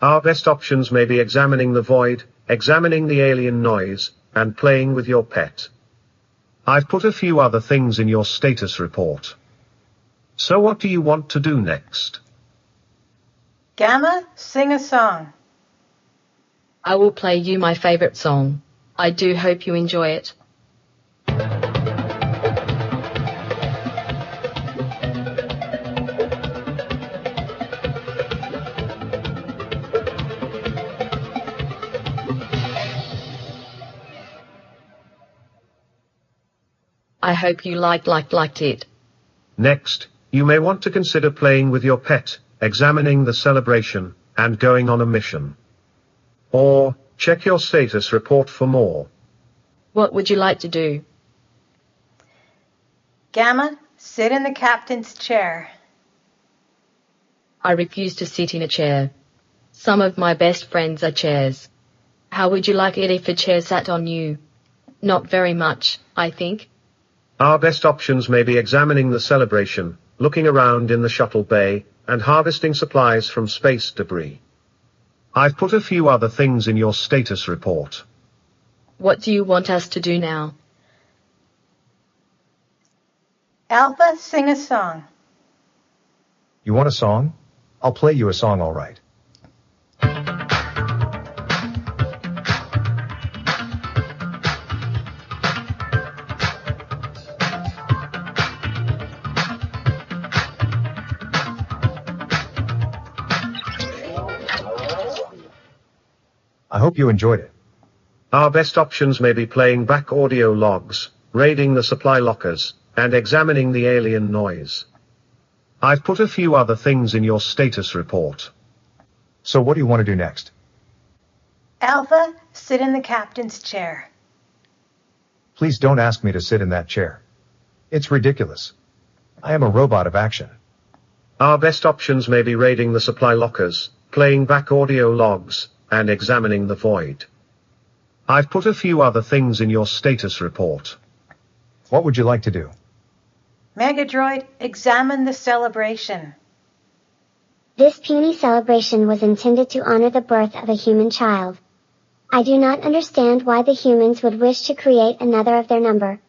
Speaker 3: Our best options may be examining the void, examining the alien noise, and playing with your pet. I've put a few other things in your status report. So what do you want to do next?
Speaker 2: Gamma, sing a song.
Speaker 5: I will play you my favorite song. I do hope you enjoy it. I hope you liked it.
Speaker 3: Next, you may want to consider playing with your pet, examining the celebration, and going on a mission. Or, check your status report for more.
Speaker 5: What would you like to do?
Speaker 2: Gamma, sit in the captain's chair.
Speaker 5: I refuse to sit in a chair. Some of my best friends are chairs. How would you like it if a chair sat on you? Not very much, I think.
Speaker 3: Our best options may be examining the celebration, looking around in the shuttle bay, and harvesting supplies from space debris. I've put a few other things in your status report.
Speaker 5: What do you want us to do now?
Speaker 2: Alpha, sing a song.
Speaker 4: You want a song? I'll play you a song, all right. I hope you enjoyed it.
Speaker 3: Our best options may be playing back audio logs, raiding the supply lockers, and examining the alien noise. I've put a few other things in your status report.
Speaker 4: So what do you want to do next?
Speaker 2: Alpha, sit in the captain's chair.
Speaker 4: Please don't ask me to sit in that chair. It's ridiculous. I am a robot of action.
Speaker 3: Our best options may be raiding the supply lockers, playing back audio logs, and examining the void. I've put a few other things in your status report.
Speaker 4: What would you like to do?
Speaker 2: Megadroid, examine the celebration.
Speaker 11: This puny celebration was intended to honor the birth of a human child. I do not understand why the humans would wish to create another of their number.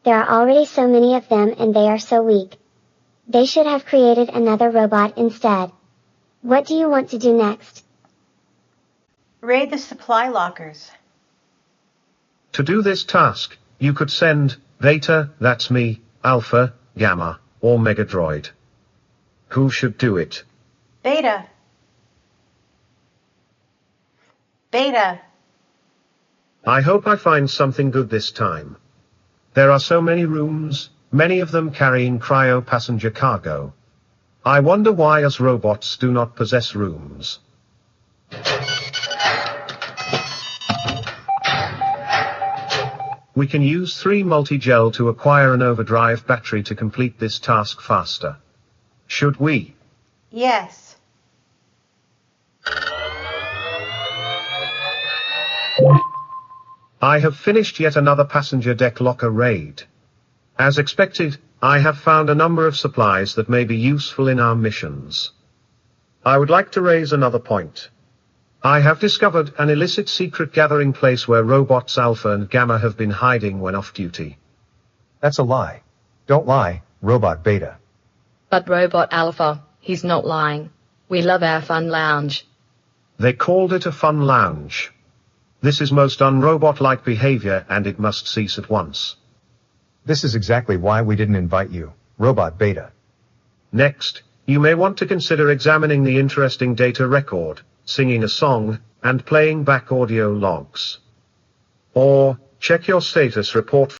Speaker 11: There are already so many of them and they are so weak. They should have created another robot instead. What do you want to do next?
Speaker 2: Raid the supply lockers.
Speaker 3: To do this task, you could send Beta, that's me, Alpha, Gamma, or Megadroid. Who should do it?
Speaker 2: Beta. Beta.
Speaker 3: I hope I find something good this time. There are so many rooms, many of them carrying cryo passenger cargo. I wonder why us robots do not possess rooms. We can use 3 multigel to acquire an overdrive battery to complete this task faster. Should we?
Speaker 2: Yes.
Speaker 3: I have finished yet another passenger deck locker raid. As expected, I have found a number of supplies that may be useful in our missions. I would like to raise another point. I have discovered an illicit secret gathering place where robots Alpha and Gamma have been hiding when off duty.
Speaker 4: That's a lie. Don't lie, Robot Beta.
Speaker 5: But Robot Alpha, he's not lying. We love our fun lounge.
Speaker 3: They called it a fun lounge. This is most unrobot-like behavior and it must cease at once.
Speaker 4: This is exactly why we didn't invite you, Robot Beta.
Speaker 3: Next, you may want to consider examining the interesting data record, singing a song, and playing back audio logs. Or, check your status report